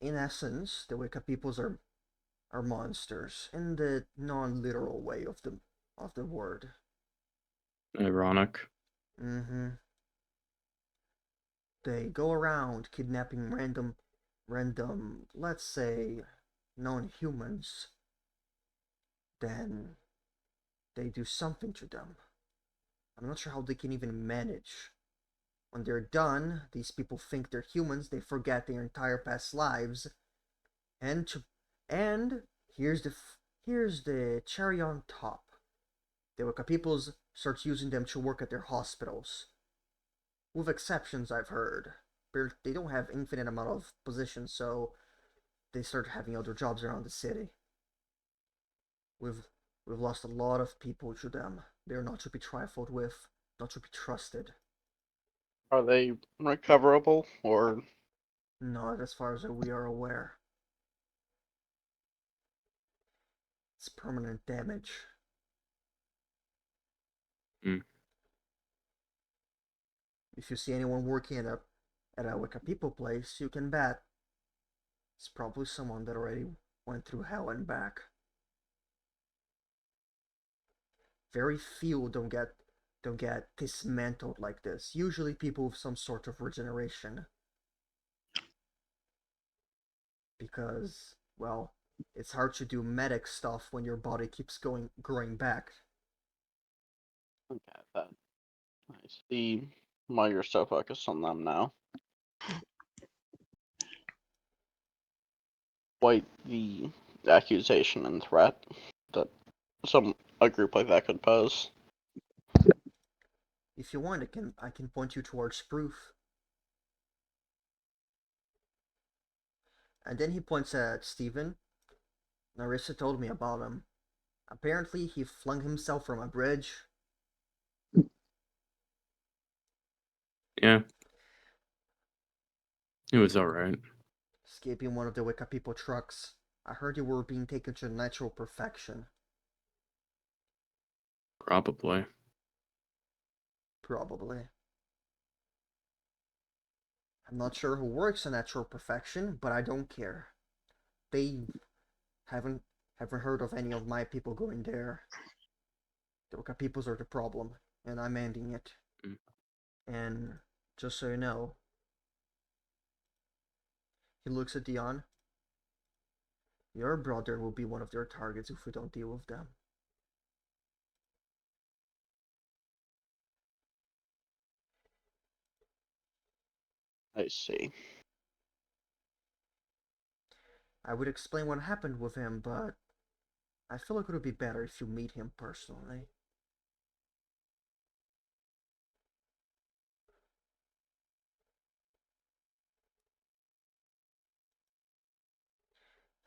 In essence, the Wicca Peoples are monsters, in the non-literal way of the word. Ironic. Mm-hmm. They go around kidnapping random, let's say, non-humans. Then they do something to them. I'm not sure how they can even manage. When they're done, these people think they're humans, they forget their entire past lives, and here's the cherry on top. The Wicca peoples start using them to work at their hospitals. With exceptions, I've heard. They don't have infinite amount of positions, so they start having other jobs around the city. We've lost a lot of people to them. They're not to be trifled with, not to be trusted. Are they recoverable, or Not as far as we are aware. It's permanent damage. Mm. If you see anyone working at a Wicca people place, you can bet it's probably someone that already went through hell and back. Very few don't get dismantled like this. Usually people with some sort of regeneration. Because, well, it's hard to do medic stuff when your body keeps growing back. okay, that I see why you're so focused on them now. Quite the accusation and threat that a group like that could pose. If you want, I can point you towards proof. And then he points at Steven. Narissa told me about him. Apparently, he flung himself from a bridge. Yeah. It was alright. Escaping one of the Wicca people trucks. I heard you were being taken to natural perfection. Probably. Probably. I'm not sure who works in natural perfection, but I don't care. They haven't heard of any of my people going there. The Wicca peoples are the problem, and I'm ending it. Mm. And just so you know, he looks at Dion. Your brother will be one of their targets if we don't deal with them. I see. I would explain what happened with him, but I feel like it would be better if you meet him personally.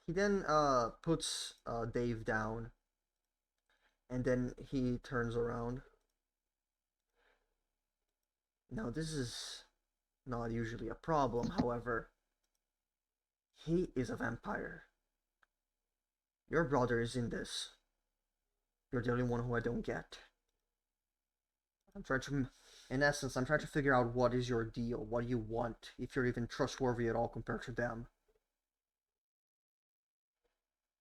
He then puts Dave down, and then he turns around. Now this is not usually a problem, however. He is a vampire. Your brother is in this. You're the only one who I don't get. I'm trying to, in essence, I'm trying to figure out what is your deal, what do you want, if you're even trustworthy at all compared to them.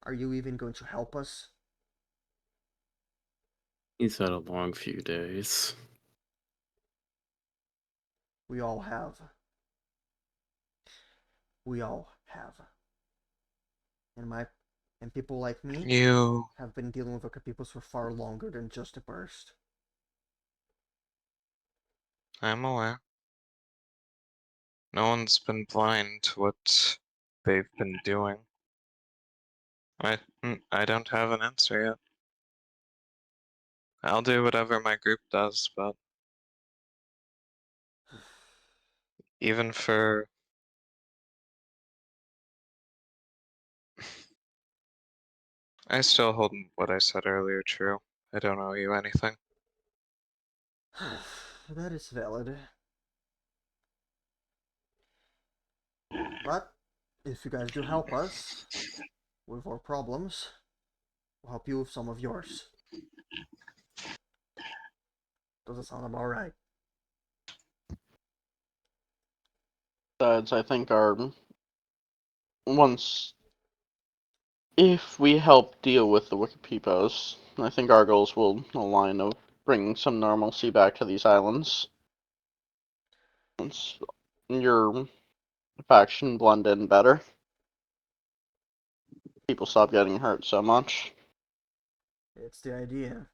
Are you even going to help us? He's had a long few days. We all have. We all have. And people like me You. have been dealing with Okapipos for far longer than just a burst. I'm aware. No one's been blind to what they've been doing. I don't have an answer yet. I'll do whatever my group does, but even for I still hold what I said earlier true. I don't owe you anything. That is valid. But if you guys do help us with our problems, we'll help you with some of yours. Does it sound about right? Besides, I think our once if we help deal with the Wikipepos, I think our goals will align of bringing some normalcy back to these islands. Once your faction blend in better, people stop getting hurt so much. It's the idea.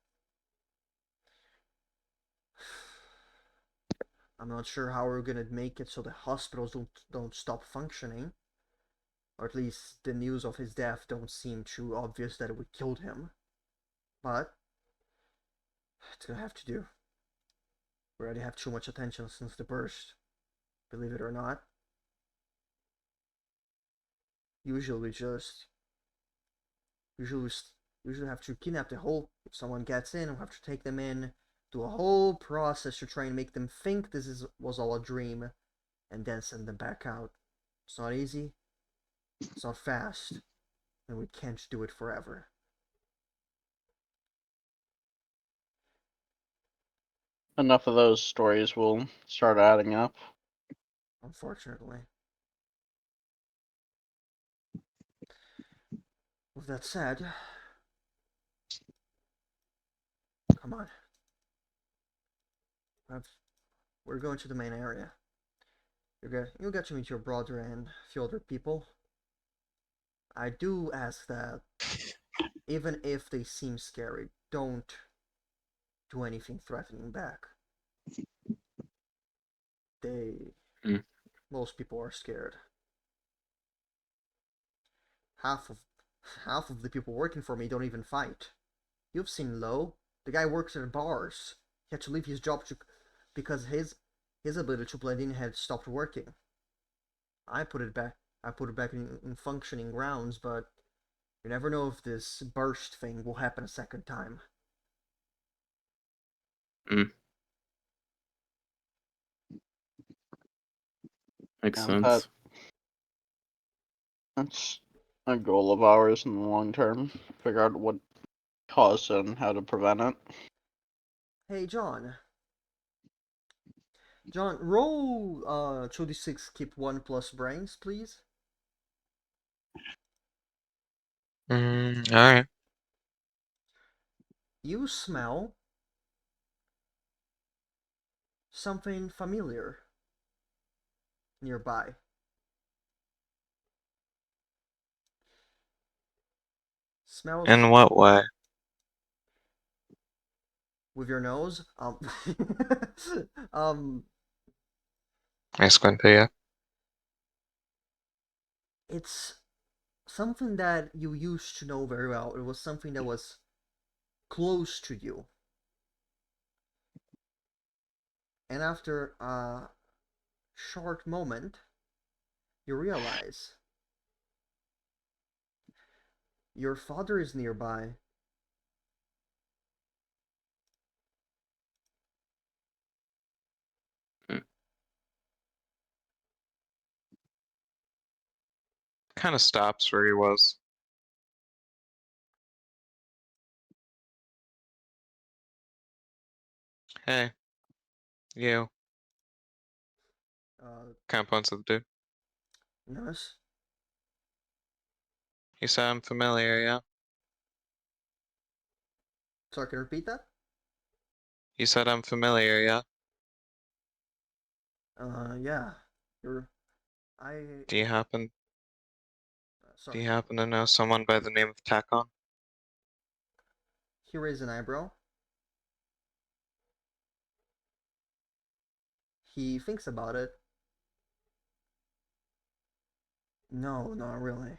I'm not sure how we're gonna make it so the hospitals don't stop functioning. Or at least the news of his death don't seem too obvious that we killed him. But it's gonna have to do. We already have too much attention since the burst. Believe it or not. Usually we just usually usually have to kidnap the whole. If someone gets in, we have to take them in, do a whole process to try and make them think was all a dream, and then send them back out. It's not easy. It's not fast, and we can't do it forever. Enough of those stories will start adding up. Unfortunately. With that said, come on. We're going to the main area. You'll get to meet your brother and a few other people. I do ask that, even if they seem scary, don't do anything threatening back. They... Mm. Most people are scared. Half of half of the people working for me don't even fight. You've seen Lo. The guy works at bars. He had to leave his job because his ability to blend in had stopped working. I put it back. I put it back in functioning grounds, but you never know if this burst thing will happen a second time. Mm. Makes And that sense. that's a goal of ours in the long term. Figure out what caused it and how to prevent it. Hey, John. John, roll 2d6, keep 1 plus brains, please. Alright. You smell something familiar nearby. Smells In what way? with your nose. Um, I squint at you. it's something that you used to know very well. It was something that was close to you. And after a short moment, you realize Your father is nearby. Kind of stops where he was. Hey, you. Kind of points at the dude. Nurse? You said I'm familiar, yeah? Sorry, can you repeat that? You said I'm familiar, yeah? Yeah. You're... I... Do you happen sorry. to know someone by the name of Takon? He raised an eyebrow. He thinks about it. No, not really.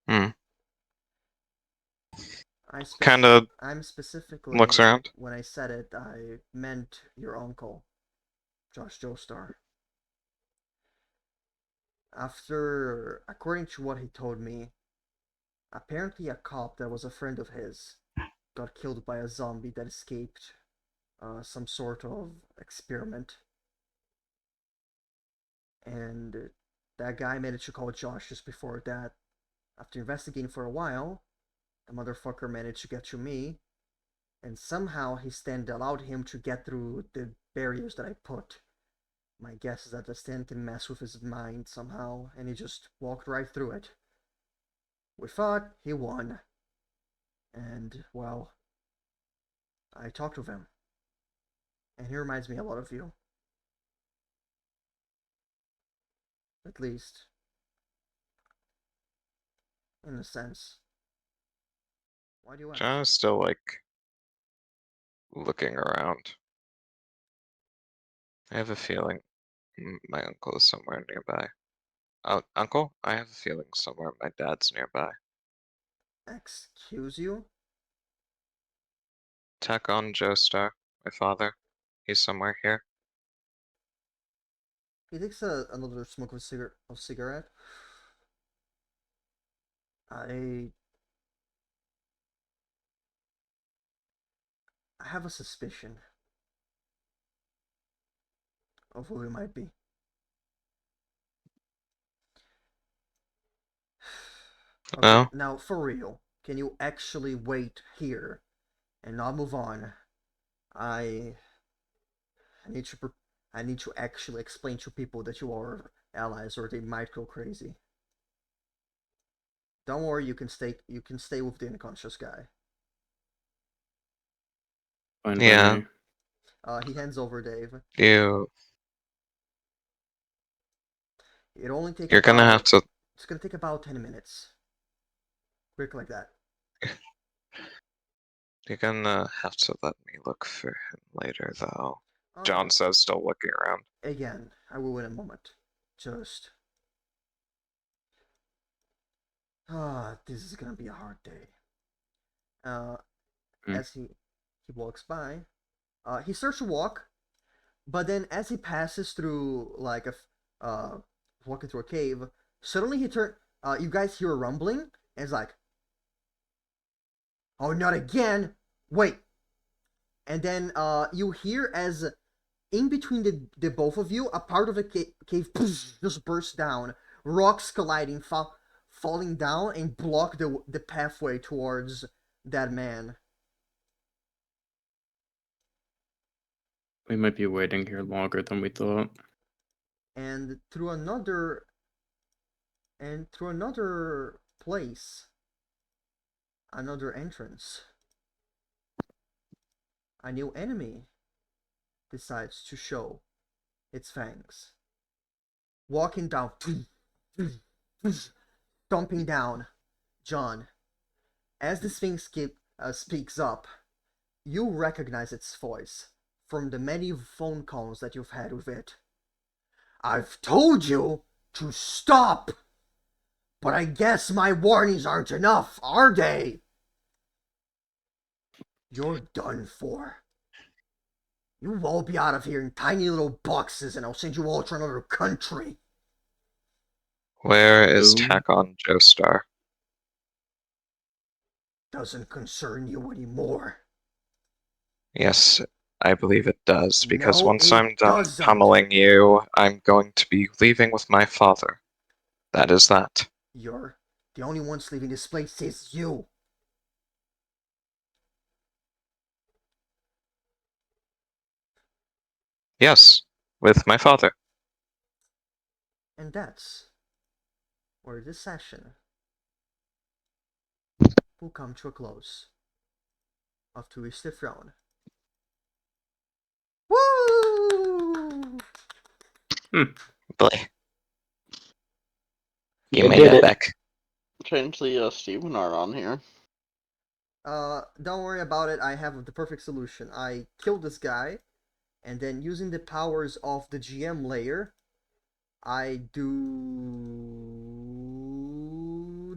Hmm. Kinda I'm looks specifically, around. when I said it, I meant your uncle, Josh Joestar. According to what he told me, apparently a cop that was a friend of his got killed by a zombie that escaped some sort of experiment. And that guy managed to call Josh just before that. After investigating for a while, the motherfucker managed to get to me, and somehow his stand allowed him to get through the barriers that I put. My guess is that the stand can mess with his mind somehow, and he just walked right through it. We fought, he won, and, well, I talked with him, and he reminds me a lot of you. At least, in a sense. Why do you ask? John is still like looking around. I have a feeling my uncle is somewhere nearby. Uncle? I have a feeling somewhere my dad's nearby. Excuse you? Takon Joestar, my father. He's somewhere here. He takes another smoke of cigarette. I have a suspicion of who he might be. Okay, Oh? now for real, can you actually wait here and not move on? I need to I need to actually explain to people that you are allies, or they might go crazy. Don't worry, you can stay. You can stay with the unconscious guy. Fine by Yeah. me. He hands over Dave. You. It only take You're gonna have to. It's gonna take about 10 minutes. Quick like that. You're gonna have to let me look for him later, though. Oh, John no. says, still looking around. Again, I will in a moment. Just. This is gonna be a hard day. As he walks by, he starts to walk, but then as he passes through like walking through a cave, suddenly he turn. You guys hear a rumbling, and it's like, oh, not again! Wait, and then you hear as in between the both of you, a part of the cave just bursts down, rocks colliding, falling down, and block the pathway towards that man. We might be waiting here longer than we thought. And through another place, another entrance, a new enemy decides to show its fangs. Walking down, stomping down, John. As this thing speaks up, you recognize its voice from the many phone calls that you've had with it. I've told you to stop! But I guess my warnings aren't enough, are they? You're done for. You'll all be out of here in tiny little boxes, and I'll send you all to another country. Where is Who? Tack on Joestar? Doesn't concern you anymore. Yes, I believe it does, because No, once it I'm done doesn't. pummeling you, I'm going to be leaving with my father. That is that. You're the only ones leaving this place is you. Yes, with my father. And that's where this session will come to a close of Twisted Throne. Woo! Boy, you You made did it it. back. Change the Steven art on here. Don't worry about it. I have the perfect solution. I killed this guy, and then using the powers of the GM layer, I do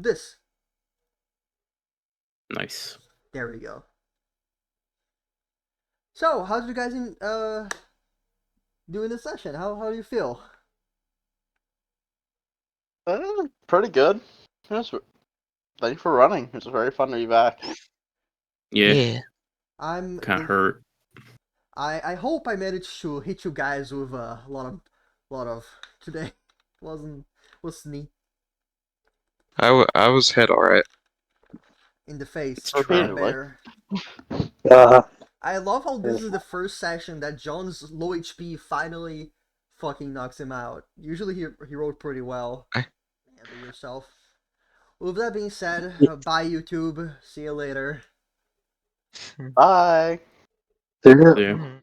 this. Nice. There we go. So, how did you guys do in this session? How do you feel? Pretty good. Yes, thank you for running. It's very fun to be back. Yeah, I'm kind of hurt. I hope I managed to hit you guys with a lot of today. Was neat I was hit alright. in the face. It's Not true. bear. Uh, I love how this is the first session that John's low HP finally fucking knocks him out. Usually he rolled pretty well. Eh. Handle yourself. With that being said, bye YouTube. See you later. Bye. figure Yeah. Mhm.